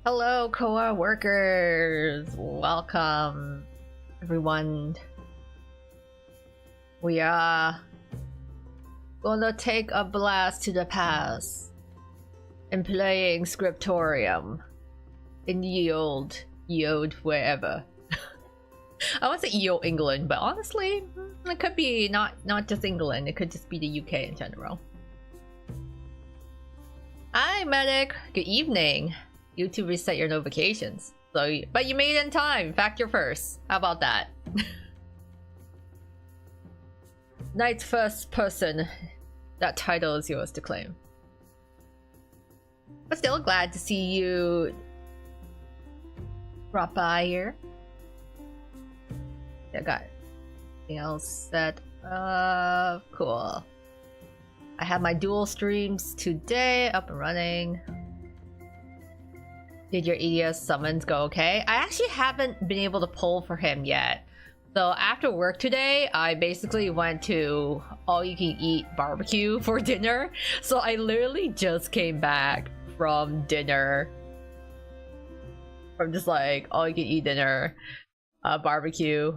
Hello, Koa workers! Welcome, everyone. We are gonna take a blast to the past and playing Scriptorium in ye old wherever. I want to say ye old England, but honestly, it could be not just England. It could just be the UK in general. Hi, medic. Good evening. YouTube reset your notifications. But you made it in time. In fact, you're first. How about that? Night's first person. That title is yours to claim. But still glad to see you drop by here. I got anything else set up. Cool. I have my dual streams today up and running. Did your EDS summons go okay? I actually haven't been able to pull for him yet. So after work today, I basically went to all-you-can-eat barbecue for dinner. So I literally just came back from dinner. From just like all-you-can-eat dinner, barbecue.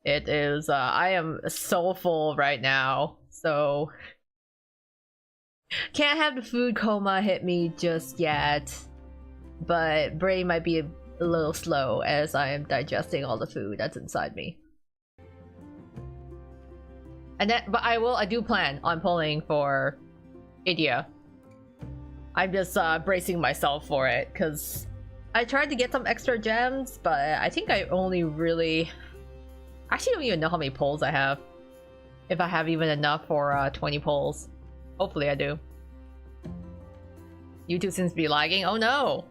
It is, I am so full right now. So can't have the food coma hit me just yet. But brain might be a little slow as I am digesting all the food that's inside me. And then, but I do plan on pulling for India. I'm just bracing myself for it because I tried to get some extra gems, but I think I only really actually don't even know how many pulls I have. If I have even enough for 20 pulls. Hopefully I do. YouTube seems to be lagging. Oh no!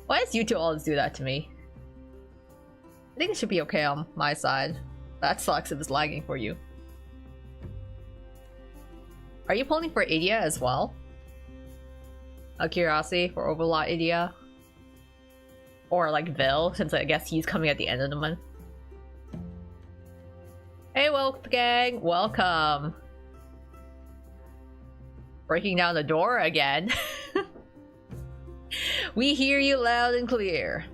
Why does YouTube always do that to me? I think it should be okay on my side. That sucks if it's lagging for you. Are you pulling for India as well? A curiosity for Overlord India? Or like Vil, since I guess he's coming at the end of the month. Hey Wolfgang, welcome! Breaking down the door again. We hear you loud and clear.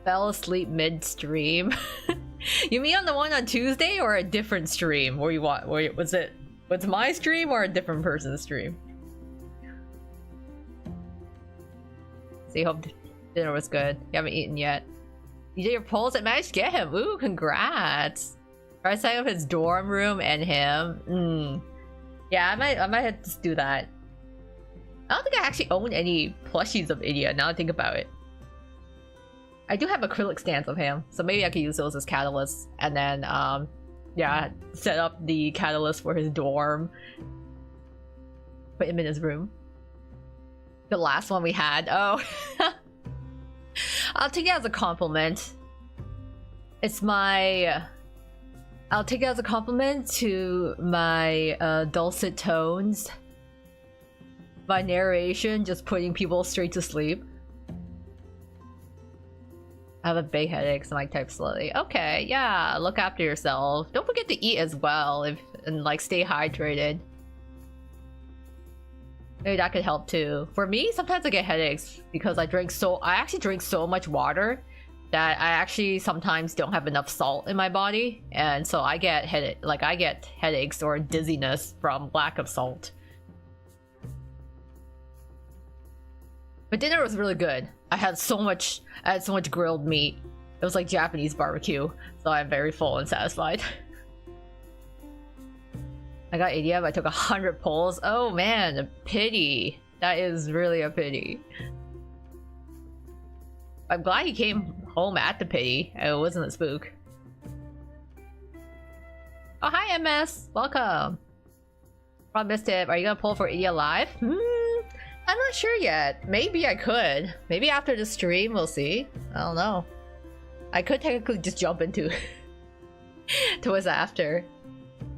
Fell asleep mid-stream. You mean on the one on Tuesday or a different stream? Where you want? Where was it? Was my stream or a different person's stream? See, hope dinner was good. You haven't eaten yet. You did your polls. I managed to get him. Ooh, congrats! Try setting up his dorm room and him. Yeah, I might have to do that. I don't think I actually own any plushies of India, now I think about it. I do have acrylic stands of him, so maybe I could use those as catalysts. And then, yeah, set up the catalyst for his dorm. Put him in his room. The last one we had, oh. I'll take it as a compliment. It's my... I'll take it as a compliment to my dulcet tones. My narration just putting people straight to sleep. I have a big headache, so I might type slowly. Okay, yeah, look after yourself. Don't forget to eat as well, and like stay hydrated. Maybe that could help too. For me, sometimes I get headaches because I actually drink so much water that I actually sometimes don't have enough salt in my body, and so I get headaches or dizziness from lack of salt. But dinner was really good. I had so much grilled meat. It was like Japanese barbecue, so I'm very full and satisfied. I got 80, but I took 100 pulls. Oh man, a pity. That is really a pity. I'm glad he came home at the pity. It wasn't a spook. Oh, hi MS. Welcome. Rob missed it. Are you gonna pull for 80 alive? I'm not sure yet. Maybe I could. Maybe after the stream, we'll see. I don't know. I could technically just jump into towards after.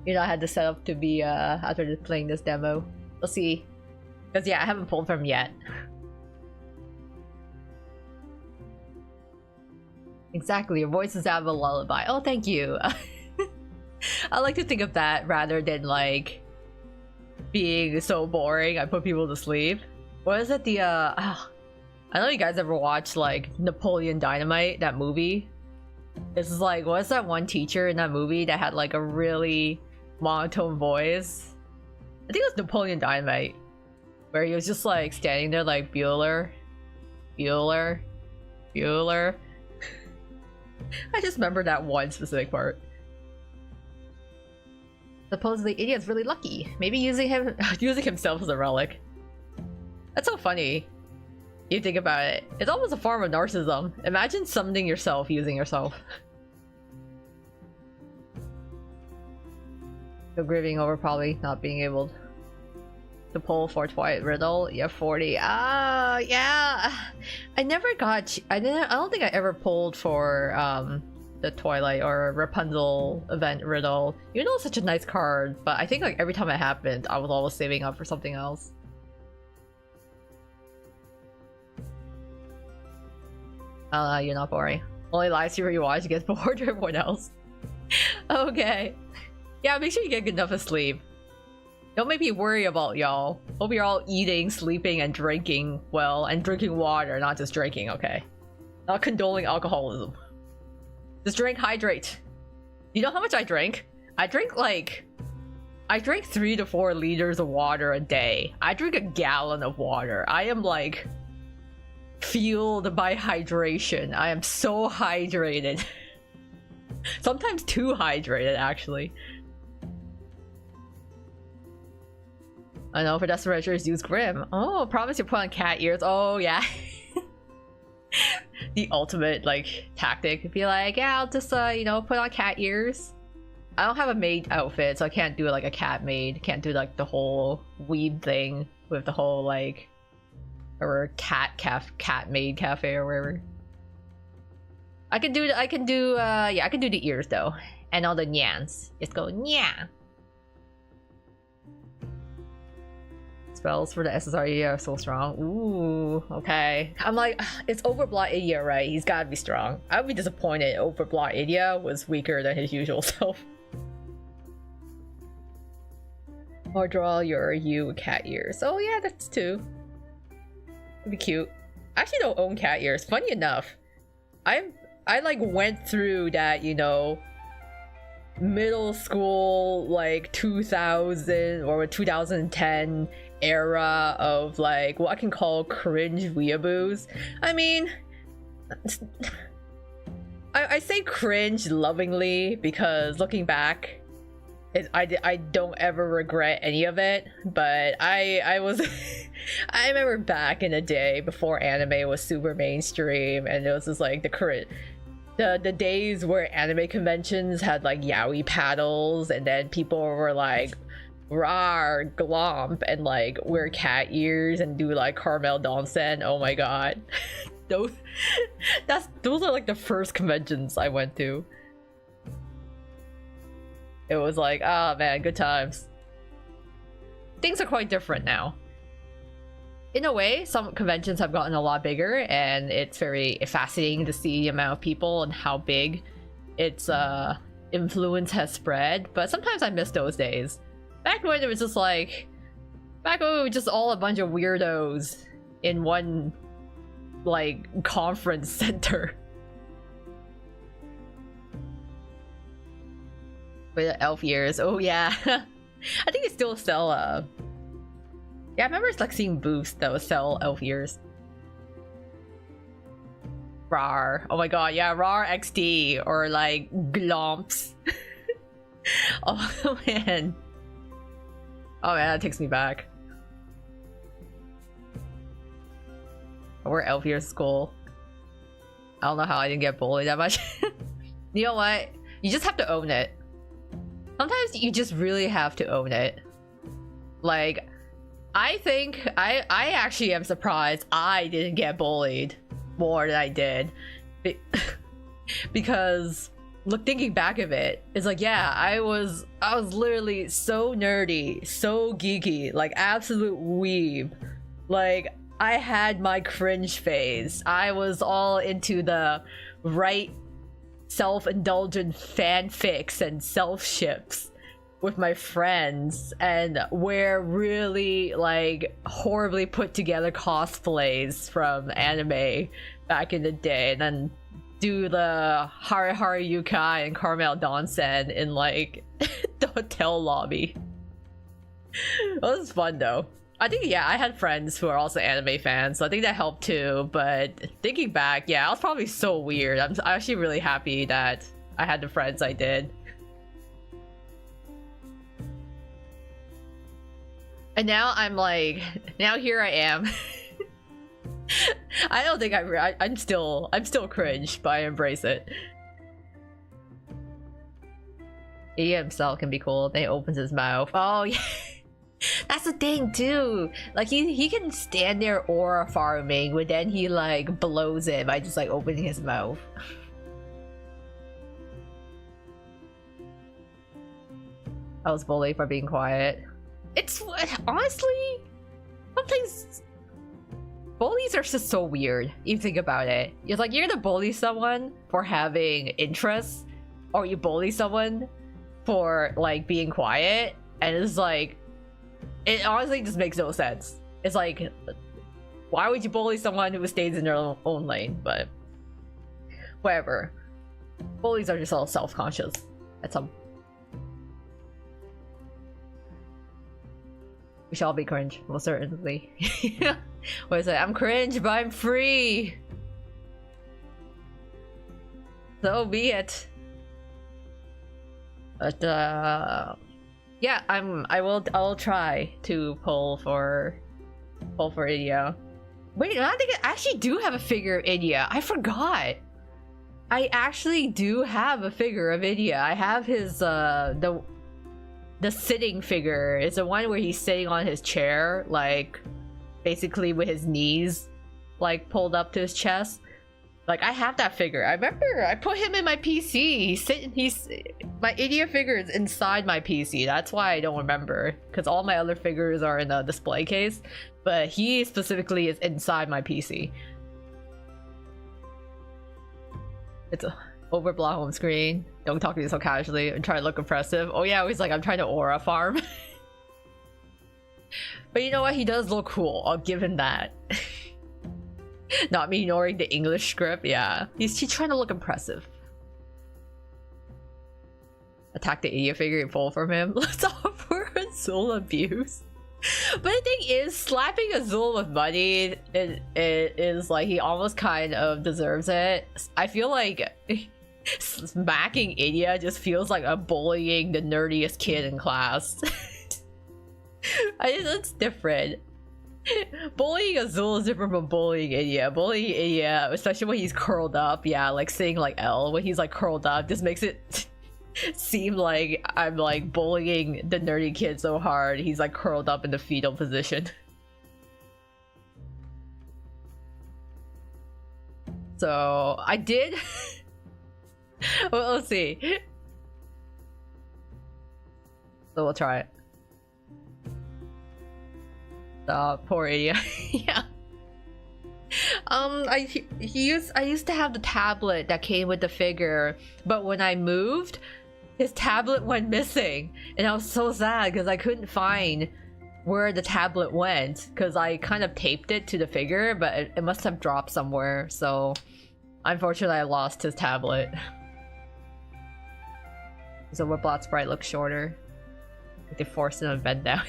You know, I had to set up to be after playing this demo. We'll see. Because yeah, I haven't pulled from yet. Exactly, your voice is out of a lullaby. Oh, thank you. I like to think of that rather than like being so boring I put people to sleep. What is it, the I know you guys ever watched like Napoleon Dynamite, that movie? This is like, what's that one teacher in that movie that had like a really monotone voice? I think it was Napoleon Dynamite, where he was just like standing there like Bueller. I just remember that one specific part. Supposedly Idiot's really lucky. Maybe using himself as a relic. That's so funny. You think about it. It's almost a form of narcissism. Imagine summoning yourself using yourself. So grieving over probably not being able to pull for Twilight Riddle. Yeah, 40. Yeah. I never got. I don't think I ever pulled for the Twilight or Rapunzel event riddle. You know, it's such a nice card, but I think like every time it happened, I was always saving up for something else. You're not boring. Only live stream you watch gets bored or everyone else. Okay. Yeah, make sure you get good enough of sleep. Don't make me worry about y'all. Hope you're all eating, sleeping, and drinking well, and drinking water, not just drinking, okay? Not condoning alcoholism. Just drink, hydrate. You know how much I drink? I drink 3 to 4 liters of water a day. I drink a gallon of water. I am like fueled by hydration. I am so hydrated. Sometimes too hydrated, actually. I know, for desperate measures, use Grim. Oh, promise you put on cat ears. Oh, yeah. The ultimate, like, tactic. Be like, yeah, I'll just, you know, put on cat ears. I don't have a maid outfit, so I can't do, like, a cat maid. Can't do, like, the whole weed thing with the whole, like, or cat maid cafe or wherever. I can do the ears, though. And all the nyans. Just go, nya. Spells for the SSRE are so strong. Ooh, okay. I'm like, it's Overblot Idia, right? He's gotta be strong. I would be disappointed if Overblot Idia was weaker than his usual self. Or draw you cat ears. Oh yeah, that's 2. It'd be cute. I actually don't own cat ears. Funny enough, I like went through that, you know, middle school like 2000 or 2010 era of like what I can call cringe weeaboos. I mean, I say cringe lovingly because looking back, I don't ever regret any of it. But I was I remember back in the day before anime was super mainstream, and it was just like the days where anime conventions had like yaoi paddles, and then people were like rar glomp and like wear cat ears and do like Carmel Donsen. Oh my god. those are like the first conventions I went to. It was like, ah, man, good times. Things are quite different now. In a way, some conventions have gotten a lot bigger, and it's very fascinating to see the amount of people and how big its influence has spread. But sometimes I miss those days. Back when it was just like, back when we were just all a bunch of weirdos in one like conference center. With the elf ears. Oh yeah. I think they still sell yeah, I remember it's like seeing booths that would sell elf ears. Rar. Oh my god, yeah, Rar XD or like glomps. Oh man. Oh man, that takes me back. We're elf ears school. I don't know how I didn't get bullied that much. You know what? You just have to own it. Sometimes you just really have to own it. Like, I think I actually am surprised I didn't get bullied more than I did. Because look, thinking back of it, it's like, yeah, I was literally so nerdy, so geeky, like absolute weeb. Like, I had my cringe phase. I was all into the right self-indulgent fanfics and self-ships with my friends, and wear really like horribly put together cosplays from anime back in the day, and then do the Hare Hare Yukai and Carmel Dansen in like the hotel lobby. It was fun though. I think, yeah, I had friends who are also anime fans, so I think that helped too. But thinking back, yeah, I was probably so weird. I'm actually really happy that I had the friends I did. And now I'm like, now here I am. I don't think I'm still cringe, but I embrace it. He himself can be cool. Then he opens his mouth. Oh yeah. That's the thing too. Like he can stand there aura farming, but then he like blows it by just like opening his mouth. I was bullied for being quiet. It's honestly, sometimes bullies are just so weird. You think about it. It's like you're gonna bully someone for having interests, or you bully someone for like being quiet, and it's like, it honestly just makes no sense. It's like, why would you bully someone who stays in their own lane? But whatever. Bullies are just all self-conscious at some. We shall be cringe, most certainly. What is it? I'm cringe, but I'm free. So be it. But yeah, I'll try to pull for Idia. Wait, I think I actually do have a figure of Idia. I forgot. I actually do have a figure of Idia. I have his the sitting figure. It's the one where he's sitting on his chair, like basically with his knees like pulled up to his chest. Like, I have that figure. I remember I put him in my PC. He's my Idia figure is inside my PC. That's why I don't remember, because all my other figures are in a display case, but he specifically is inside my PC. It's a over block home screen. Don't talk to me so casually and try to look impressive. Oh yeah, he's like, I'm trying to aura farm. But you know what? He does look cool. I'll give him that. Not me ignoring the English script. Yeah, he's trying to look impressive. Attack the Idia figure and pull from him. Let's offer Azul abuse. But the thing is, slapping Azul with money, it is like, he almost kind of deserves it. I feel like smacking Idia just feels like a bullying the nerdiest kid in class. It's different. Bullying Azul is different from bullying Idia. Bullying Idia, especially when he's curled up, yeah, like saying like L when he's like curled up, just makes it seem like I'm like bullying the nerdy kid so hard he's like curled up in the fetal position. So I did. Well, let's see. So we'll try it. Poor Idia. Yeah. I used to have the tablet that came with the figure, but when I moved, his tablet went missing, and I was so sad because I couldn't find where the tablet went, because I kind of taped it to the figure, but it must have dropped somewhere. So unfortunately, I lost his tablet. So Woodblot sprite looks shorter. They forced him to bend down.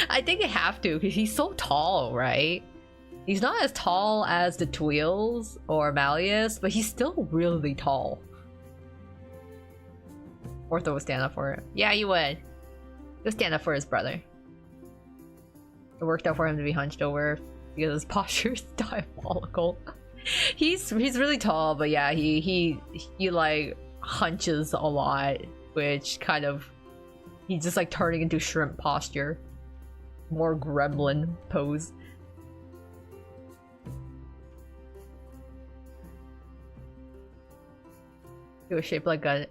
I think they have to, because he's so tall, right? He's not as tall as the Tweels or Malleus, but he's still really tall. Ortho would stand up for it. Yeah, he would. He'll stand up for his brother. It worked out for him to be hunched over because his posture is diabolical. He's really tall, but yeah, he like hunches a lot, which kind of he's just like turning into shrimp posture. More gremlin pose. It was shaped like an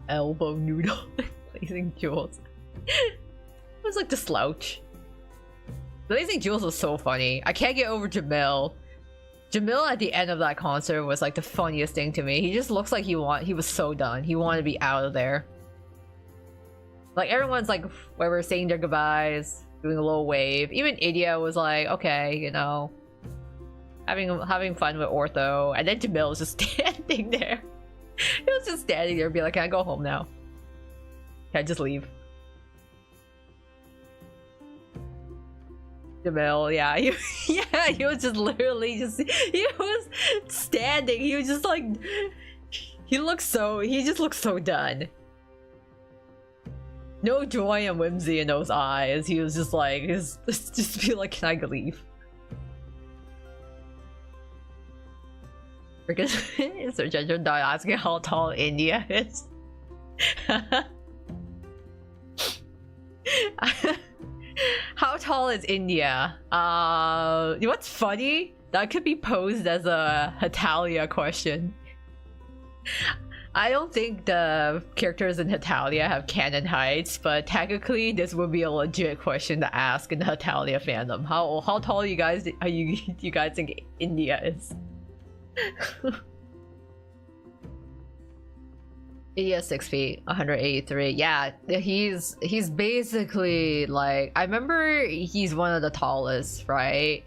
elbow noodle. Blazing Jewels. It was like the slouch. Blazing Jewels was so funny. I can't get over Jamil. Jamil at the end of that concert was like the funniest thing to me. He just looks like he was so done. He wanted to be out of there. Like everyone's like whatever saying their goodbyes, doing a little wave. Even Idia was like, okay, you know, having fun with Ortho. And then Jamil was just standing there. He was just standing there and be like, can I go home now? Can I just leave? Jamil, yeah, he was just literally just, he was standing, he was just like, he just looks so done. No joy and whimsy in those eyes. He was just like, just be like, can I leave? Because Sir Judge not asking how tall India is. How tall is India? What's funny? That could be posed as a Hetalia question. I don't think the characters in Hetalia have canon heights, but technically this would be a legit question to ask in the Hetalia fandom. How tall you guys think India is? India 6 feet, 183. Yeah, he's basically like, I remember he's one of the tallest, right?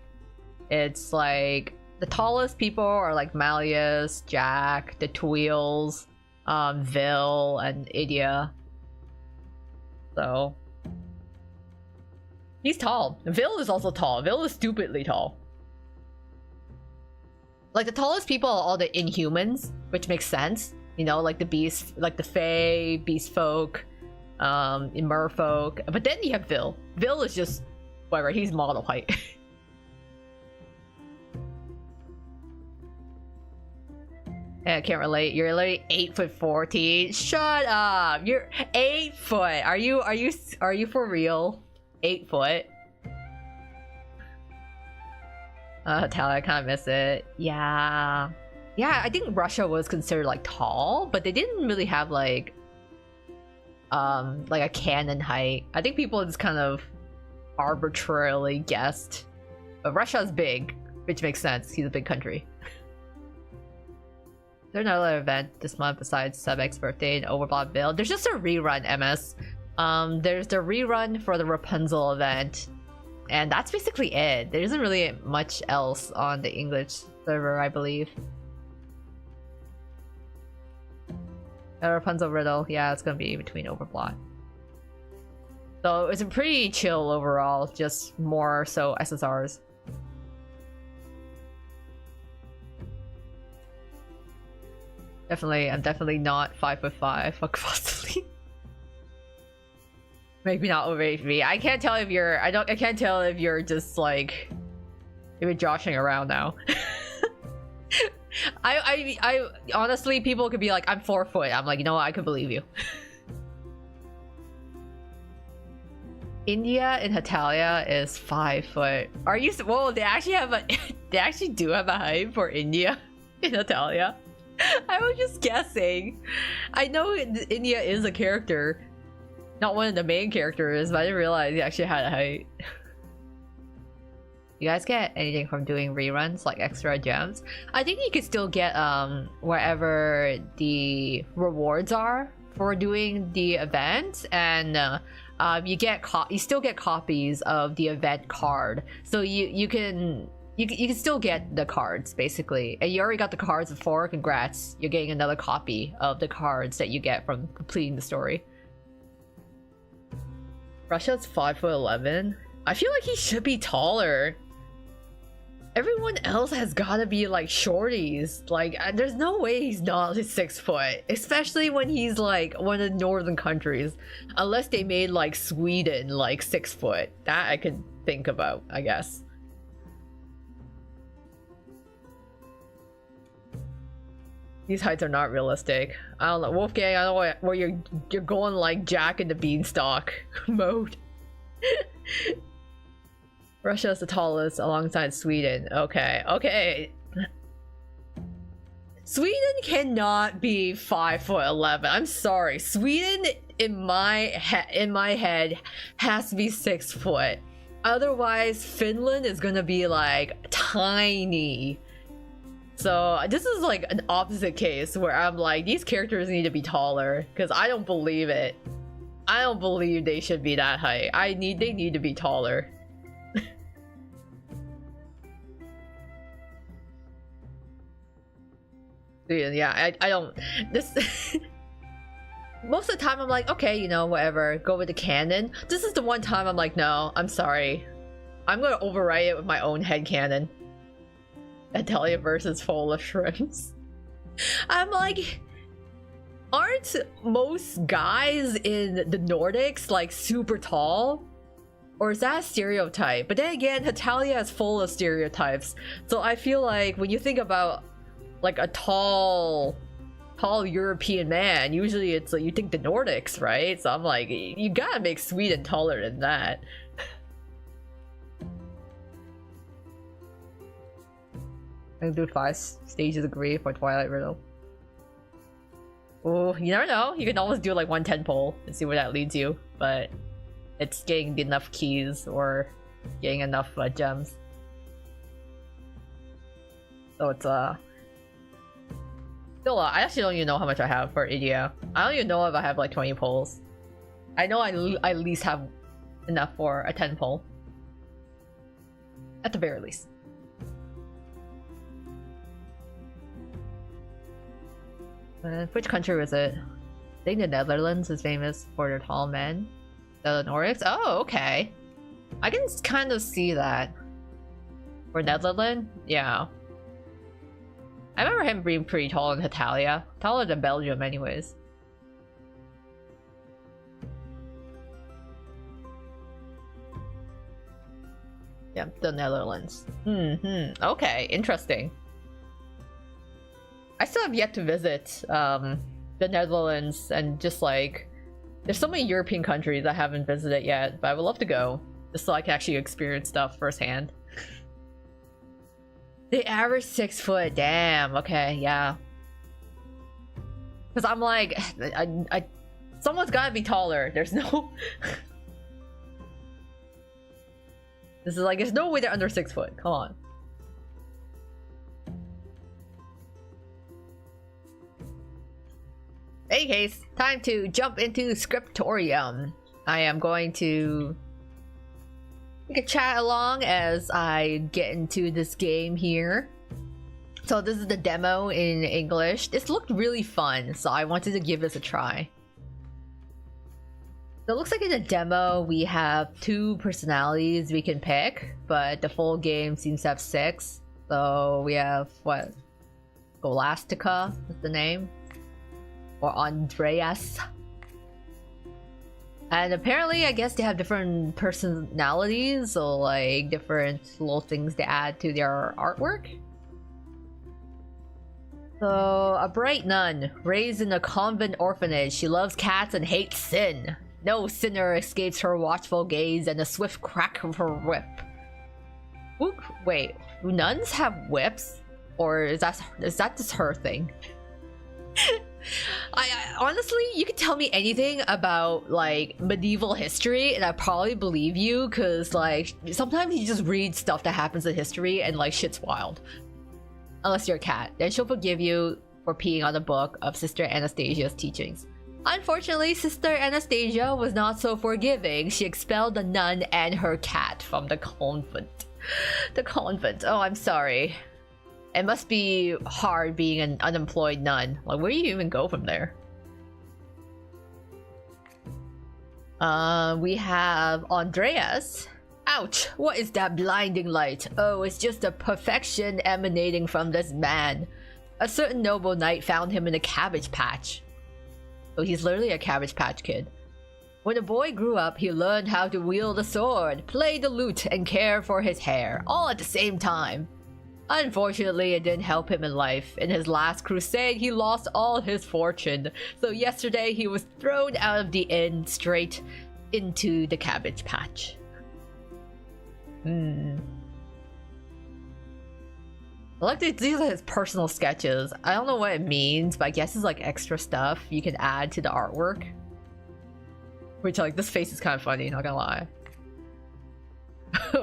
It's like the tallest people are like Malleus, Jack, the Tweels, Vil, and Idia. So he's tall. Vil is also tall. Vil is stupidly tall. Like the tallest people are all the Inhumans, which makes sense. You know, like the beast, like the Fae, beast folk, merfolk. But then you have Vil. Vil is just whatever, he's model height. I can't relate. You're literally 8'14". Shut up. You're 8 foot. Are you for real? 8 foot. Tally, I kind of miss it. Yeah, I think Russia was considered like tall, but they didn't really have like a canon height. I think people just kind of arbitrarily guessed. But Russia's big, which makes sense. He's a big country. There's another event this month besides Sebek's birthday and Overblock build. There's just a rerun, MS. There's the rerun for the Rapunzel event. And that's basically it. There isn't really much else on the English server, I believe. A Rapunzel riddle, yeah, it's gonna be between Overblock. So it's pretty chill overall, just more so SSRs. I'm definitely not 5'5". Fuck Fosterly. Maybe not over 8 feet. I can't tell if you're. I can't tell if you're just like. If you're joshing around now. I honestly, people could be like, I'm 4 foot. I'm like, you know what? I could believe you. India in Hetalia is 5 foot. Are you? Whoa! They actually have a. They actually do have a height for India in Hetalia. I was just guessing. I know India is a character, not one of the main characters, but I didn't realize he actually had a height. You guys get anything from doing reruns, like extra gems? I think you could still get wherever the rewards are for doing the event, and you still get copies of the event card. So you can you can still get the cards, basically. And you already got the cards before, congrats. You're getting another copy of the cards that you get from completing the story. Russia's 5'11". I feel like he should be taller. Everyone else has gotta be like shorties. Like, there's no way he's not 6 foot. Especially when he's like one of the northern countries. Unless they made like Sweden like 6 foot. That I could think about, I guess. These heights are not realistic. I don't know, Wolfgang. I don't know where you're going like Jack in the Beanstalk mode. Russia is the tallest alongside Sweden. Okay. Sweden cannot be 5'11". I'm sorry. Sweden in my head has to be 6 foot. Otherwise, Finland is gonna be like tiny. So this is like an opposite case where I'm like, these characters need to be taller because I don't believe it. I don't believe they should be that height. They need to be taller. Yeah, I don't. This most of the time I'm like, okay, you know, whatever, go with the canon. This is the one time I'm like, no, I'm sorry. I'm gonna overwrite it with my own headcanon. Natalia versus full of shrimps. I'm like, aren't most guys in the Nordics like super tall? Or is that a stereotype? But then again, Natalia is full of stereotypes. So I feel like when you think about like a tall European man, usually it's like you think the Nordics, right? So I'm like, you gotta make Sweden taller than that. I can do 5 stages of grief for Twilight Riddle. Oh, you never know. You can always do like 110 poll and see where that leads you, but it's getting enough keys or getting enough gems. So it's still, I actually don't even know how much I have for Idia. I don't even know if I have like 20 polls. I know I at least have enough for a 10 poll. At the very least. Which country was it? I think the Netherlands is famous for their tall men. The Nordics? Oh, okay. I can kind of see that. For Netherlands? Yeah. I remember him being pretty tall in Italia. Taller than Belgium anyways. Yeah, the Netherlands. Okay, interesting. I still have yet to visit the Netherlands, and just like, there's so many European countries I haven't visited yet, but I would love to go, just so I can actually experience stuff firsthand. The average 6 foot, damn, okay, yeah. Because I'm like, someone's gotta be taller, there's no... This is like, there's no way they're under 6 foot, come on. Any case, time to jump into Scriptorium. I am going to take a chat along as I get into this game here. So this is the demo in English. This looked really fun, so I wanted to give this a try. So it looks like in the demo we have 2 personalities we can pick, but the full game seems to have 6. So we have, what? Scholastica is the name? Or Andreas. And apparently, I guess they have different personalities, so like different little things they add to their artwork. So, a bright nun, raised in a convent orphanage, she loves cats and hates sin. No sinner escapes her watchful gaze and the swift crack of her whip. Ooh, wait, do nuns have whips? Or is that just her thing? I honestly, you could tell me anything about like medieval history and I probably believe you, because like sometimes you just read stuff that happens in history and like shit's wild. Unless you're a cat, then she'll forgive you for peeing on the book of Sister Anastasia's teachings. Unfortunately, Sister Anastasia was not so forgiving. She expelled the nun and her cat from the convent. The convent. Oh, I'm sorry. It must be hard being an unemployed nun. Like, where do you even go from there? We have Andreas. Ouch! What is that blinding light? Oh, it's just a perfection emanating from this man. A certain noble knight found him in a cabbage patch. So he's literally a cabbage patch kid. When the boy grew up, he learned how to wield a sword, play the lute, and care for his hair, all at the same time. Unfortunately, it didn't help him in life. In his last crusade, he lost all his fortune. So yesterday, he was thrown out of the inn straight into the cabbage patch. I like these are his personal sketches. I don't know what it means, but I guess it's like extra stuff you can add to the artwork. Which, like, this face is kind of funny, not gonna lie.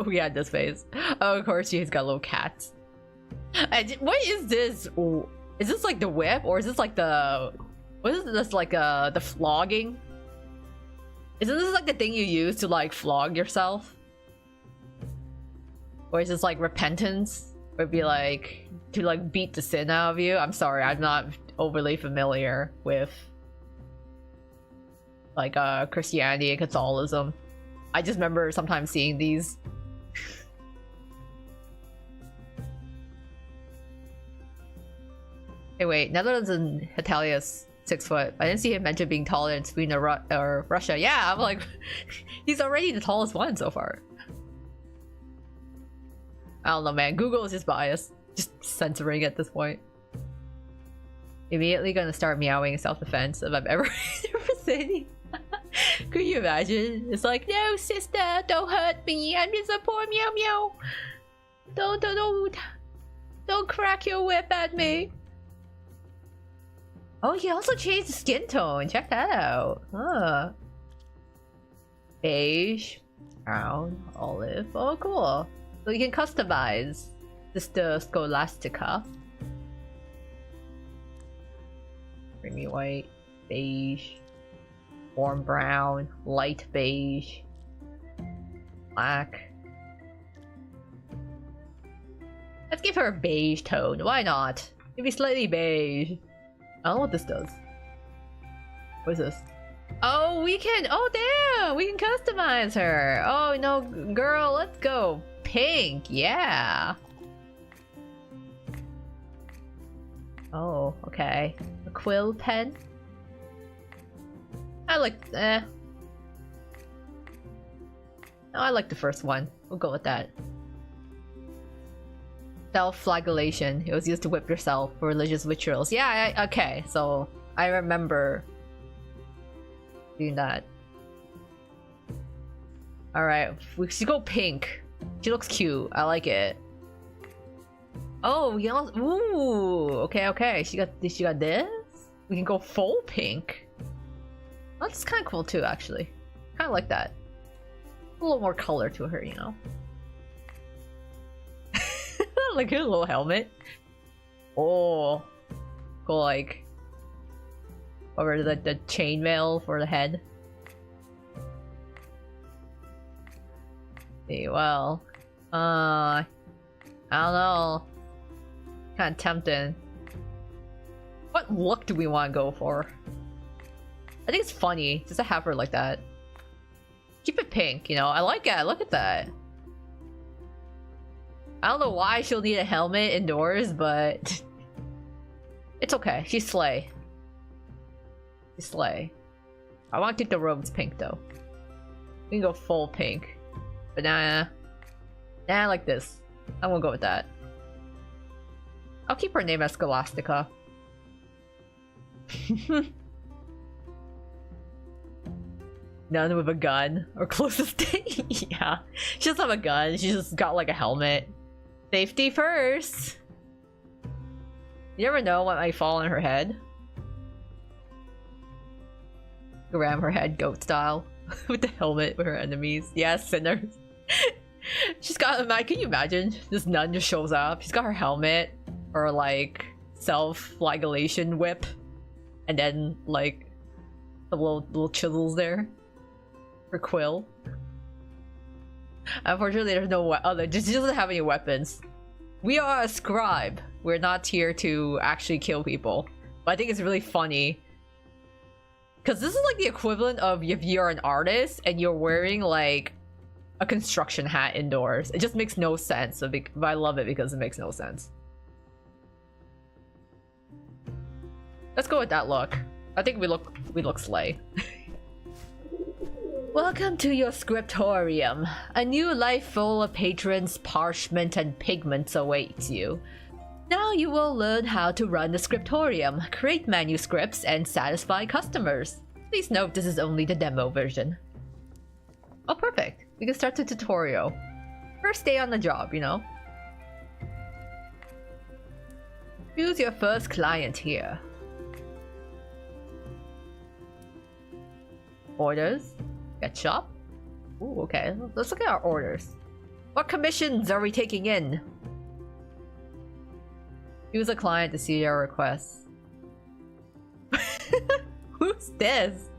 We had this face. Oh, of course, she's got little cats. What is this? Is this like the whip, or is this like the... What is this, like, the flogging? Isn't this like the thing you use to, like, flog yourself? Or is this like repentance? Or it'd be like, to, like, beat the sin out of you? I'm sorry, I'm not overly familiar with... like Christianity and Catholicism. I just remember sometimes seeing these. Hey, wait, Netherlands and Italia's 6 foot. I didn't see him mention being taller in Sweden or Russia. Yeah, I'm like, he's already the tallest one so far. I don't know, man. Google is just biased, just censoring at this point. Immediately gonna start meowing in self-defense if I've ever seen. Could you imagine? It's like, no, sister, don't hurt me. I'm just a poor meow meow. Don't crack your whip at me. Oh, he also changed the skin tone. Check that out. Huh. Beige, brown, olive. Oh, cool. So you can customize Sister Scholastica. Creamy white, beige, warm brown, light beige, black. Let's give her a beige tone. Why not? Maybe slightly beige. I don't know what this does. What is this? Oh, we can. Oh, damn! We can customize her. Oh no, girl, let's go pink. Yeah. Oh, okay. A quill pen. I like. No, I like the first one. We'll go with that. Self-flagellation. It was used to whip yourself for religious rituals. Yeah, okay. So I remember doing that. Alright, we should go pink. She looks cute. I like it. Oh, yellow. Ooh, okay. She got this. We can go full pink. That's kind of cool too, actually. Kind of like that. A little more color to her, you know. Like a little helmet. Oh, cool. Like, over the chainmail for the head. See, well, I don't know. Kind of tempting. What look do we want to go for? I think it's funny just to have her like that. Keep it pink, you know. I like it. Look at that. I don't know why she'll need a helmet indoors, but it's okay. She's slay. She's slay. I want to keep the robes pink though. We can go full pink. Banana. Nah, I like this. I won't go with that. I'll keep her name as Scholastica. None with a gun or closest thing. Yeah, she doesn't have a gun. She just got like a helmet. Safety first. You never know what might fall on her head. Ram her head goat style with the helmet with her enemies. Yes, sinners. She's got. Can you imagine? This nun just shows up. She's got her helmet, or like self-flagellation whip, and then like the little chisels there. Her quill. Unfortunately, there's no just doesn't have any weapons. We are a scribe. We're not here to actually kill people. But I think it's really funny. Because this is like the equivalent of if you're an artist and you're wearing like a construction hat indoors. It just makes no sense. But I love it because it makes no sense. Let's go with that look. I think we look slay. Welcome to your scriptorium. A new life full of patrons, parchment, and pigments awaits you. Now you will learn how to run the scriptorium, create manuscripts, and satisfy customers. Please note this is only the demo version. Oh, perfect. We can start the tutorial. First day on the job, you know. Choose your first client here. Orders. Get shop. Ooh, okay. Let's look at our orders. What commissions are we taking in? Choose a client to see your requests. Who's this?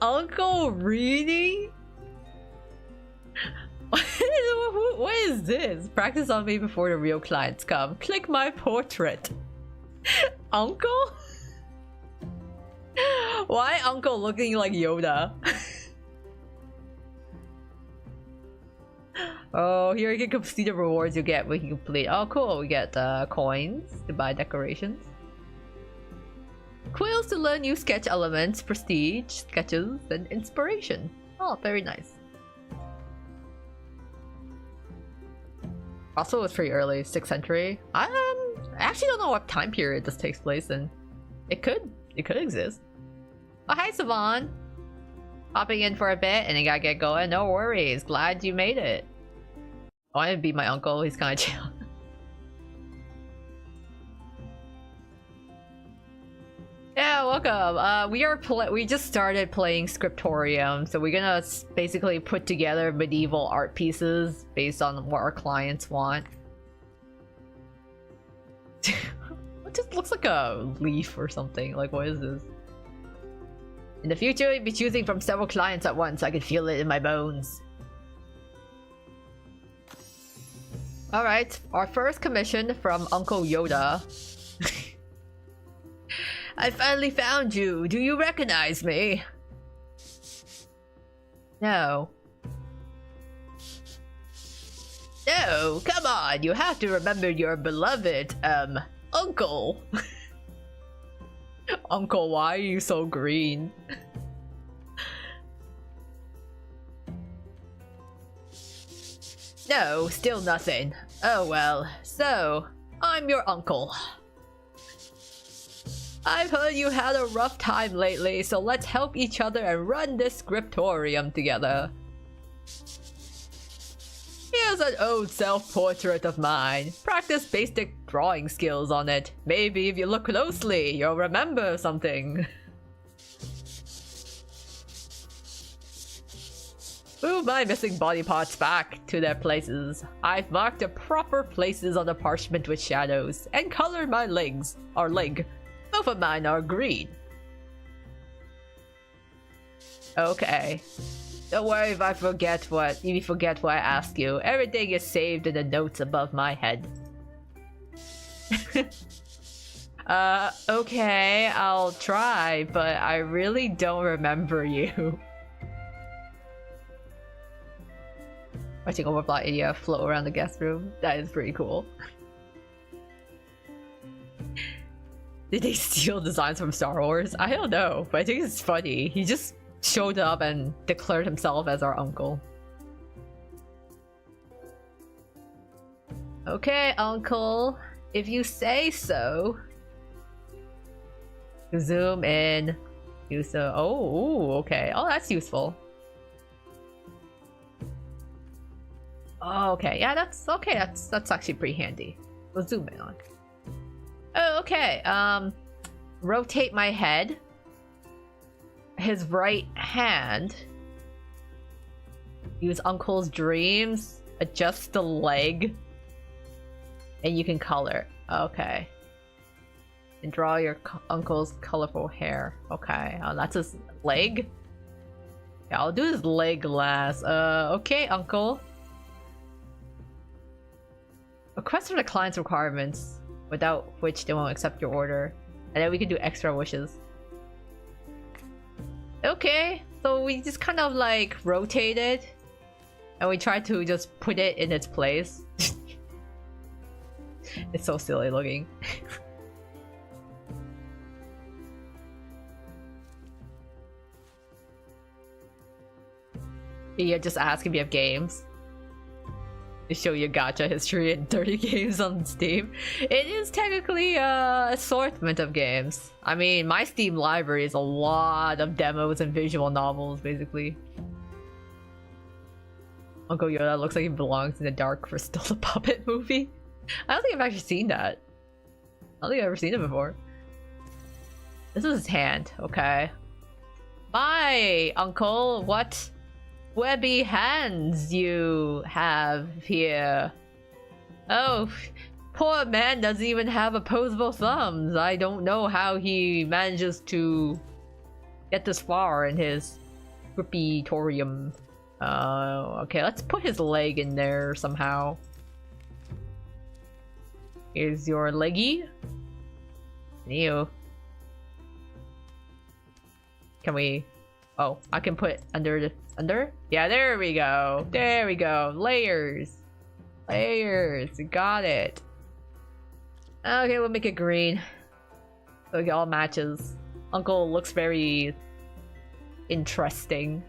Uncle Reedy? What is this? Practice on me before the real clients come. Click my portrait. Uncle? Why Uncle looking like Yoda? Oh, here you can see the rewards you get when you complete. Oh, cool. We get coins to buy decorations. Quills to learn new sketch elements, prestige, sketches, and inspiration. Oh, very nice. Also, it's pretty early, 6th century. I actually don't know what time period this takes place in. It could exist. Oh, hi, Savon. Popping in for a bit and I gotta get going. No worries. Glad you made it. Oh, I didn't beat my uncle. He's kind of chill. Yeah, welcome. We just started playing Scriptorium, so we're gonna basically put together medieval art pieces based on what our clients want. It just looks like a leaf or something. Like, what is this? In the future, you'll be choosing from several clients at once. I can feel it in my bones. Alright, our first commission from Uncle Yoda. I finally found you. Do you recognize me? No. No, come on. You have to remember your beloved, Uncle. Uncle, why are you so green? No, still nothing. Oh well. So, I'm your uncle. I've heard you had a rough time lately, so let's help each other and run this scriptorium together. Here's an old self-portrait of mine. Practice basic drawing skills on it. Maybe if you look closely, you'll remember something. Move my missing body parts back to their places. I've marked the proper places on the parchment with shadows, and colored my legs, or leg. Both of mine are green. Okay. Don't worry if you forget what I ask you. Everything is saved in the notes above my head. Okay, I'll try, but I really don't remember you. Watching Overplot Idia float around the guest room. That is pretty cool. Did they steal designs from Star Wars? I don't know, but I think it's funny. He just showed up and declared himself as our uncle. Okay, uncle. If you say so. Zoom in. Use a... Oh, okay. Oh, that's useful. Oh, okay. Yeah, that's okay. That's actually pretty handy. We'll zoom in on. Oh, okay. Rotate my head. His right hand. Use Uncle's dreams. Adjust the leg. And you can color. Okay. And draw your uncle's colorful hair. Okay. Oh, that's his leg? Yeah, I'll do his leg last. Okay, uncle. Request from the client's requirements, without which they won't accept your order. And then we can do extra wishes. Okay, so we just kind of like rotate it. And we try to just put it in its place. It's so silly looking. Yeah, just ask if you have games. They show you gacha history and 30 games on Steam. It is technically a assortment of games. I mean, my Steam library is a lot of demos and visual novels, basically. Uncle Yoda looks like he belongs in the Dark Crystal, the puppet movie. I don't think I've actually seen that. I don't think I've ever seen it before. This is his hand, okay. Bye, Uncle. What webby hands you have here. Oh, poor man doesn't even have opposable thumbs. I don't know how he manages to get this far in his scriptorium. Okay, let's put his leg in there somehow. Here's your leggy. Ew. Can we... Oh, I can put under? Yeah, there we go. There we go. Layers. Layers. Got it. Okay, we'll make it green. So it all matches. Uncle looks very interesting.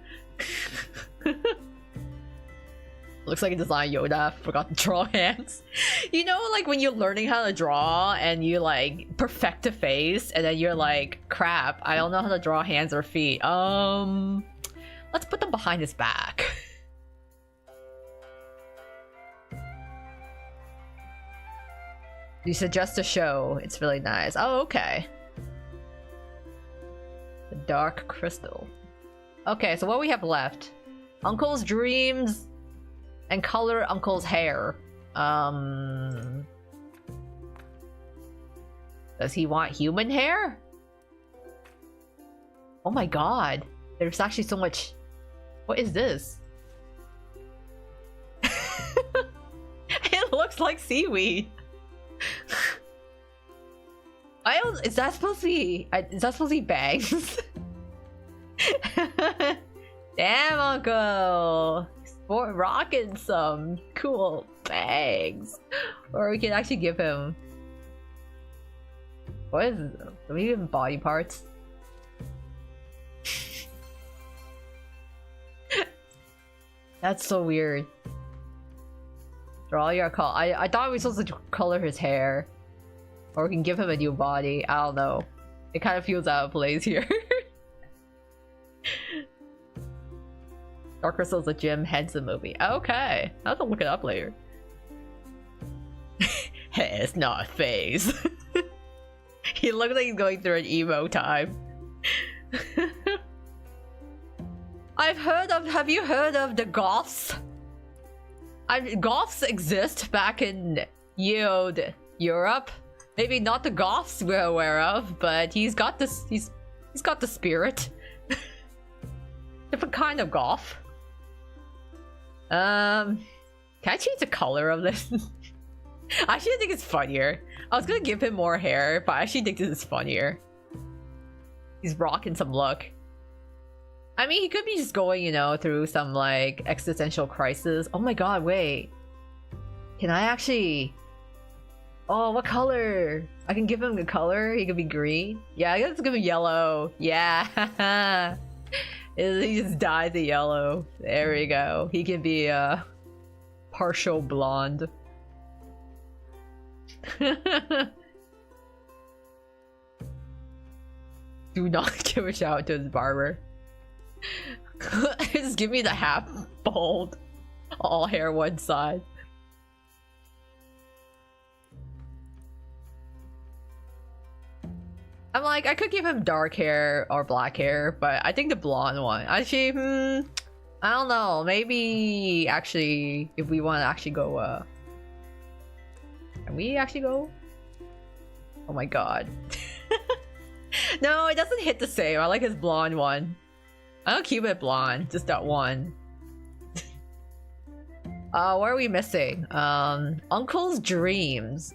Looks like a design Yoda. Forgot to draw hands. You know, like when you're learning how to draw and you like perfect a face and then you're like, crap, I don't know how to draw hands or feet. Let's put them behind his back. You suggest a show. It's really nice. Oh, okay. The Dark Crystal. Okay, so what we have left? Uncle's dreams and color Uncle's hair. Does he want human hair? Oh my god. There's actually so much. What is this? It looks like seaweed. I don't. Is that supposed to be? Is that supposed to be bangs? Damn, Uncle. Sport rocking some cool bangs. Or we can actually give him. What is this? Do we give him body parts? That's so weird. Draw your color. I thought we were supposed to color his hair. Or we can give him a new body. I don't know. It kind of feels out of place here. Dark Crystal's a Jim Henson movie. Okay. I'll have to look it up later. Hey, it's not a phase. He looks like he's going through an emo time. Have you heard of the goths? Goths exist back in Europe. Maybe not the goths we're aware of, but he's got this. He's got the spirit. Different kind of goth. Can I change the color of this? I actually think it's funnier. I was gonna give him more hair, but I actually think this is funnier. He's rocking some look. I mean, he could be just going, you know, through some, like, existential crisis. Oh my god, wait. Can I actually... Oh, what color? I can give him the color? He could be green? Yeah, I guess give him yellow. Yeah. He just dyes the yellow. There we go. He can be, partial blonde. Do not give a shout out to his barber. Just give me the half bald, all hair one side. I'm like, I could give him dark hair or black hair, but I think the blonde one. Actually, I don't know. Maybe actually, if we want to actually go, can we actually go? Oh my god. No, it doesn't hit the same. I like his blonde one. I don't keep it blonde, just that one. What are we missing? Uncle's dreams.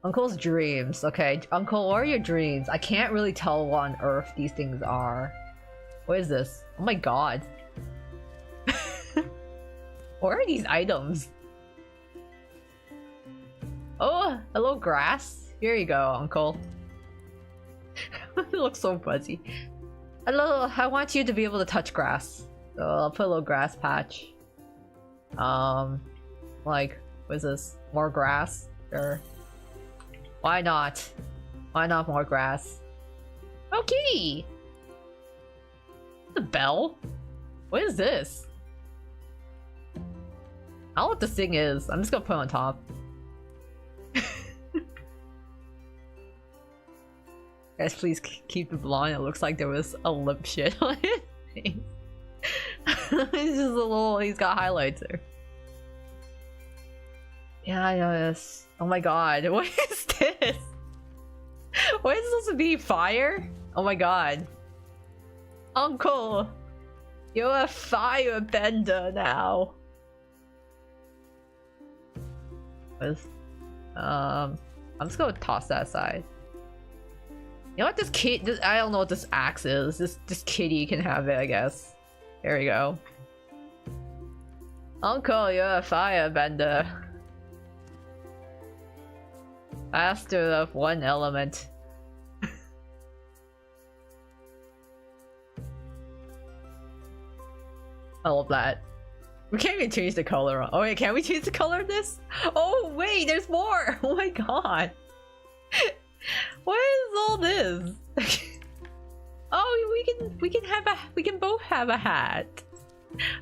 Uncle's dreams. Okay, Uncle, what are your dreams? I can't really tell what on earth these things are. What is this? Oh my god. What are these items? Oh, a little grass. Here you go, Uncle. It looks so fuzzy. I want you to be able to touch grass. So I'll put a little grass patch. Like, what is this? More grass? Sure. Why not? Why not more grass? Oh, kitty! The bell? What is this? I don't know what this thing is. I'm just gonna put it on top. Guys, please keep it blonde. It looks like there was a lip shit on it. It's just a little. He's got highlights there. Yeah, I know this. Oh my god, what is this? What is this supposed to be? Fire? Oh my god. Uncle! You're a firebender now. I'm just gonna toss that aside. You know what, this kid, I don't know what this axe is. This kitty can have it, I guess. There we go. Uncle, you're a firebender. Master of one element. I love that. We can't even change the color. Oh wait, can we change the color of this? Oh wait, there's more! Oh my god. What is all this? Oh, we can both have a hat.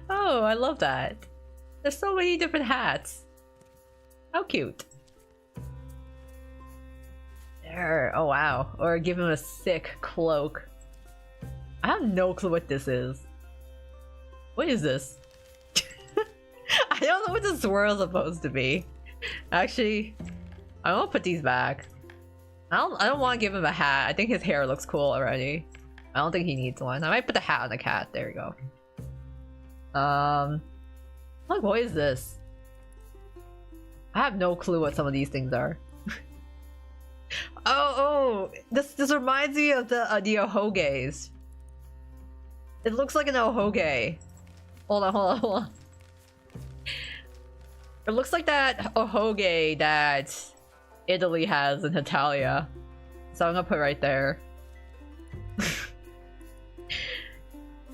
Oh, I love that. There's so many different hats. How cute. There. Oh wow. Or give him a sick cloak. I have no clue what this is. What is this? I don't know what the swirl is supposed to be. Actually, I won't put these back. I don't want to give him a hat. I think his hair looks cool already. I don't think he needs one. I might put the hat on the cat. There we go. Like, what is this? I have no clue what some of these things are. Oh, this reminds me of the Ohoges. It looks like an Ohoge. Hold on. It looks like that Ohoge that Italy has in Italia. So I'm gonna put right there.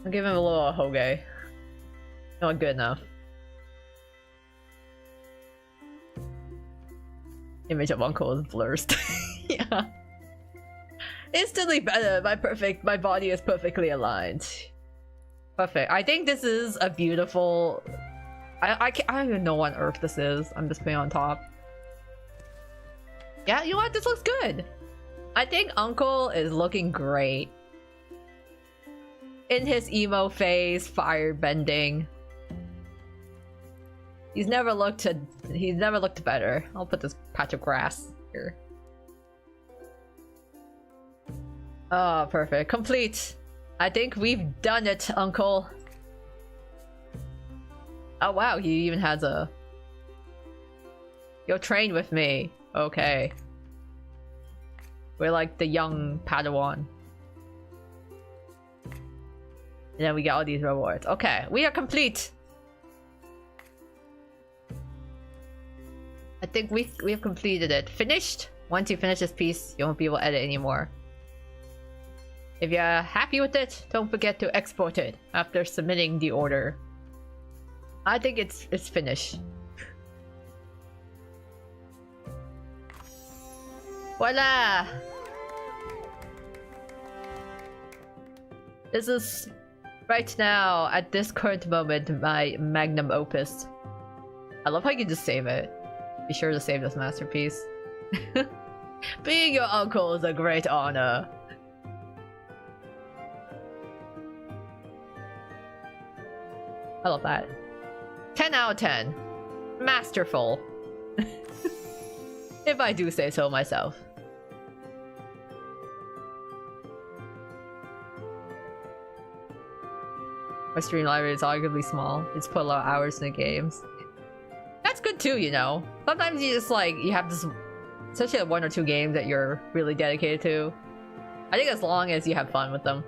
I'll give him a little Ohoge. Not good enough. Image of Uncle is blurred. Yeah. Instantly better. My body is perfectly aligned. Perfect. I think this is a beautiful. I don't even know what on earth this is. I'm just putting it on top. Yeah, you know what? This looks good. I think Uncle is looking great. In his emo phase, fire bending. He's never looked better. I'll put this patch of grass here. Oh, perfect. Complete. I think we've done it, Uncle. Oh wow, he even has a... You'll train with me. Okay. We're like the young Padawan. And then we get all these rewards. Okay, we are complete. I think we have completed it. Finished? Once you finish this piece, you won't be able to edit anymore. If you're happy with it, don't forget to export it after submitting the order. I think it's finished. Voila! This is right now, at this current moment, my magnum opus. I love how you can just save it. Be sure to save this masterpiece. Being your uncle is a great honor. I love that. 10 out of 10. Masterful. If I do say so myself. Our stream library is arguably small. It's put a lot of hours in the games. That's good too, you know. Sometimes you just like, you have this, especially 1 or 2 games that you're really dedicated to. I think as long as you have fun with them.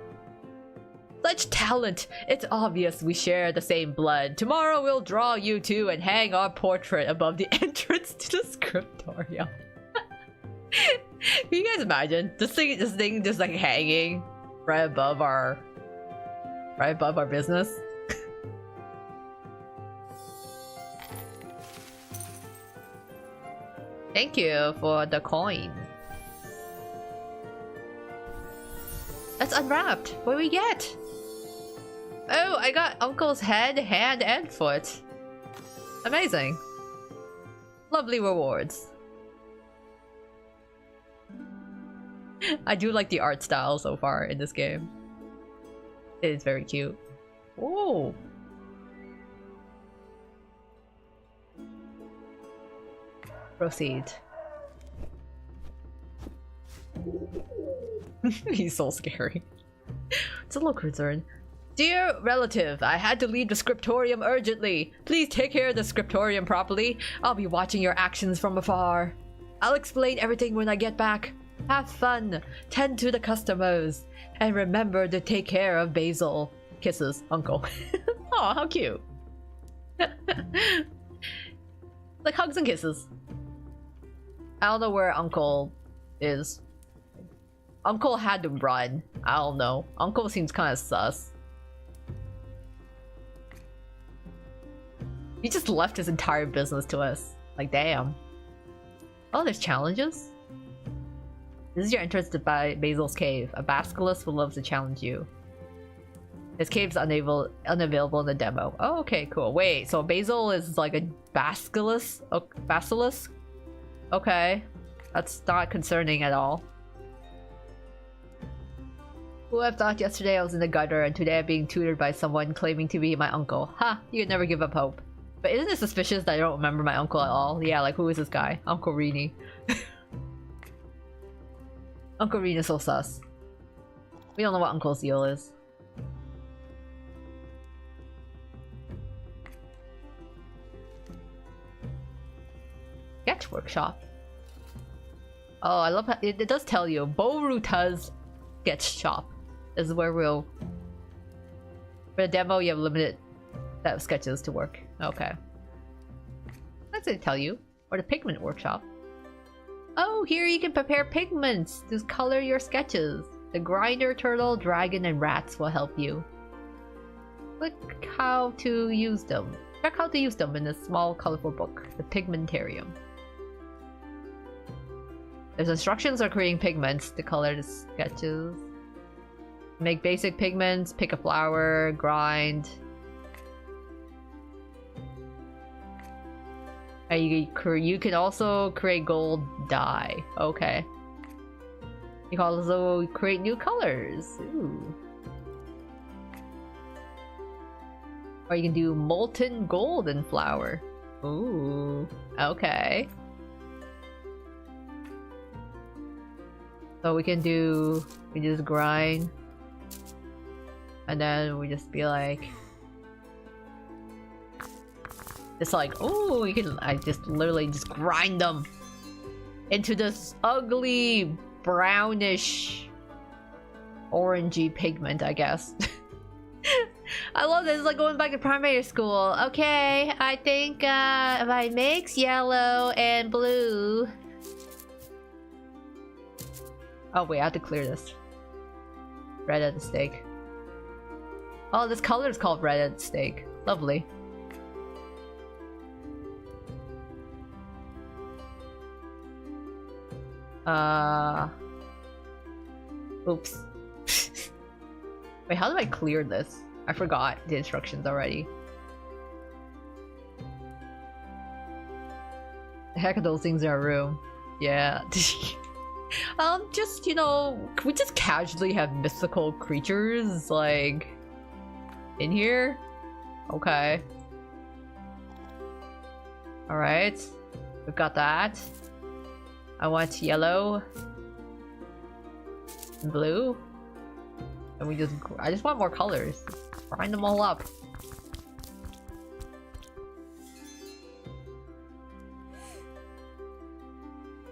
Such talent! It's obvious we share the same blood. Tomorrow we'll draw you two and hang our portrait above the entrance to the scriptorium. Can you guys imagine? This thing just like hanging right above our business. Thank you for the coin. That's unwrapped. What do we get? Oh, I got Uncle's head, hand, and foot. Amazing. Lovely rewards. I do like the art style so far in this game. It is very cute. Whoa. Proceed. He's so scary. It's a little concerned. Dear relative, I had to leave the scriptorium urgently. Please take care of the scriptorium properly. I'll be watching your actions from afar. I'll explain everything when I get back. Have fun, tend to the customers, and remember to take care of Basil. Kisses, Uncle. Oh, how cute. Like hugs and kisses. I don't know where Uncle is. Uncle had to run. I don't know. Uncle seems kind of sus. He just left his entire business to us. Like, damn. Oh, there's challenges? This is your entrance to Basil's cave. A basilisk will love to challenge you. His cave's unavailable in the demo. Oh, okay, cool. Wait, so Basil is like a basilisk? Oh, basilisk? Okay. That's not concerning at all. Who would have thought yesterday I was in the gutter and today I'm being tutored by someone claiming to be my uncle. Ha! You could never give up hope. But isn't it suspicious that I don't remember my uncle at all? Yeah, like who is this guy? Uncle Rini. Uncle Rini is so sus. We don't know what Uncle's deal is. Sketch workshop. Oh, I love how it does tell you. Boruta's sketch shop. This is where we'll... For the demo, you have limited set of sketches to work. Okay. That's it tell you. Or the pigment workshop. Oh, here you can prepare pigments to color your sketches. The grinder, turtle, dragon, and rats will help you. Click how to use them. Check how to use them in this small, colorful book, the Pigmentarium. There's instructions on creating pigments to color the sketches. Make basic pigments, pick a flower, grind. You can also create gold dye. Okay. You can also create new colors. Ooh. Or you can do molten golden flower. Ooh. Okay. So we just grind. And then we just be like... It's like, oh, I just literally just grind them into this ugly brownish orangey pigment, I guess. I love this. It's like going back to primary school. Okay, I think if I mix yellow and blue. Oh wait, I have to clear this. Red at the stake. Oh, this color is called red at the stake. Lovely. Oops. Wait, how do I clear this? I forgot the instructions already. The heck are those things in our room? Yeah. Just, you know, can we just casually have mythical creatures, like, in here? Okay. Alright. We've got that. I want yellow. Blue. And we just... I just want more colors. Grind them all up.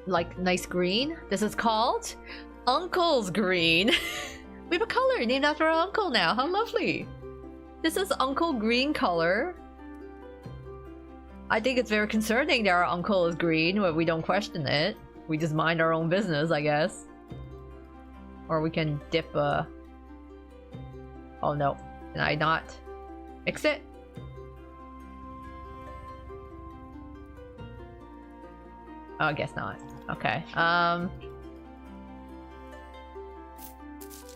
Like nice green? This is called Uncle's Green. We have a color named after our uncle now. How lovely. This is Uncle Green color. I think it's very concerning that our uncle is green, but we don't question it. We just mind our own business, I guess. Or we can dip oh no. Can I not mix it? Oh, I guess not. Okay. I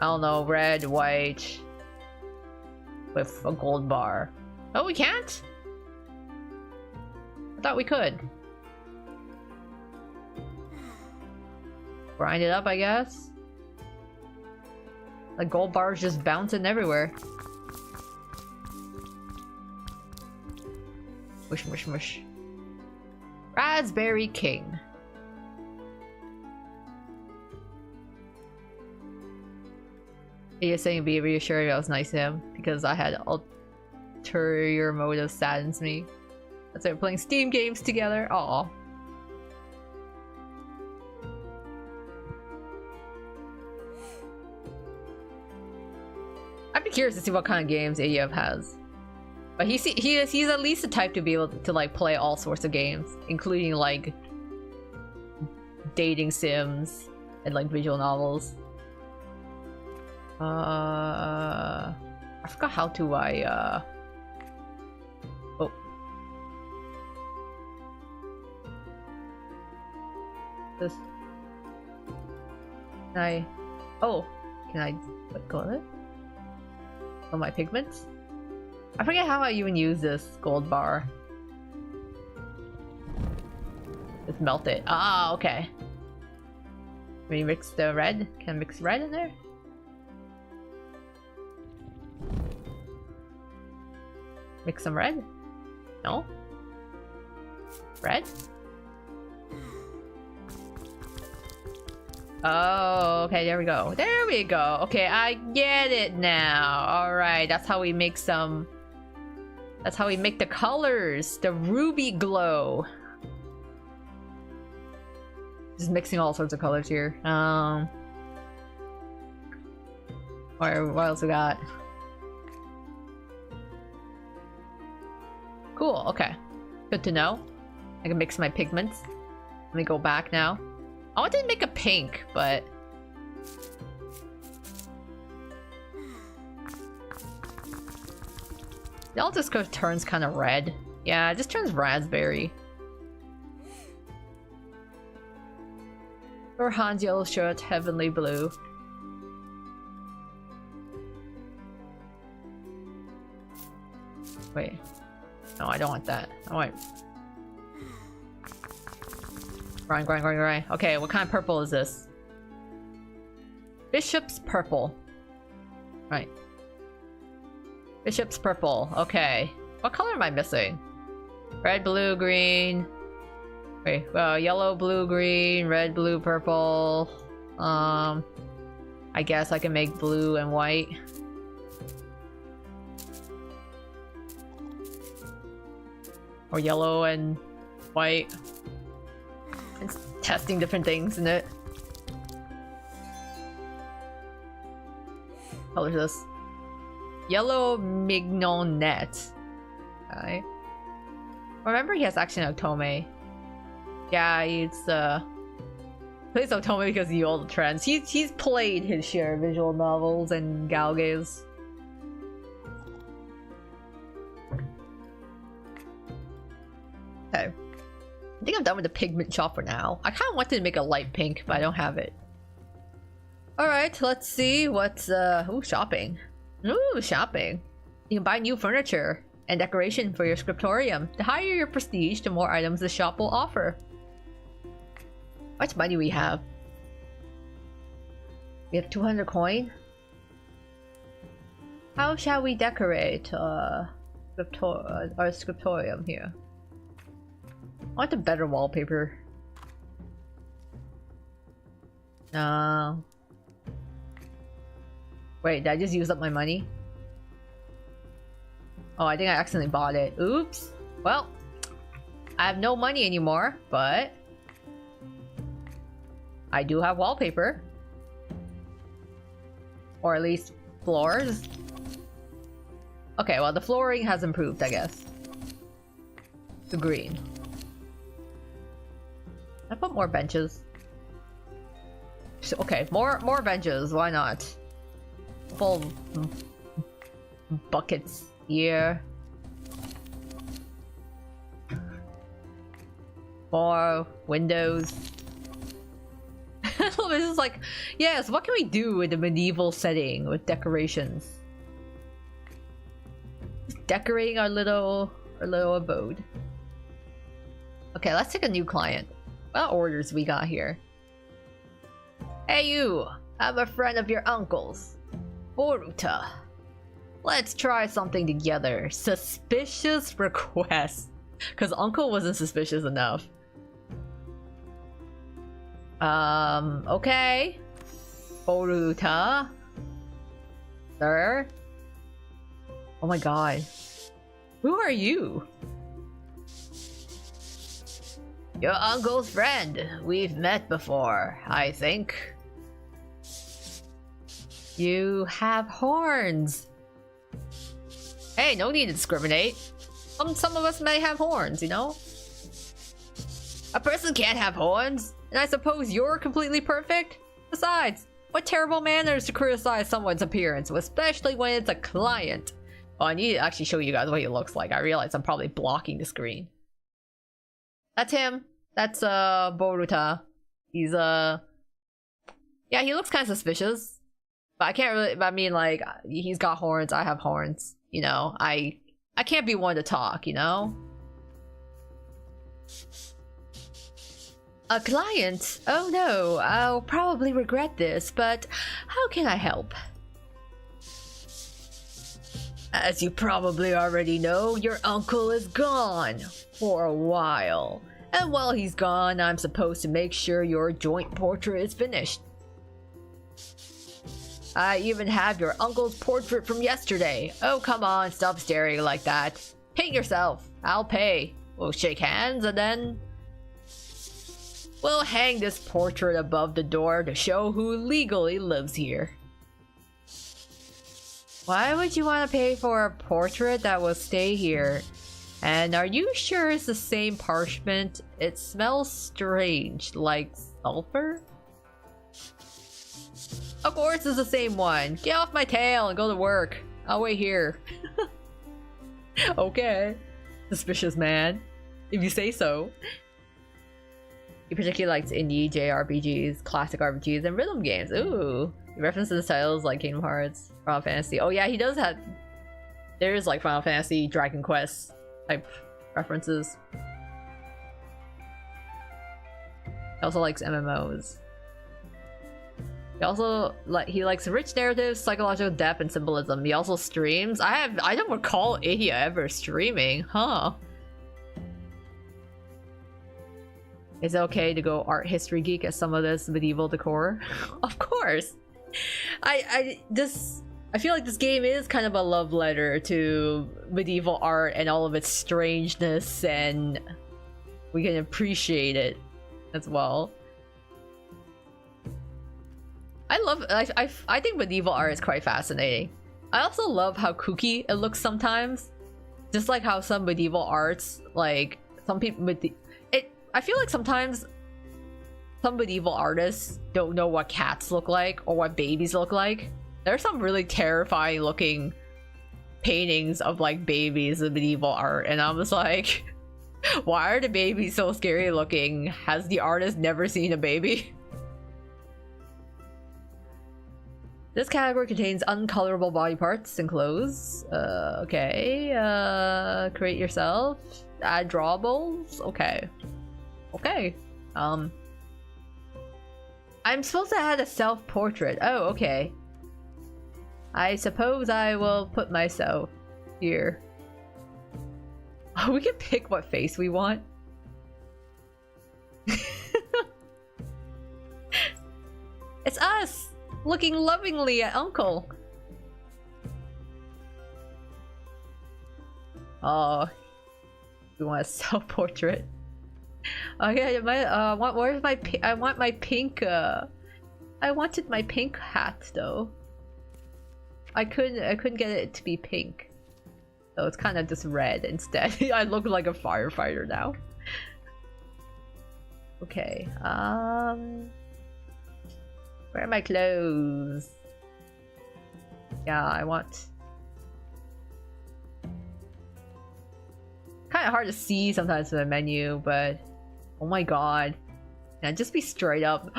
don't know. Red, white, with a gold bar. Oh, we can't? I thought we could. Grind it up, I guess. The gold bar is just bouncing everywhere. Mush, mush, mush. Raspberry King. He is saying be reassured I was nice to him because I had ulterior motive saddens me. That's why we're playing Steam games together. Aw. I'd be curious to see what kind of games AEF has. But he's at least the type to be able to like play all sorts of games, including like dating sims and like visual novels. I forgot how to oh. This. Can I? Oh, can I let go of it? Oh, my pigments? I forget how I even use this gold bar. Just melt it. Ah, okay. Can we mix the red? Can I mix red in there? Mix some red? No? Red? Oh, okay, there we go. There we go. Okay, I get it now. Alright, that's how we make some... That's how we make the colors. The ruby glow. Just mixing all sorts of colors here. What else we got? Cool, okay. Good to know. I can mix my pigments. Let me go back now. I wanted to make a pink, but... It all just turns kind of red. Yeah, it just turns raspberry. Or Han's yellow shirt, heavenly blue. Wait. No, I don't want that. I want... Grind, grind, grind, grind. Okay, what kind of purple is this? Bishop's purple. Right. Bishop's purple. Okay. What color am I missing? Red, blue, green. Wait, yellow, blue, green, red, blue, purple. I guess I can make blue and white. Or yellow and white. It's testing different things in it. What color is this? Yellow mignonette. Okay. Remember he has Action Otome. Yeah, it's plays Otome because of the old trends. He's played his share of visual novels and galgays. Okay. I think I'm done with the pigment shop for now. I kind of wanted to make a light pink, but I don't have it. Alright, let's see what's ooh, shopping. Ooh, shopping. You can buy new furniture and decoration for your scriptorium. The higher your prestige, the more items the shop will offer. How much money we have? We have 200 coin. How shall we decorate our scriptorium here? I want a better wallpaper. No. Wait, did I just use up my money? Oh, I think I accidentally bought it. Oops. Well, I have no money anymore, but I do have wallpaper. Or at least floors. Okay, well the flooring has improved, I guess. To green. I put more benches. So, okay, more benches, why not? Full buckets here. More windows. This is like, yes, what can we do with the medieval setting with decorations? Just decorating our little abode. Okay, let's take a new client. What orders we got here? Hey you! I'm a friend of your uncle's. Boruta. Let's try something together. Suspicious request. Because uncle wasn't suspicious enough. Okay. Boruta. Sir? Oh my god. Who are you? Your uncle's friend. We've met before, I think. You have horns. Hey, no need to discriminate. Some of us may have horns, you know? A person can't have horns. And I suppose you're completely perfect? Besides, what terrible manners to criticize someone's appearance, especially when it's a client. Oh, I need to actually show you guys what he looks like. I realize I'm probably blocking the screen. That's him. That's Boruta. He's yeah, he looks kind of suspicious. But I can't really, I mean, like, he's got horns, I have horns. You know, I can't be one to talk, you know? A client? Oh no, I'll probably regret this, but how can I help? As you probably already know, your uncle is gone for a while. And while he's gone, I'm supposed to make sure your joint portrait is finished. I even have your uncle's portrait from yesterday. Oh, come on, stop staring like that. Paint yourself. I'll pay. We'll shake hands and then we'll hang this portrait above the door to show who legally lives here. Why would you want to pay for a portrait that will stay here? And are you sure it's the same parchment? It smells strange, like sulfur? Of course it's the same one. Get off my tail and go to work. I'll wait here. Okay. Suspicious man. If you say so. He particularly likes indie JRPGs, classic RPGs, and rhythm games. Ooh. He references titles like Kingdom Hearts, Final Fantasy. Oh yeah, he does have... There's like Final Fantasy, Dragon Quest type references. He also likes MMOs. He likes rich narratives, psychological depth, and symbolism. He also streams. I don't recall Ihia ever streaming, huh? Is it okay to go art history geek at some of this medieval decor? Of course. I feel like this game is kind of a love letter to medieval art and all of its strangeness, and we can appreciate it as well. I think medieval art is quite fascinating. I also love how kooky it looks sometimes. Just like how some medieval arts, like some people I feel like sometimes some medieval artists don't know what cats look like or what babies look like. There's some really terrifying looking paintings of like babies in medieval art, and I'm just like, why are the babies so scary looking? Has the artist never seen a baby? This category contains uncolorable body parts and clothes. Okay. Create yourself. Add drawables. Okay. Okay. I'm supposed to add a self-portrait. Oh, okay. I suppose I will put myself here. Oh, we can pick what face we want. It's us! Looking lovingly at Uncle. Oh, we want a self-portrait. Okay, where's my I want my pink, I wanted my pink hat though. I couldn't get it to be pink. So it's kind of just red instead. I look like a firefighter now. Okay, where are my clothes? Yeah, I want... Kind of hard to see sometimes in the menu, but... Oh my god. Can I just be straight up?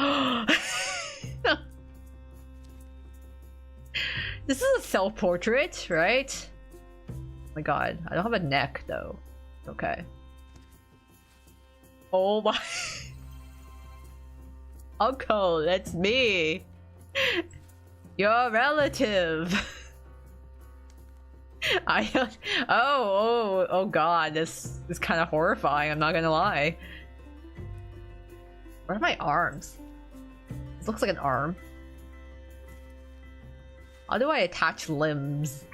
This is a self-portrait, right? Oh my god, I don't have a neck though. Okay. Oh my... Uncle, that's me! Your relative! Oh god, this is kind of horrifying, I'm not gonna lie. Where are my arms? This looks like an arm. How do I attach limbs?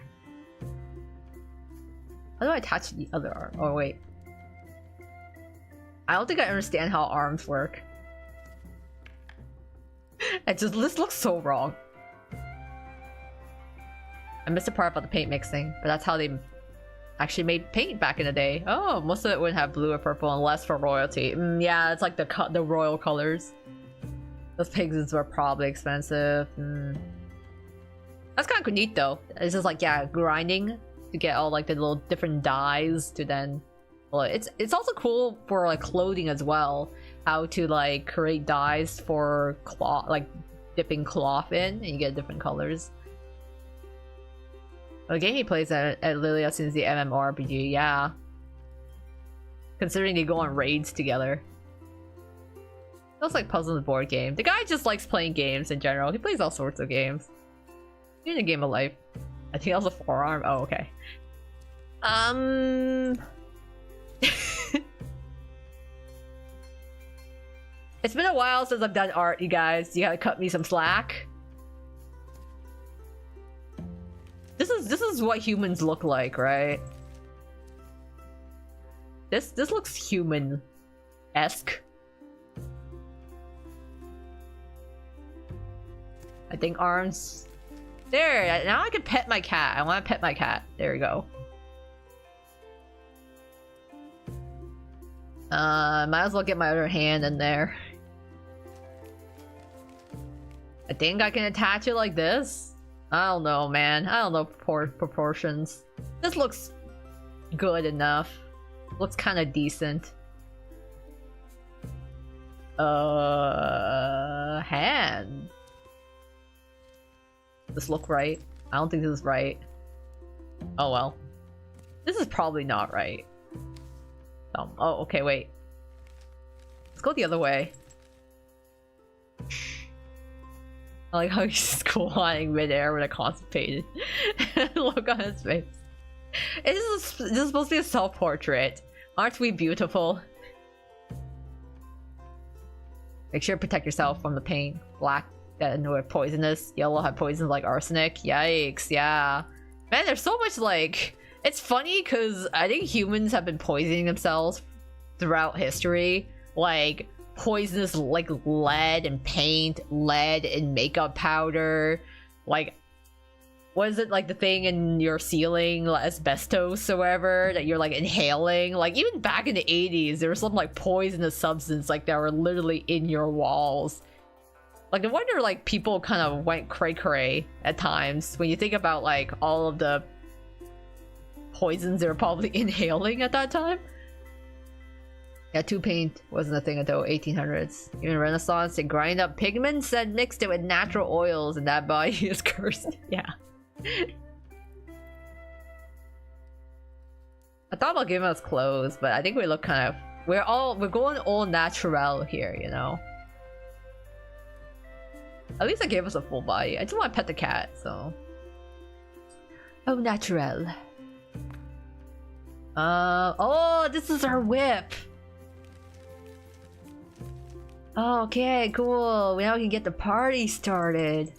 How do I attach the other arm? Oh wait. I don't think I understand how arms work. This looks so wrong. I missed the part about the paint mixing, but that's how they actually made paint back in the day. Oh, most of it wouldn't have blue or purple unless for royalty. Yeah, it's like the royal colors. Those pigs were probably expensive. That's kind of neat though. It's just like, yeah, grinding to get all like the little different dyes to then... Well, it's also cool for like clothing as well. How to like create dyes for cloth, like dipping cloth in, and you get different colors. The game he plays at Lilia since the MMORPG, yeah. Considering they go on raids together. Feels like puzzle and board game. The guy just likes playing games in general. He plays all sorts of games. In a game of life. I think that was a forearm. Oh, okay. It's been a while since I've done art, you guys. You gotta cut me some slack. This is what humans look like, right? This looks human-esque. I think arms. There, now I can pet my cat. I want to pet my cat. There we go. Might as well get my other hand in there. I think I can attach it like this. I don't know, man. I don't know proportions. This looks good enough. Looks kind of decent. Hand. Does this look right? I don't think this is right. Oh well. This is probably not right. Oh, okay, wait. Let's go the other way. I like how he's squatting midair with a constipated look on his face. This is supposed to be a self-portrait. Aren't we beautiful? Make sure to protect yourself from the paint. Black that are poisonous. Yellow have poisons like arsenic. Yikes, yeah. Man, there's so much like... It's funny because I think humans have been poisoning themselves throughout history. Like, poisonous like lead and paint, lead and makeup powder. Like, what is it, like the thing in your ceiling, like asbestos or whatever, that you're like inhaling? Like, even back in the 80s, there was some like poisonous substance like that were literally in your walls. Like, no wonder like people kind of went cray-cray at times when you think about like all of the poisons they were probably inhaling at that time. Yeah, two paint wasn't a thing until 1800s. Even Renaissance, they grind up pigments and mixed it with natural oils, and that body is cursed. Yeah. I thought about giving us clothes, but I think we look kind of... We're going all natural here, you know? At least I gave us a full body. I just want to pet the cat, so... Oh, natural. Oh, this is our whip! Okay, cool. Now we can get the party started.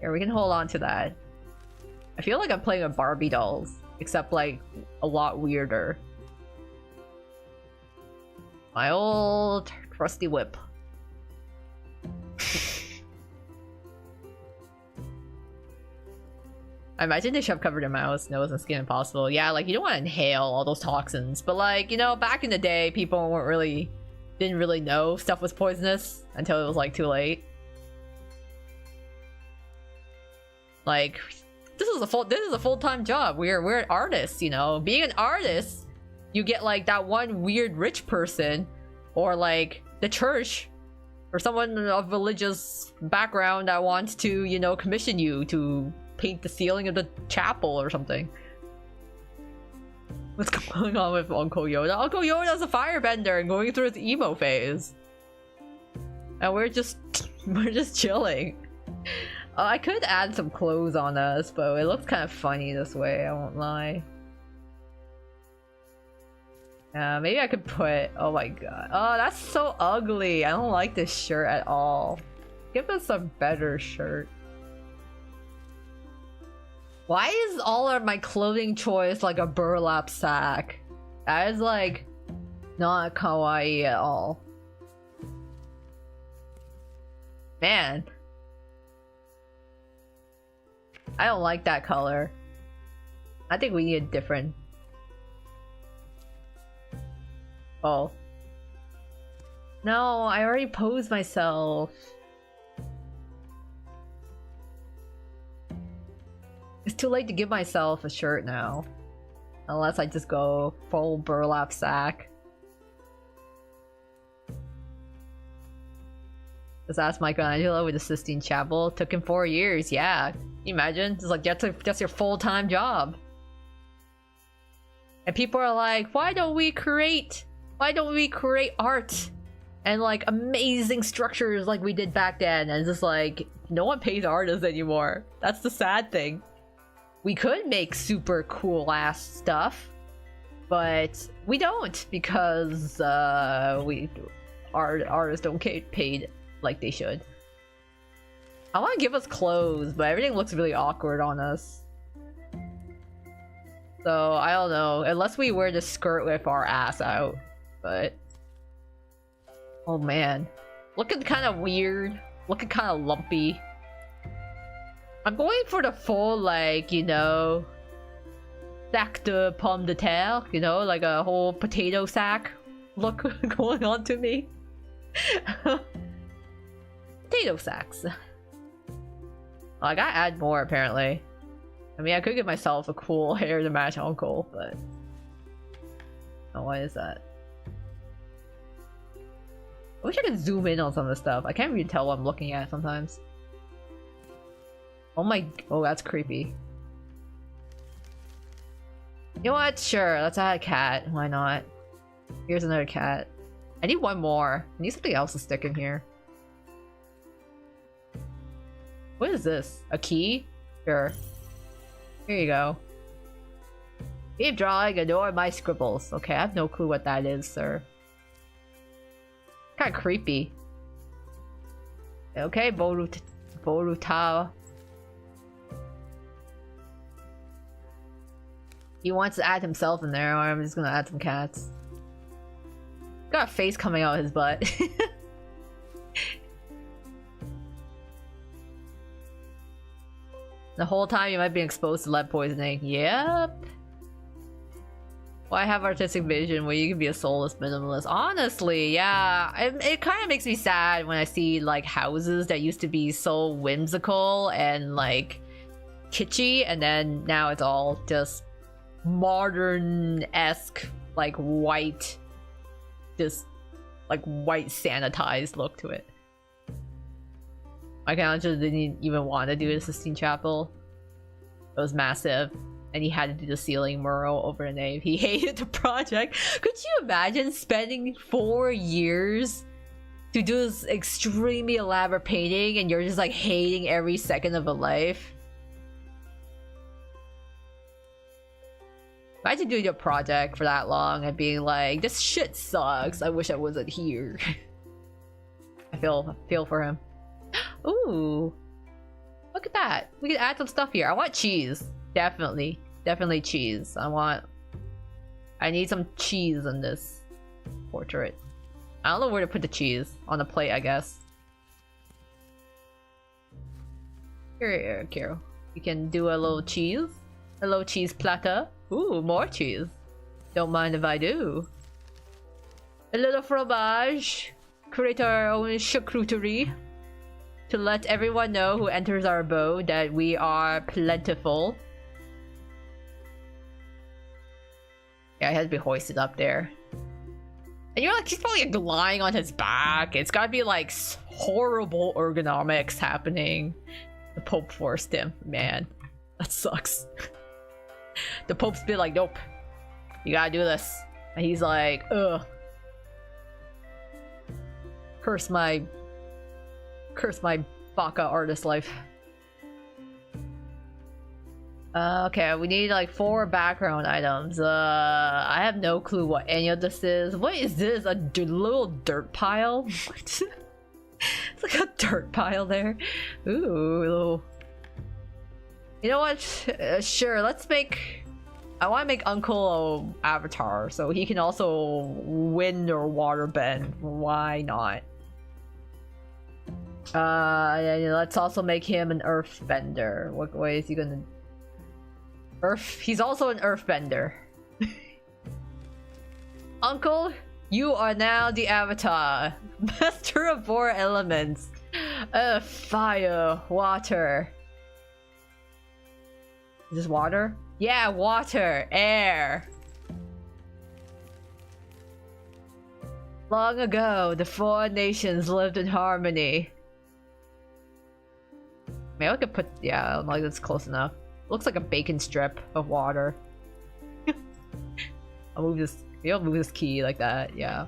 Here, we can hold on to that. I feel like I'm playing with Barbie dolls, except like a lot weirder. My old trusty whip. I imagine they should have covered their mouths, nose, and skin if possible. Yeah, like you don't want to inhale all those toxins, but like, you know, back in the day, people didn't really know stuff was poisonous until it was like too late. Like, this is a full-time job. We're artists, you know. Being an artist, you get like that one weird rich person, or like the church, or someone of religious background that wants to, you know, commission you to paint the ceiling of the chapel or something. What's going on with Uncle Yoda? Uncle Yoda's a firebender and going through his emo phase. And we're just chilling. I could add some clothes on us, but it looks kind of funny this way, I won't lie. Maybe I could put... Oh my god. Oh, that's so ugly. I don't like this shirt at all. Give us a better shirt. Why is all of my clothing choice like a burlap sack? That is like not kawaii at all. Man. I don't like that color. I think we need a different... Oh. No, I already posed myself. It's too late to give myself a shirt now. Unless I just go full burlap sack. Just ask Michelangelo with the Sistine Chapel. Took him 4 years, yeah. Can you imagine? It's like that's your full-time job. And people are like, why don't we create art and like amazing structures like we did back then? And it's just like, no one pays artists anymore. That's the sad thing. We could make super cool ass stuff, but we don't, because artists don't get paid like they should. I want to give us clothes, but everything looks really awkward on us. So I don't know, unless we wear the skirt with our ass out. But oh man, looking kind of weird, looking kind of lumpy. I'm going for the full, like, you know, sac de pomme de terre, you know, like a whole potato sack look going on to me. Potato sacks. Oh, I gotta add more apparently. I mean, I could give myself a cool hair to match Uncle, but... Oh, why is that? I wish I could zoom in on some of the stuff. I can't really tell what I'm looking at sometimes. Oh my... Oh, that's creepy. You know what? Sure, let's add a cat. Why not? Here's another cat. I need one more. I need something else to stick in here. What is this? A key? Sure. Here you go. Keep drawing, adore my scribbles. Okay, I have no clue what that is, sir. Kinda creepy. Okay, Boruta. He wants to add himself in there, or I'm just gonna add some cats. Got a face coming out of his butt. The whole time you might be exposed to lead poisoning. Yep. Well, I have artistic vision where you can be a soulless minimalist. Honestly, yeah. It kind of makes me sad when I see like houses that used to be so whimsical and like kitschy, and then now it's all just modern-esque, like white, just like white sanitized look to it. Michelangelo didn't even want to do the Sistine Chapel. It was massive, and he had to do the ceiling mural over the nave. He hated the project. Could you imagine spending 4 years to do this extremely elaborate painting, and you're just like hating every second of a life? Imagine doing a project for that long and being like, this shit sucks. I wish I wasn't here. I feel for him. Ooh, look at that. We can add some stuff here. I want cheese. Definitely cheese. I need some cheese on this portrait. I don't know where to put the cheese. On the plate, I guess. Here, Kiro. You can do a little cheese. A little cheese platter. Ooh, more cheese. Don't mind if I do. A little fromage. Create our own charcuterie. To let everyone know who enters our abode that we are plentiful. Yeah, it has to be hoisted up there. And you're like, he's probably like lying on his back. It's gotta be like horrible ergonomics happening. The Pope forced him. Man, that sucks. The Pope's been like, nope, you gotta do this. And he's like, ugh. Curse my baka artist life. Okay, we need like 4 background items. I have no clue what any of this is. What is this? A little dirt pile? It's like a dirt pile there. Ooh, little... You know what? Sure, let's make... I want to make Uncle a avatar so he can also wind or water bend. Why not? Let's also make him an earth bender. What way is he gonna... Earth? He's also an earthbender. Uncle, you are now the avatar. Master of 4 elements. Earth, fire, water. Is this water? Yeah, water, air. Long ago, the 4 nations lived in harmony. Maybe I could put... Yeah, like that's close enough. Looks like a bacon strip of water. I'll move this. Maybe I'll move this key like that. Yeah.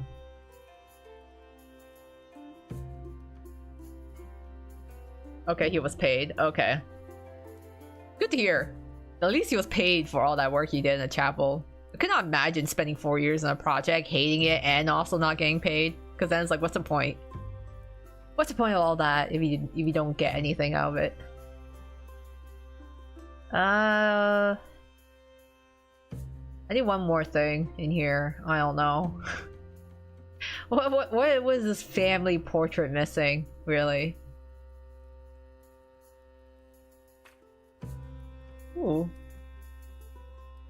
Okay, he was paid. Okay. Good to hear. At least he was paid for all that work he did in the chapel. I could not imagine spending 4 years on a project, hating it, and also not getting paid. Because then it's like, what's the point? What's the point of all that if you don't get anything out of it? I need one more thing in here. I don't know. What was this family portrait missing, really? Ooh.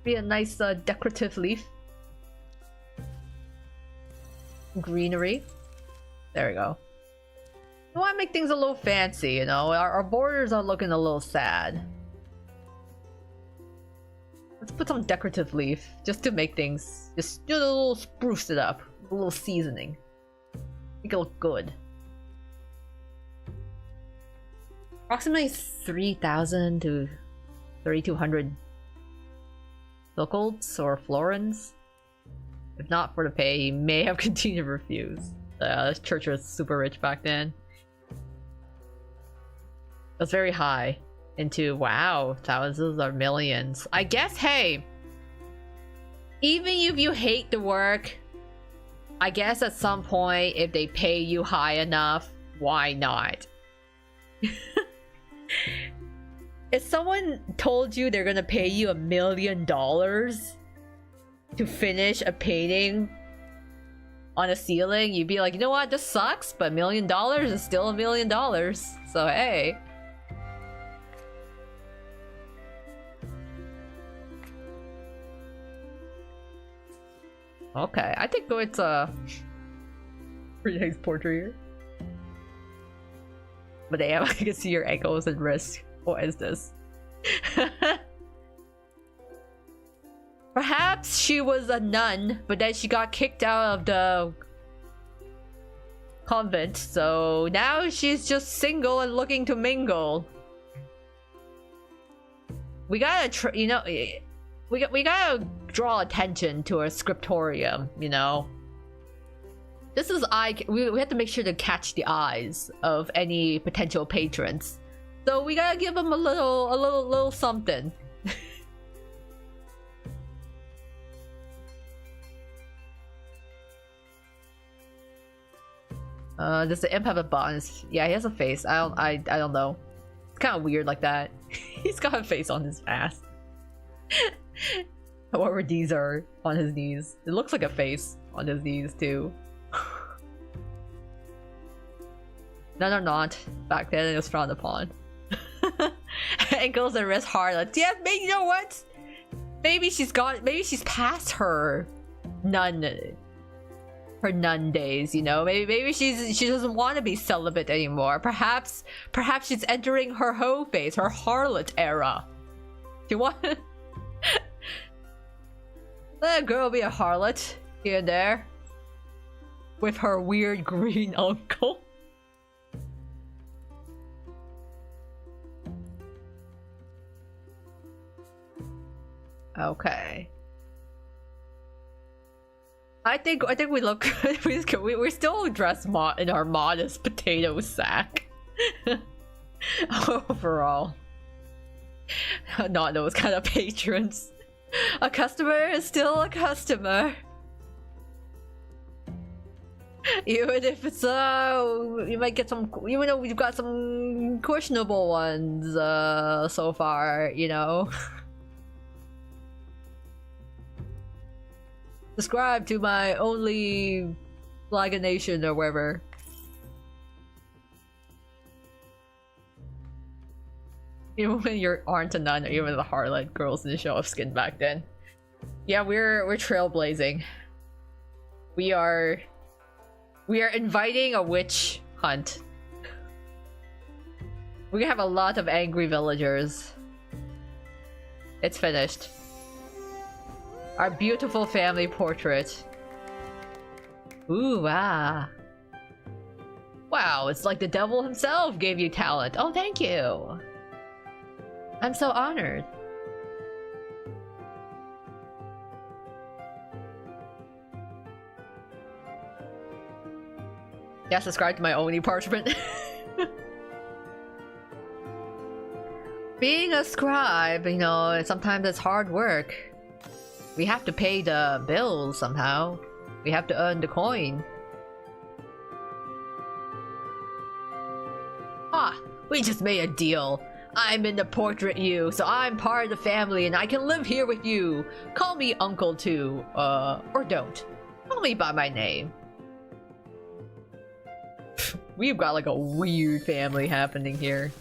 Be a nice decorative leaf. Greenery. There we go. I want to make things a little fancy, you know? Our borders are looking a little sad. Let's put some decorative leaf just to make things, just do a little spruce it up, a little seasoning, make it look good. Approximately 3,000 to 3,200 silkolds or florins. If not for the pay, he may have continued to refuse. This church was super rich back then. It was very high. Into, wow, thousands or millions. I guess, hey, even if you hate the work, I guess at some point, if they pay you high enough, why not? If someone told you they're gonna pay you $1 million to finish a painting on a ceiling, you'd be like, you know what, this sucks, but $1 million is still $1 million. So hey. Okay, I think it's a pretty nice portrait here. But damn, I can see your ankles and wrists. What is this? Perhaps she was a nun, but then she got kicked out of the convent, so now she's just single and looking to mingle. We gotta, you know, we gotta draw attention to our scriptorium, you know. This is we have to make sure to catch the eyes of any potential patrons. So we gotta give them a little something. Does the imp have a button? Yeah, he has a face. I don't know. It's kind of weird like that. He's got a face on his ass. However, these are on his knees. It looks like a face on his knees too. None are not. Back then it was frowned upon. Ankles and wrist harlots. Yeah, maybe, you know what? Maybe she's past her nun days, you know? Maybe she doesn't want to be celibate anymore. Perhaps she's entering her hoe phase, her harlot era. Do you want let a girl be a harlot here and there with her weird green uncle? Okay. I think we look good. We're still dressed in our modest potato sack. Overall. Not those kind of patrons. A customer is still a customer. Even if it's you might get some, even though we've got some questionable ones so far, you know. Subscribe to my only flag nation or wherever. Even when you aren't a nun or even the harlot girls in the show of skin back then. Yeah, we're trailblazing. We are inviting a witch hunt. We have a lot of angry villagers. It's finished. Our beautiful family portrait. Ooh, wow. Wow, it's like the devil himself gave you talent. Oh, thank you. I'm so honored. Yeah, subscribe to my only parchment. Being a scribe, you know, sometimes it's hard work. We have to pay the bills somehow. We have to earn the coin. Ah, we just made a deal. I'm in the portrait you, so I'm part of the family and I can live here with you. Call me uncle too, or don't. Call me by my name. We've got like a weird family happening here.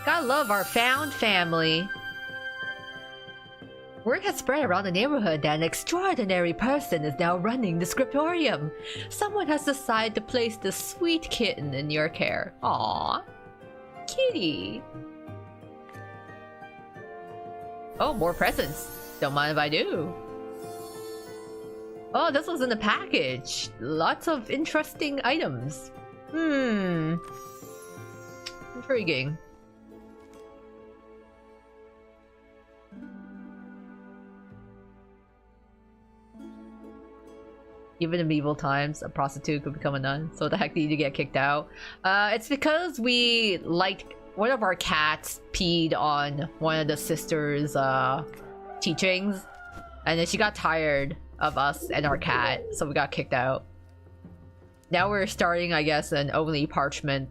Gotta love our found family. Word has spread around the neighborhood that an extraordinary person is now running the scriptorium. Someone has decided to place this sweet kitten in your care. Aww. Kitty. Oh, more presents. Don't mind if I do. Oh, this was in the package. Lots of interesting items. Intriguing. Even in medieval times, a prostitute could become a nun. So the heck did you get kicked out? It's because we one of our cats peed on one of the sisters' teachings, and then she got tired of us and our cat, so we got kicked out. Now we're starting, I guess, an only parchment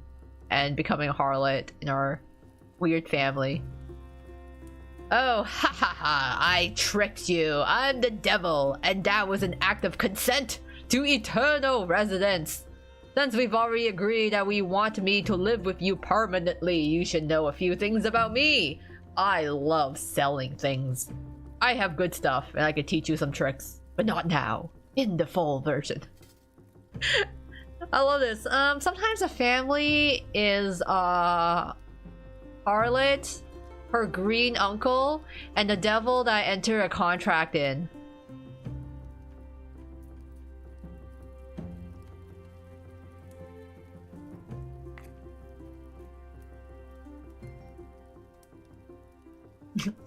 and becoming a harlot in our weird family. Oh, ha ha ha, I tricked you. I'm the devil, and that was an act of consent to eternal residence. Since we've already agreed that we want me to live with you permanently, you should know a few things about me. I love selling things. I have good stuff, and I could teach you some tricks, but not now, in the full version. I love this. Sometimes a family is harlot, her green uncle, and the devil that I enter a contract in.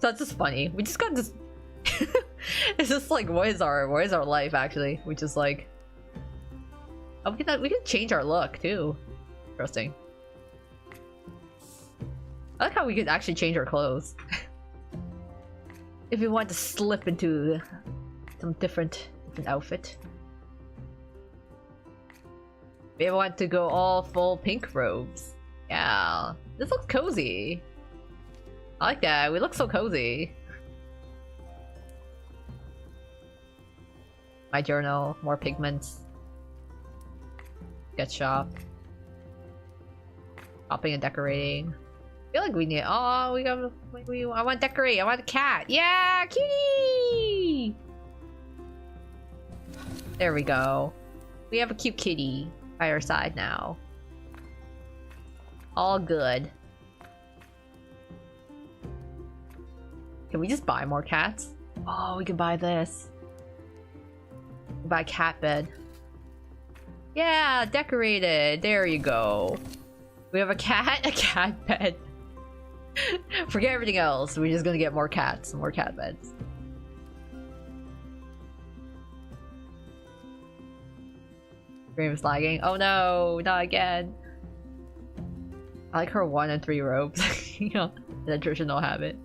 That's just funny. We just got this. It's just like, what is our life actually? We just like, oh, we can change our look too. Interesting. I like how we could actually change our clothes. If we want to slip into some different outfit. Maybe I want to go all full pink robes. Yeah, this looks cozy. I like that. We look so cozy. My journal, more pigments. Get shop. Shopping and decorating. I feel like we need. Oh, we got. I want to decorate. I want a cat. Yeah, kitty. There we go. We have a cute kitty by our side now. All good. Can we just buy more cats? Oh, we can buy this. Buy cat bed. Yeah, decorated. There you go. We have a cat bed. Forget everything else. We're just gonna get more cats, more cat beds. Stream is lagging. Oh no, not again. I like her 1 and 3 robes. You know, the traditional habit.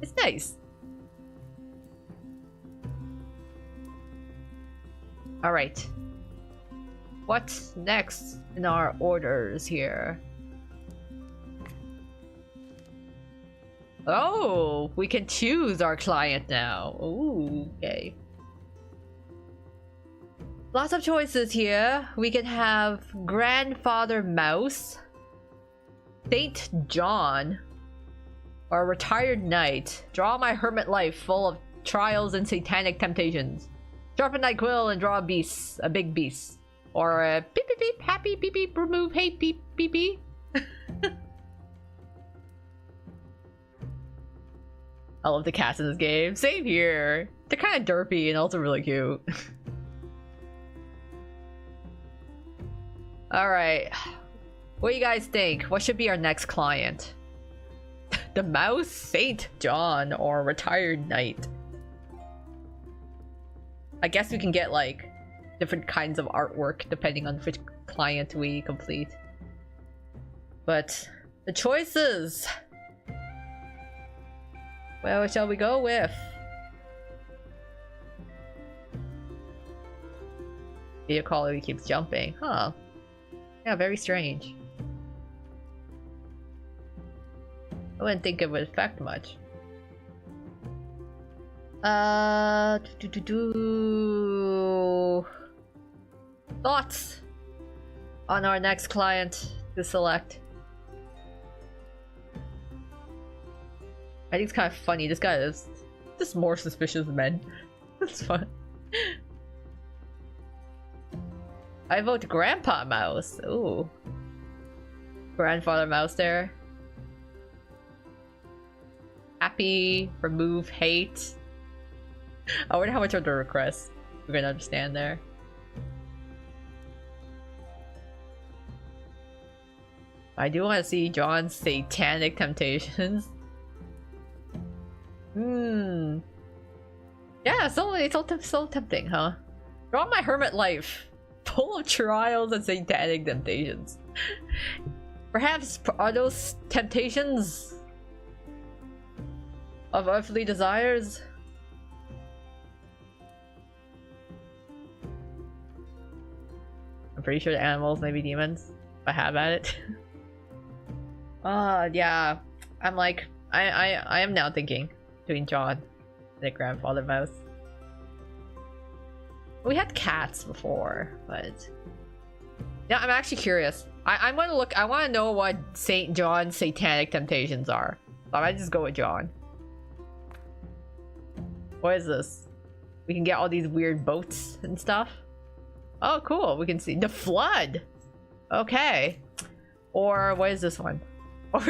It's nice. Alright. What's next in our orders here? Oh, we can choose our client now. Ooh, okay. Lots of choices here. We can have Grandfather Mouse, Saint John, or Retired Knight. Draw my hermit life full of trials and satanic temptations. Sharpen thy quill and draw a big beast. Or a beep beep beep, happy beep beep, remove hate beep beep beep. I love the cats in this game. Same here. They're kind of derpy and also really cute. Alright. What do you guys think? What should be our next client? The Mouse, Saint John, or Retired Knight? I guess we can get like different kinds of artwork depending on which client we complete. But the choices. Well, what shall we go with? Video quality keeps jumping. Huh. Yeah, very strange. I wouldn't think it would affect much. Thoughts on our next client to select? I think it's kind of funny. This guy is just more suspicious men. That's fun. I vote Grandpa Mouse. Ooh. Grandfather Mouse there. Happy, remove hate. I wonder how much of the request we're gonna understand there. I do want to see John's satanic temptations. Hmm. Yeah, it's so tempting, huh? Draw my hermit life, full of trials and satanic temptations. Perhaps are those temptations of earthly desires? I'm pretty sure the animals may be demons. If I have at it. Yeah. I'm like, I am now thinking between John and the Grandfather Mouse. We had cats before, but yeah, I'm actually curious. I'm gonna look. I want to know what Saint John's satanic temptations are. So I might just go with John. What is this? We can get all these weird boats and stuff. Oh, cool. We can see the flood. Okay. Or what is this one? Or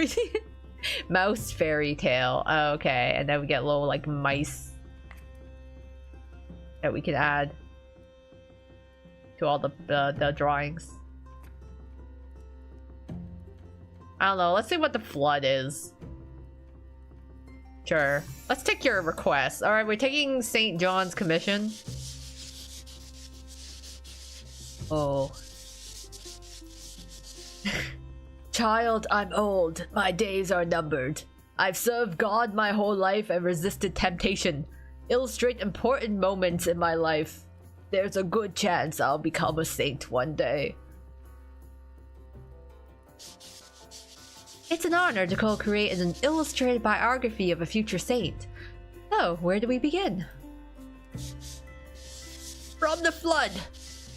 Mouse fairy tale. Oh, okay. And then we get little like mice that we can add to all the drawings. I don't know. Let's see what the flood is. Sure. Let's take your request. Alright, we're taking St. John's commission. Oh. Child, I'm old. My days are numbered. I've served God my whole life and resisted temptation. Illustrate important moments in my life. There's a good chance I'll become a saint one day. It's an honor to co-create an illustrated biography of a future saint. So, where do we begin? From the flood!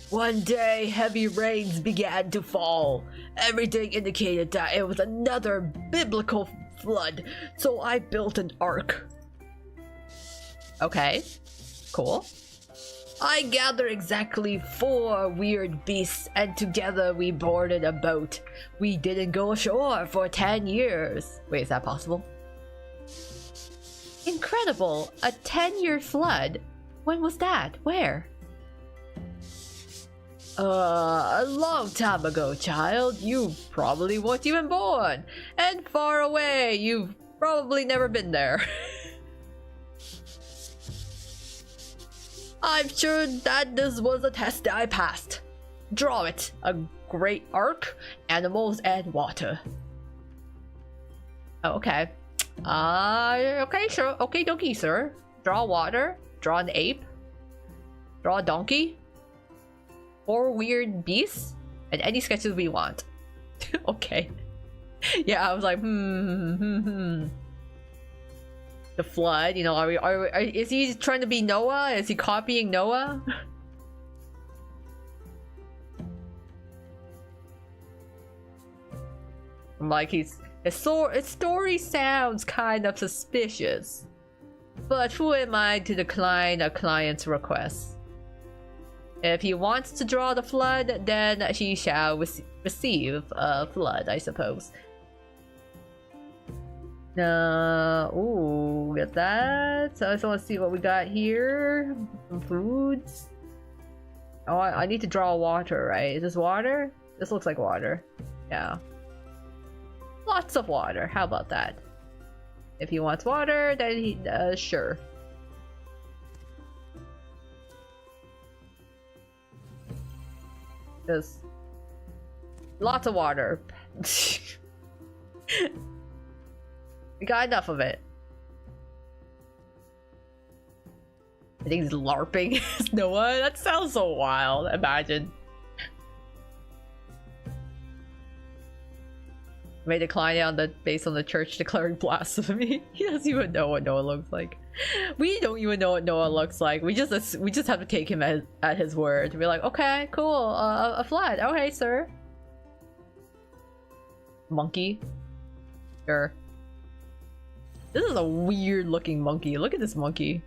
One day, heavy rains began to fall. Everything indicated that it was another biblical flood, so I built an ark. Okay, cool. I gathered exactly 4 weird beasts, and together we boarded a boat. We didn't go ashore for 10 years. Wait, is that possible? Incredible! A 10-year flood? When was that? Where? A long time ago, child. You probably weren't even born. And far away, you've probably never been there. I'm sure that this was a test I passed. Draw it. A great ark, animals, and water. Oh, okay. Okay, sure. Okay, dokie, sir. Draw water. Draw an ape. Draw a donkey. 4 weird beasts. And any sketches we want. Okay. Yeah, I was like, The flood, you know, is he trying to be Noah? Is he copying Noah? I'm like, his story sounds kind of suspicious. But who am I to decline a client's request? If he wants to draw the flood, then he shall receive a flood, I suppose. Ooh, get that. So I just want to see what we got here. Some foods. Oh, I need to draw water, right? Is this water? This looks like water. Yeah. Lots of water. How about that? If he wants water, then he, sure. Just lots of water. We got enough of it. I think he's LARPing Noah. That sounds so wild. Imagine. May decline it on the based on the church declaring blasphemy. He doesn't even know what Noah looks like. We don't even know what Noah looks like. We just have to take him at his word. We're like, okay, cool, a flood. Okay, sir. Monkey. Sure. This is a weird looking monkey. Look at this monkey.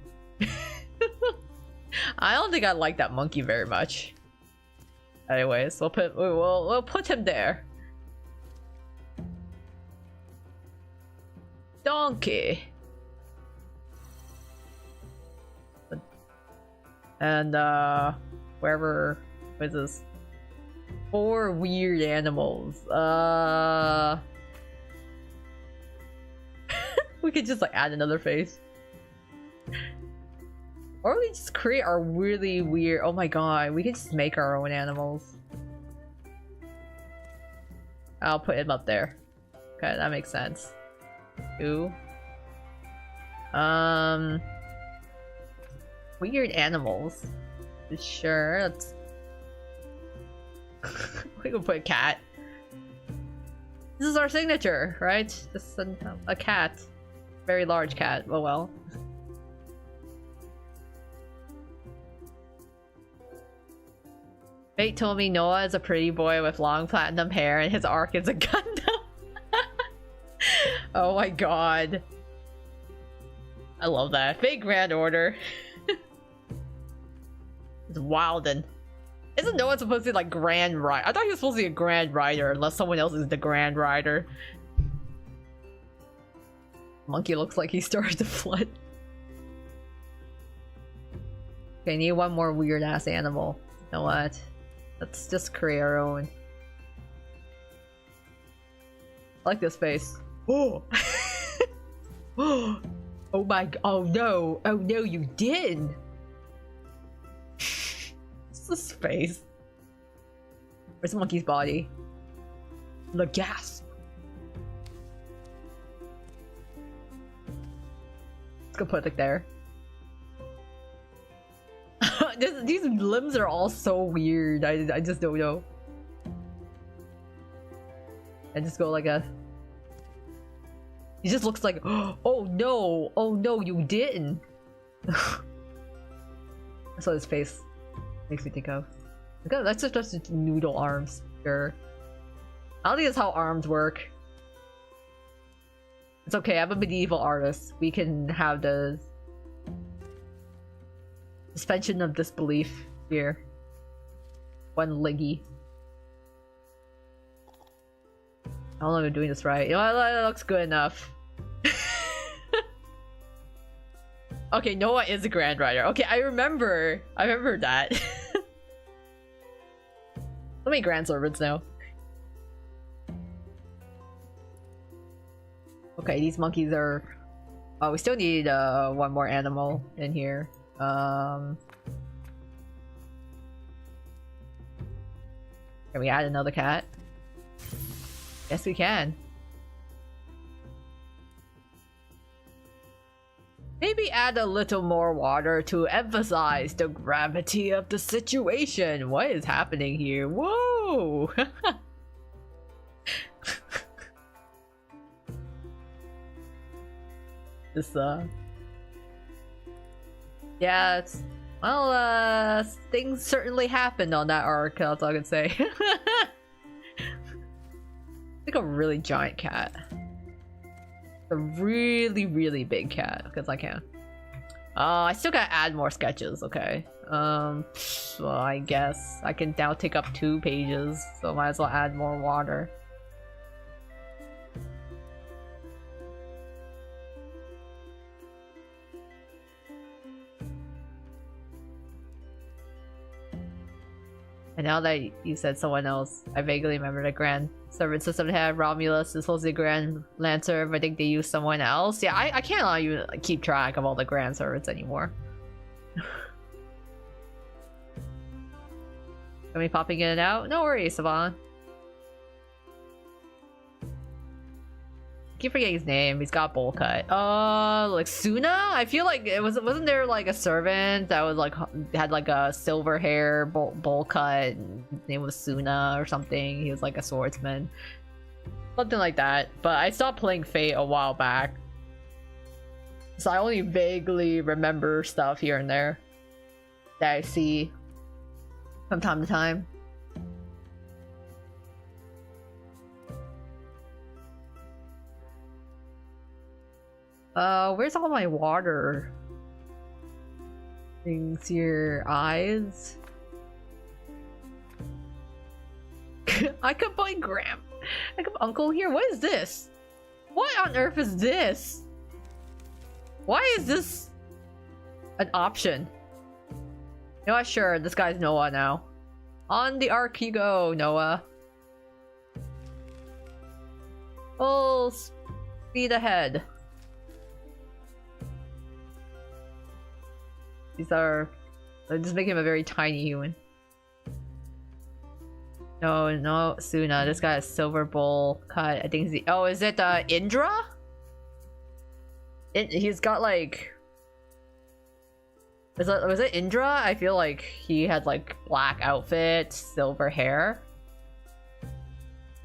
I don't think I like that monkey very much. Anyways, we'll put him there. Donkey. And wherever, what is this? 4 weird animals. We could just like add another face. Or we just create our really weird, oh my god, we could just make our own animals. I'll put him up there. Okay, that makes sense. Ooh. Weird animals. Sure, let's... we can put a cat. This is our signature, right? This is a cat. Very large cat. Oh well. Fate told me Noah is a pretty boy with long platinum hair and his arc is a Gundam. Oh my god. I love that. Fate Grand Order. It's wildin'. Isn't Noah supposed to be like Grand Rider? I thought he was supposed to be a Grand Rider unless someone else is the Grand Rider. Monkey looks like he started to flood. Okay, need one more weird ass animal. You know what? Let's just create our own. I like this face. Oh! Oh my, oh no! Oh no, you did! What's this face? Where's the monkey's body? The gasp! Let's go put it there. These limbs are all so weird. I just don't know. I just go like a... He just looks like, oh no, you didn't. That's what his face makes me think of. Okay, that's just noodle arms. Sure. I don't think that's how arms work. It's okay, I'm a medieval artist. We can have the suspension of disbelief here. One leggy. I don't know if I'm doing this right. You know, that looks good enough. Okay, Noah is a Grand Rider. Okay, I remember that. How many Grand Servants now? Okay, these monkeys are... Oh, we still need one more animal in here. Can we add another cat? Yes, we can. Maybe add a little more water to emphasize the gravity of the situation. What is happening here? Whoa! This, yeah, it's... Well, things certainly happened on that arc, that's all I can say. Like a really giant cat. A really, really big cat, because I can. I still gotta add more sketches, okay. Well, I guess I can now take up 2 pages, so might as well add more water. And now that you said someone else, I vaguely remember the Grand Servant system had Romulus is supposed to be Grand Lancer, but I think they used someone else. Yeah, I can't even keep track of all the Grand Servants anymore. Are we popping in and out? No worries, Savon. I keep forgetting his name. He's got bowl cut. Like Suna? I feel like it wasn't there like a servant that was like had like a silver hair bowl cut. His name was Suna or something. He was like a swordsman, something like that. But I stopped playing Fate a while back, so I only vaguely remember stuff here and there that I see from time to time. Where's all my water things here? Eyes? I could buy I could Uncle here? What is this? What on earth is this? Why is this an option? You know what? Sure, this guy's Noah now. On the arc you go, Noah. Full speed ahead. These are... just make him a very tiny human. No, Suna. This guy has silver bowl cut. I think he's... Oh, is it Indra? He's got like... Was it Indra? I feel like he had like black outfit, silver hair.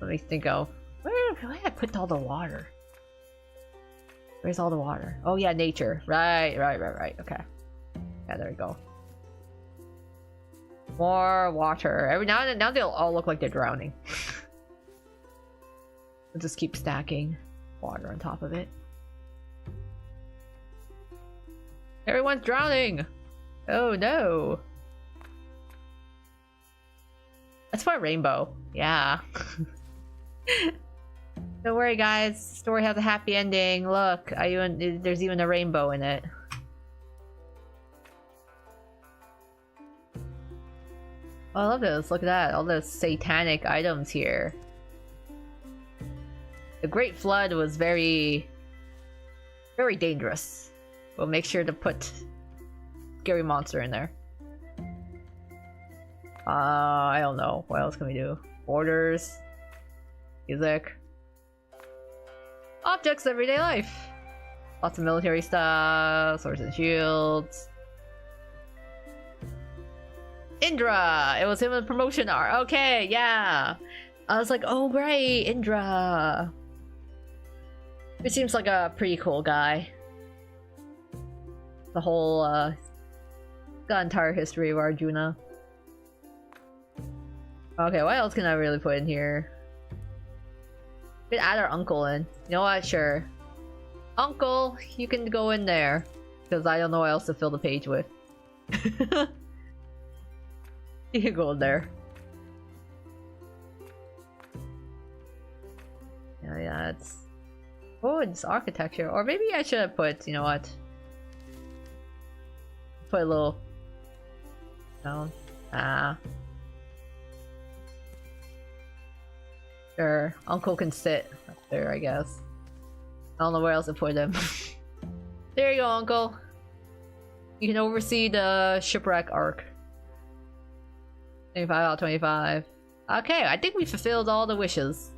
Let me think of... Where did I put all the water? Where's all the water? Oh yeah, nature. Right. Okay. Yeah, there we go. More water. Every now and then, now they'll all look like they're drowning. We'll just keep stacking water on top of it. Everyone's drowning! Oh no! That's my rainbow. Yeah. Don't worry guys, the story has a happy ending. Look, there's even a rainbow in it. Oh, I love this. Look at that. All the satanic items here. The Great Flood was very, very dangerous. We'll make sure to put scary monster in there. I don't know. What else can we do? Borders. Music. Objects, everyday life. Lots of military stuff. Swords and shields. Indra! It was him in the promotion art. Okay, yeah. I was like, oh right, Indra. He seems like a pretty cool guy. The whole, got entire history of Arjuna. Okay, what else can I really put in here? We could add our uncle in. You know what? Sure. Uncle, you can go in there. Because I don't know what else to fill the page with. You can go in there. Yeah, it's... Oh, it's architecture. Or maybe I should have put, you know what? Put a little... down. Sure, Uncle can sit up there, I guess. I don't know where else to put him. There you go, Uncle. You can oversee the shipwreck arc. 25 out of 25. Okay, I think we fulfilled all the wishes.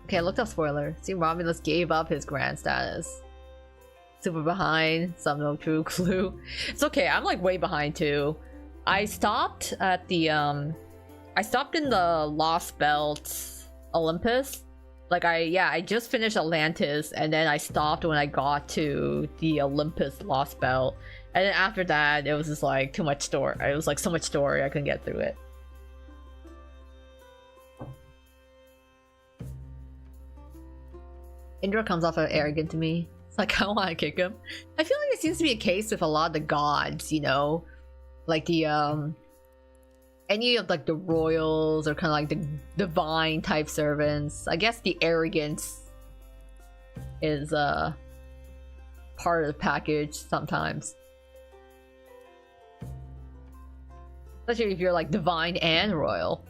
Okay, I looked up spoiler. See, Romulus gave up his grand status. Super behind, some no true clue. It's okay, I'm like way behind too. I stopped at the I stopped in the Lost Belt Olympus. Like I just finished Atlantis and then I stopped when I got to the Olympus Lost Belt. And then after that, it was just like too much story. It was like so much story, I couldn't get through it. Indra comes off arrogant to me. It's like, I want to kick him. I feel like it seems to be a case with a lot of the gods, you know? Like the, any of like the royals or kind of like the divine type servants. I guess the arrogance is, part of the package sometimes. Especially if you're like divine and royal.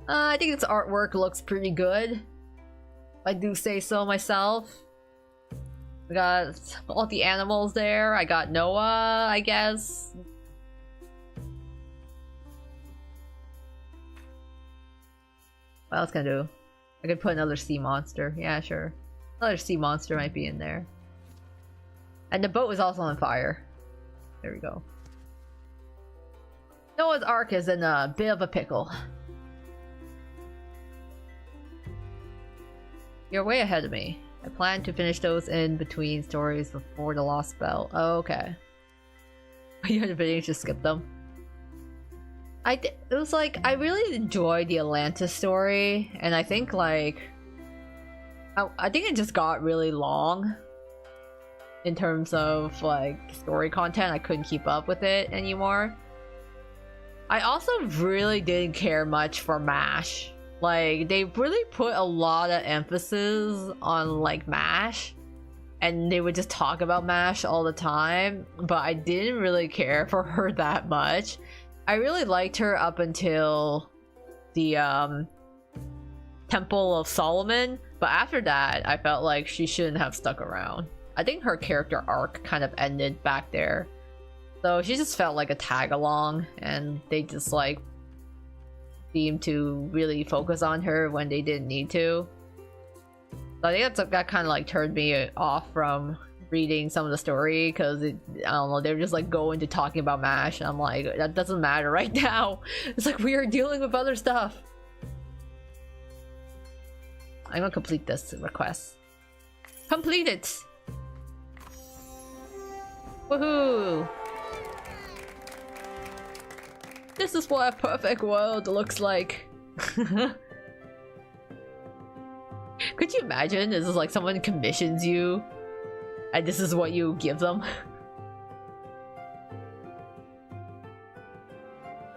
I think its artwork looks pretty good. I do say so myself. We got all the animals there. I got Noah, I guess. What else can I do? I could put another sea monster. Yeah, sure. Another sea monster might be in there. And the boat is also on fire. There we go. Noah's Ark is in a bit of a pickle. You're way ahead of me. I plan to finish those in between stories before the Lost Belt. Oh, okay. You had a video to skip them. It was like, I really enjoyed the Atlantis story, and I think like I think it just got really long in terms of like story content. I couldn't keep up with it anymore. I also really didn't care much for MASH. Like, they really put a lot of emphasis on like MASH, and they would just talk about MASH all the time, but I didn't really care for her that much. I really liked her up until the Temple of Solomon, but after that I felt like she shouldn't have stuck around. I think her character arc kind of ended back there, so she just felt like a tag along, and they just like seemed to really focus on her when they didn't need to. So I think that kind of like turned me off from reading some of the story, because I don't know, they were just like going to talking about MASH, and I'm like, that doesn't matter right now. It's like we are dealing with other stuff. I'm gonna complete this request. Complete it! Woohoo! This is what a perfect world looks like. Could you imagine? This is like someone commissions you and this is what you give them?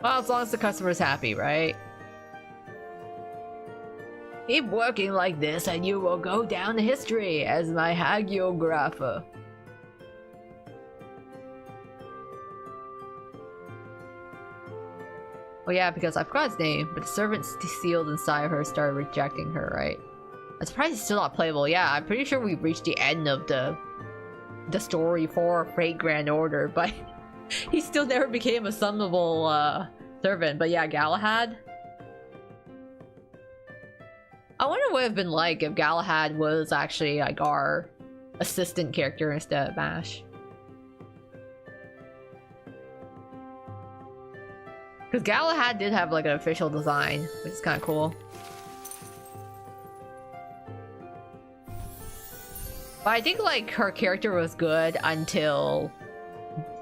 Well, as long as the customer's happy, right? Keep working like this and you will go down in history as my hagiographer. Oh yeah, because I forgot his name, but the servants sealed inside of her started rejecting her, right? I'm surprised he's still not playable. Yeah, I'm pretty sure we reached the end of the story for Fate Grand Order, but he still never became a summonable servant. But yeah, Galahad. I wonder what it would have been like if Galahad was actually like our assistant character instead of MASH. Because Galahad did have like an official design, which is kind of cool. But I think like her character was good until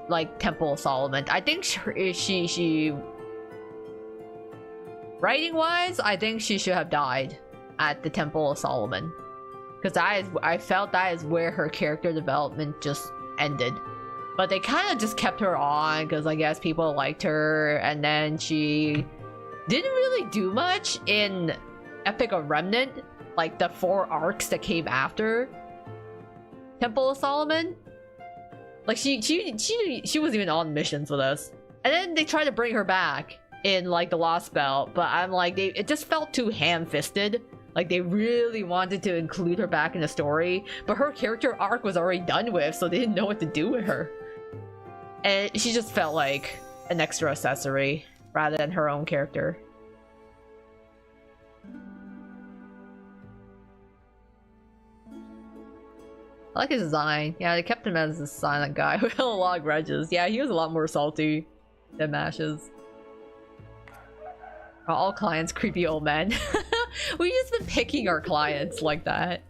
like Temple of Solomon. I think she writing wise, I think she should have died at the Temple of Solomon. Because I felt that is where her character development just ended. But they kind of just kept her on because I guess people liked her, and then she didn't really do much in Epic of Remnant, like the 4 arcs that came after Temple of Solomon. Like she wasn't even on missions with us, and then they tried to bring her back in like the Lost Belt, but I'm like it just felt too ham-fisted. Like they really wanted to include her back in the story, but her character arc was already done with, so they didn't know what to do with her. And she just felt like an extra accessory rather than her own character. I like his design. Yeah, they kept him as a silent guy with a lot of grudges. Yeah, he was a lot more salty than Mashes. All clients, creepy old men. We've just been picking our clients like that.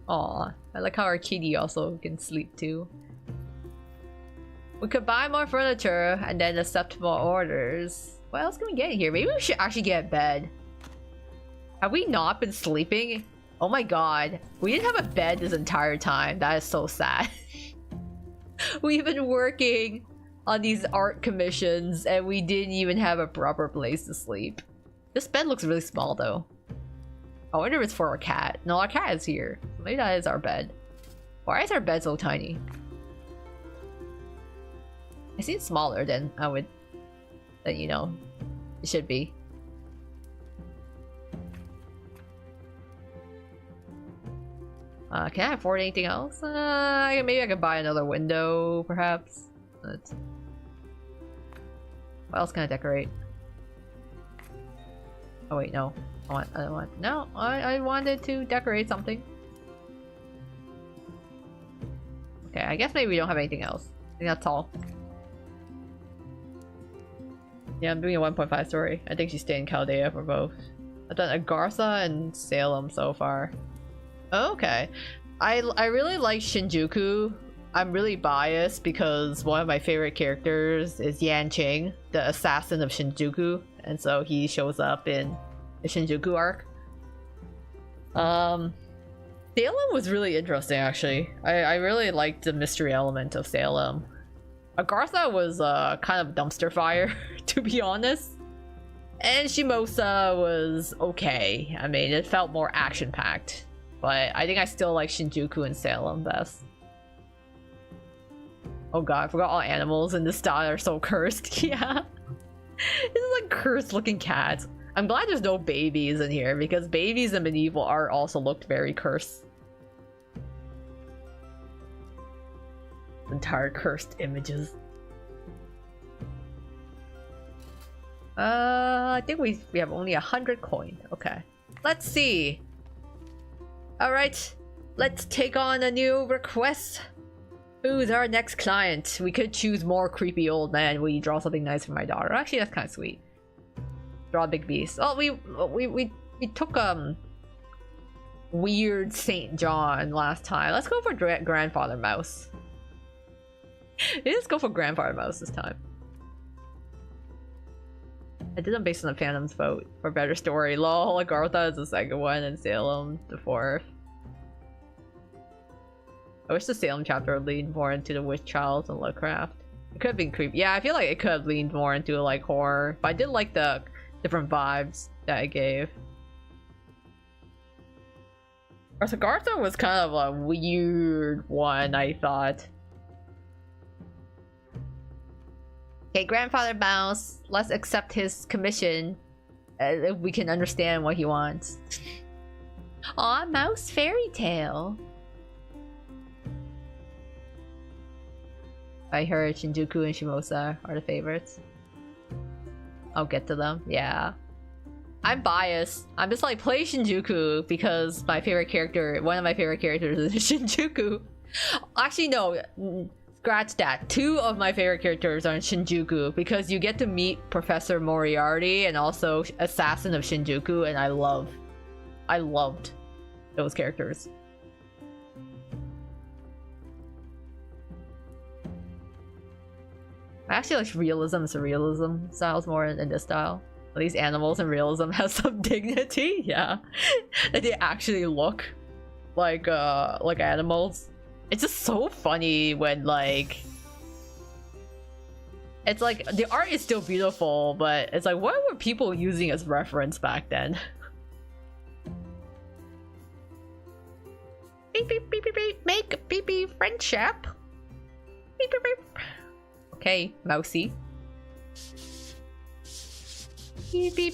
Aw, I like how our kitty also can sleep too. We could buy more furniture and then accept more orders. What else can we get here? Maybe we should actually get a bed. Have we not been sleeping? Oh my god. We didn't have a bed this entire time. That is so sad. We've been working on these art commissions and we didn't even have a proper place to sleep. This bed looks really small though. I wonder if it's for our cat. No, our cat is here. Maybe that is our bed. Why is our bed so tiny? It seems smaller than you know, it should be. Can I afford anything else? Maybe I could buy another window, perhaps. What else can I decorate? Oh wait, no. I wanted to decorate something. Okay, I guess maybe we don't have anything else. I think that's all. Yeah, I'm doing a 1.5 story. I think she's staying in Chaldea for both. I've done Agartha and Salem so far. Okay. I really like Shinjuku. I'm really biased because one of my favorite characters is Yan Qing, the assassin of Shinjuku, and so he shows up in the Shinjuku arc. Salem was really interesting actually. I really liked the mystery element of Salem. Agartha was kind of dumpster fire to be honest. And Shimosa was okay. I mean, it felt more action-packed. But I think I still like Shinjuku and Salem best. Oh god, I forgot all animals in this style are so cursed. Yeah. This is like cursed looking cats. I'm glad there's no babies in here because babies in medieval art also looked very cursed. Entire cursed images. I think we have only 100 coin. Okay. Let's see. Alright. Let's take on a new request. Who's our next client? We could choose more creepy old man. Will you draw something nice for my daughter? Actually, that's kind of sweet. Draw a big beast. Oh, we took weird Saint John last time. Let's go for grandfather mouse. Let's go for grandfather mouse this time. I did them based on the Phantom's vote for better story. Lol, Agartha is the second one and Salem the fourth. I wish the Salem chapter would lean more into the Witch Trials and Lovecraft. It could have been creepy. Yeah, I feel like it could have leaned more into like horror, but I did like the different vibes that it gave. Agartha was kind of a weird one, I thought. Okay, Grandfather Mouse, let's accept his commission if we can understand what he wants. Aw, Mouse Fairy Tale. I heard Shinjuku and Shimosa are the favorites. I'll get to them, yeah. I'm biased. I'm just like, play Shinjuku because my favorite character, one of my favorite characters is Shinjuku. Actually, no. scratch that. 2 of my favorite characters are in Shinjuku because you get to meet Professor Moriarty and also Assassin of Shinjuku, and I loved those characters. I actually like realism and surrealism styles more in this style. At least animals and realism have some dignity, yeah. That they actually look like animals. It's just so funny when like it's like the art is still beautiful, but it's like what were people using as reference back then? Beep beep beep beep beep, make beep beep friendship. Beep beep beep. Okay, mousy. Beep beep.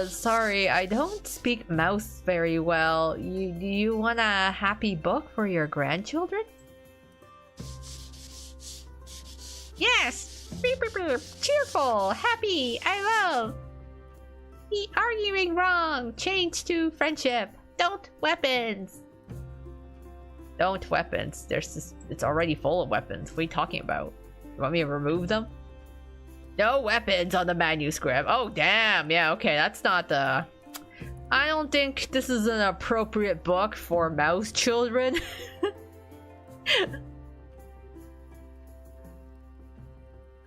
Sorry, I don't speak mouse very well. Do you want a happy book for your grandchildren? Yes! Beep beep beep. Cheerful, happy, I love. Arguing wrong. Change to friendship. Don't weapons. Don't weapons. There's this. It's already full of weapons. What are you talking about? You want me to remove them? No weapons on the manuscript. Oh, damn. Yeah, okay. That's not the... I don't think this is an appropriate book for mouse children. I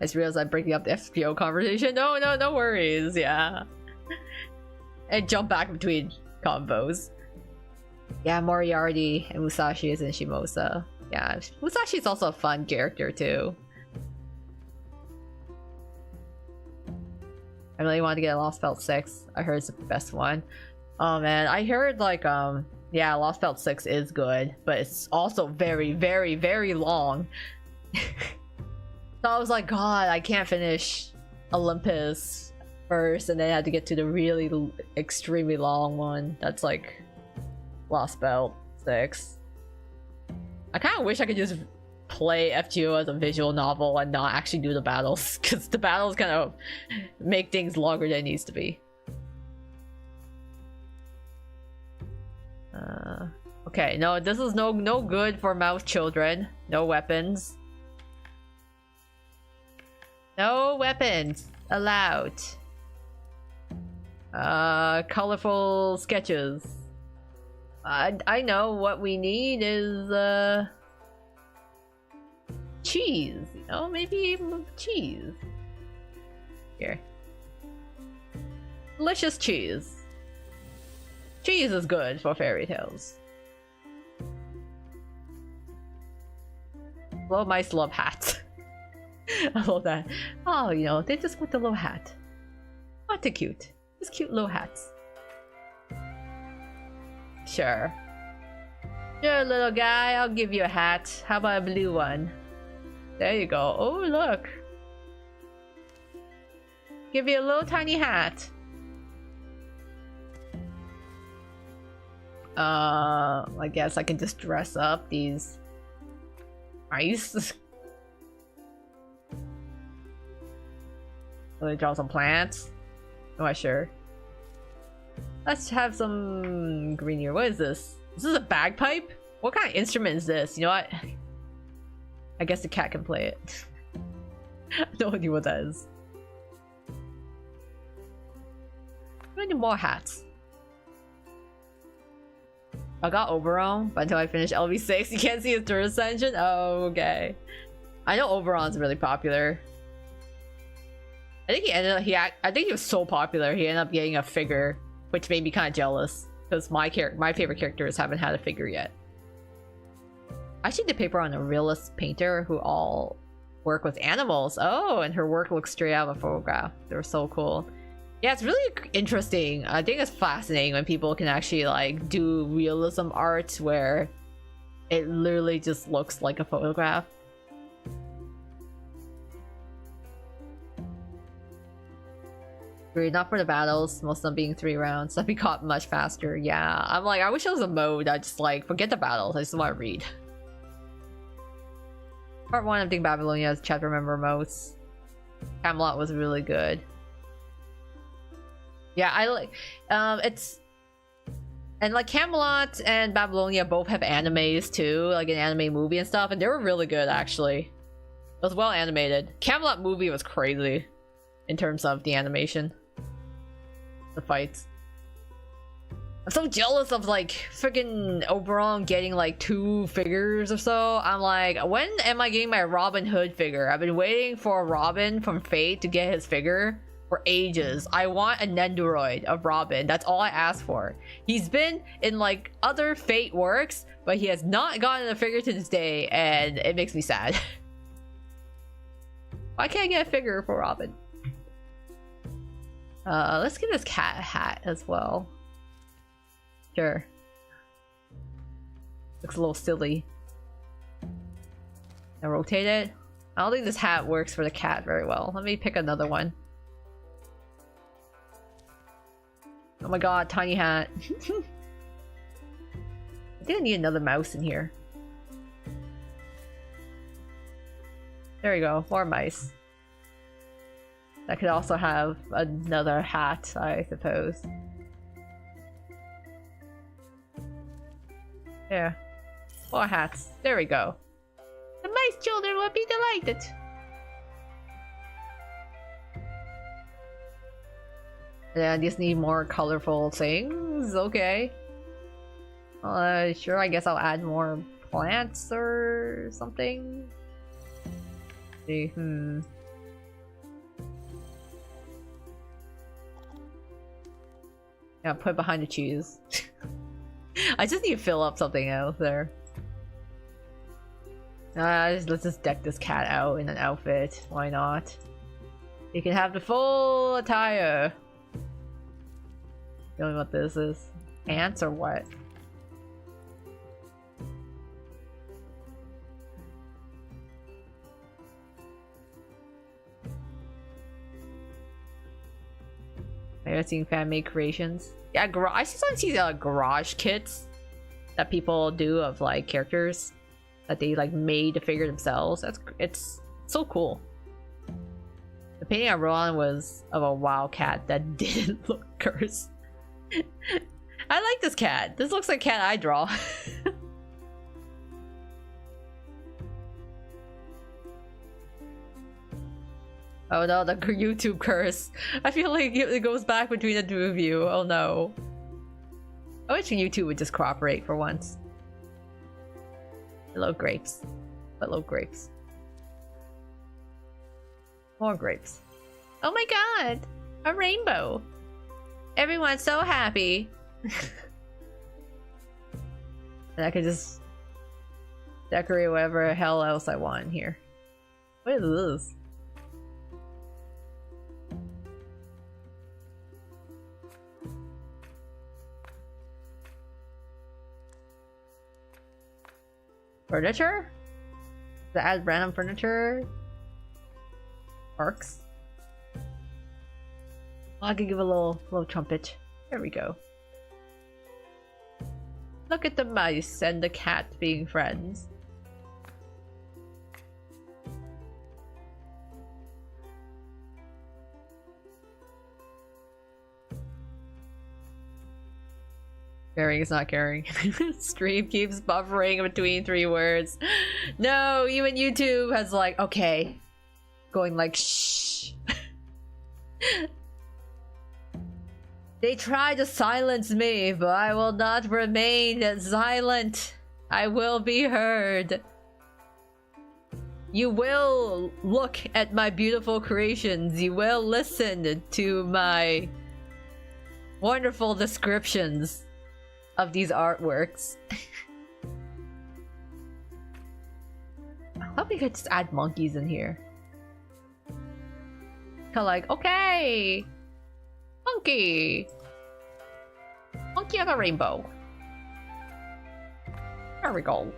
just realized I'm breaking up the FPO conversation. No worries. Yeah. And jump back between combos. Yeah, Moriarty and Musashi is in Shimosa. Yeah, Musashi is also a fun character too. I really wanted to get Lost Belt 6. I heard it's the best one. Oh man, I heard like yeah, Lost Belt 6 is good, but it's also very, very, very long. So I was like, God, I can't finish Olympus first, and then I had to get to the really extremely long one. That's like Lost Belt 6. I kind of wish I could just play FGO as a visual novel and not actually do the battles, because the battles kind of make things longer than it needs to be. Okay, no, this is no good for mouse children. No weapons. No weapons allowed. Colorful sketches. I know what we need is cheese. You know, maybe cheese. Here. Delicious cheese. Cheese is good for fairy tales. Little mice love hats. I love that. Oh, you know, they just want the little hat. What a cute. Just cute little hats. Sure. Sure, little guy, I'll give you a hat. How about a blue one? There you go. Oh, look. Give you a little tiny hat. I guess I can just dress up these mice. Let me draw some plants. Oh, I sure. Let's have some green here. What is this? Is this a bagpipe? What kind of instrument is this? You know what? I guess the cat can play it. No idea what that is. I need more hats. I got Oberon, but until I finish LV6, you can't see his turn ascension? Oh, okay. I know Oberon's really popular. I think he ended up, I think he was so popular, he ended up getting a figure, which made me kind of jealous, because my favorite characters haven't had a figure yet. I actually did paper on a realist painter who all work with animals. Oh, and her work looks straight out of a photograph. They were so cool. Yeah, it's really interesting. I think it's fascinating when people can actually like do realism art where it literally just looks like a photograph. Not for the battles, most of them being 3 rounds. That'd be caught much faster. Yeah, I'm like, I wish there was a mode I just like, forget the battles, I just want to read. Part 1, I'm thinking Babylonia as chapter remember most. Camelot was really good. Yeah, I like, it's, and like Camelot and Babylonia both have animes too, like an anime movie and stuff, and they were really good actually. was well animated. Camelot movie was crazy in terms of the animation. The fights. I'm so jealous of like freaking Oberon getting like 2 figures or so. I'm like, when am I getting my Robin Hood figure? I've been waiting for Robin from Fate to get his figure for ages. I want a Nendoroid of Robin. That's all I asked for. He's been in like other Fate works, but he has not gotten a figure to this day, and it makes me sad. Why can't I get a figure for Robin? Let's give this cat a hat as well. Sure. Looks a little silly. I rotate it. I don't think this hat works for the cat very well. Let me pick another one. Oh my god, tiny hat. I think I need another mouse in here. There we go, more mice. That could also have another hat, I suppose. Yeah, more hats. There we go. The mice children will be delighted. Yeah, I just need more colorful things. Okay. Sure, I guess I'll add more plants or something. See, Yeah, put behind the cheese. I just need to fill up something else there. Let's just deck this cat out in an outfit. Why not? You can have the full attire. Tell me what this is. Ants or what? I've seen fan-made creations. Yeah, I sometimes see garage kits that people do of like characters that they like made to figure themselves. It's so cool. The painting I wrote on was of a wild cat that didn't look cursed. I like this cat. This looks like a cat I draw. Oh no, the YouTube curse. I feel like it goes back between the two of you. Oh no. I wish YouTube would just cooperate for once. Hello, grapes. Hello, grapes. More grapes. Oh my god! A rainbow! Everyone's so happy! And I can just decorate whatever the hell else I want in here. What is this? Furniture? To add random furniture? Arcs? Oh, I could give a little trumpet. There we go. Look at the mice and the cat being friends. Caring is not caring. Stream keeps buffering between 3 words. No, even YouTube has like, okay. Going like, shh. They try to silence me, but I will not remain silent. I will be heard. You will look at my beautiful creations. You will listen to my wonderful descriptions of these artworks. I thought we could just add monkeys in here. Kinda like, okay, monkey on a rainbow. There we go.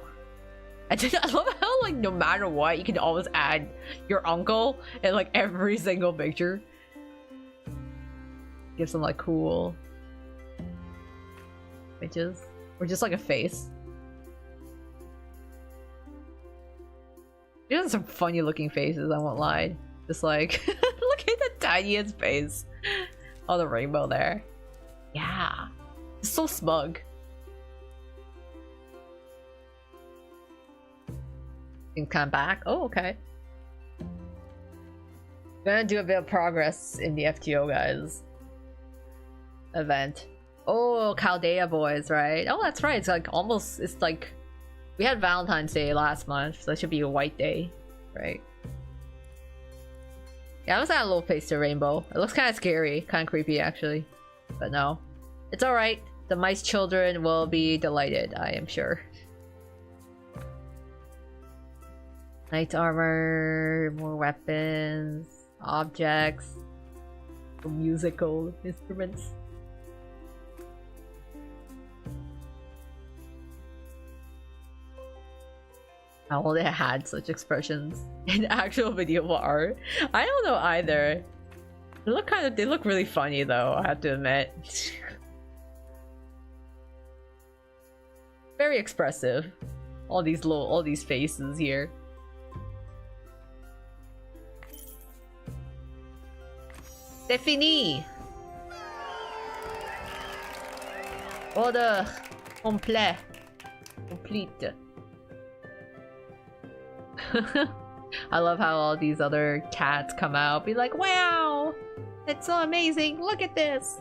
I love how like no matter what you can always add your uncle in like every single picture. Give some like cool bitches, or just like a face. These are some funny looking faces, I won't lie. Just like look at the tiniest face. Oh, the rainbow there. Yeah, it's so smug. You can come back. Oh, okay. Gonna do a bit of progress in the FTO guys event. Oh, Chaldea boys, right? Oh, that's right. It's like almost. It's like we had Valentine's Day last month, so it should be a white day, right? Yeah, I was at a little face to rainbow. It looks kind of scary, kind of creepy actually, but no, it's all right. The mice children will be delighted, I am sure. Knight armor, more weapons, objects, musical instruments. How old it had such expressions in actual video art. I don't know either. They look really funny though, I have to admit. Very expressive. All these faces here. C'est fini! Order complet. Complete. I love how all these other cats come out, be like, wow! It's so amazing! Look at this!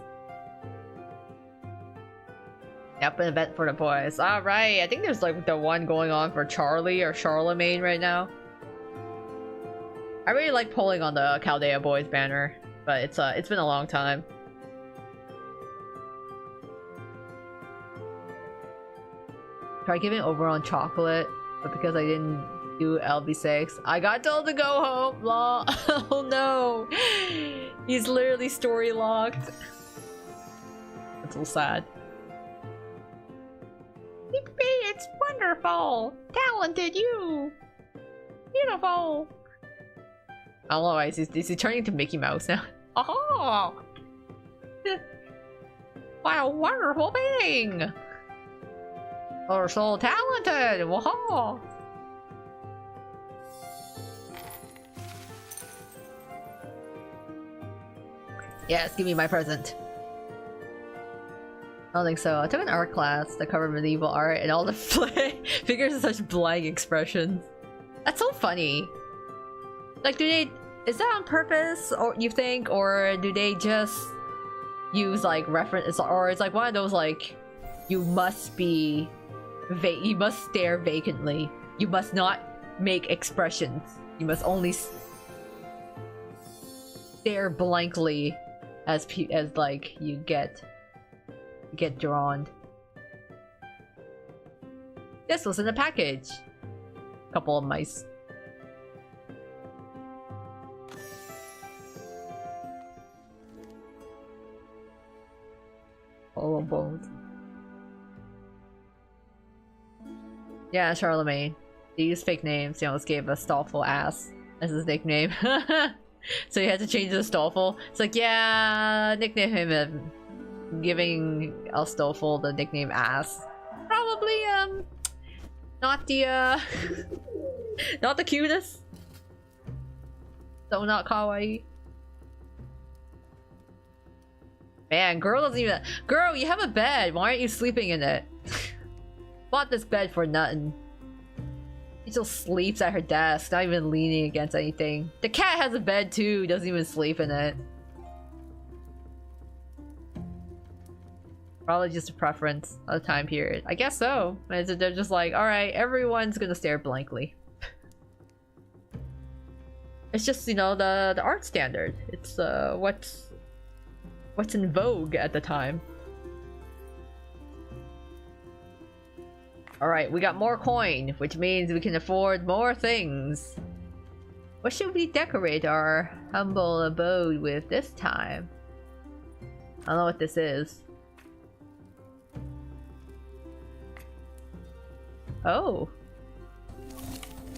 Yep, an event for the boys. Alright, I think there's like the one going on for Charlie or Charlemagne right now. I really like pulling on the Chaldea boys banner, but it's been a long time. Try giving over on chocolate, but because I didn't do LB6, I got told to go home. Lol. Oh no, he's literally story locked. That's so sad. It's wonderful, talented you, beautiful. I don't know why is he turning into Mickey Mouse now? Oh, what a wonderful being! You're so talented! Whoa! Yes, give me my present. I don't think so. I took an art class that covered medieval art and all the figures have such blank expressions. That's so funny. Like, is that on purpose, or you think, or do they just use like reference, or it's like one of those like, you must stare vacantly. You must not make expressions. You must only stare blankly as like you get drawn. This was in a package. Couple of mice. All of bones. Yeah, Charlemagne. They used fake names. He almost gave a Stoffel ass as his nickname. So he had to change the Stoffel. It's like, yeah, nickname him giving El Stoffel the nickname ass. Probably not the not the cutest. So not kawaii. Man, girl doesn't even. Girl, you have a bed. Why aren't you sleeping in it? Bought this bed for nothing. She just sleeps at her desk, not even leaning against anything. The cat has a bed too, doesn't even sleep in it. Probably just a preference of the time period. I guess so. They're just like, alright, everyone's gonna stare blankly. It's just, you know, the art standard. It's what's in vogue at the time. Alright, we got more coin, which means we can afford more things. What should we decorate our humble abode with this time? I don't know what this is. Oh.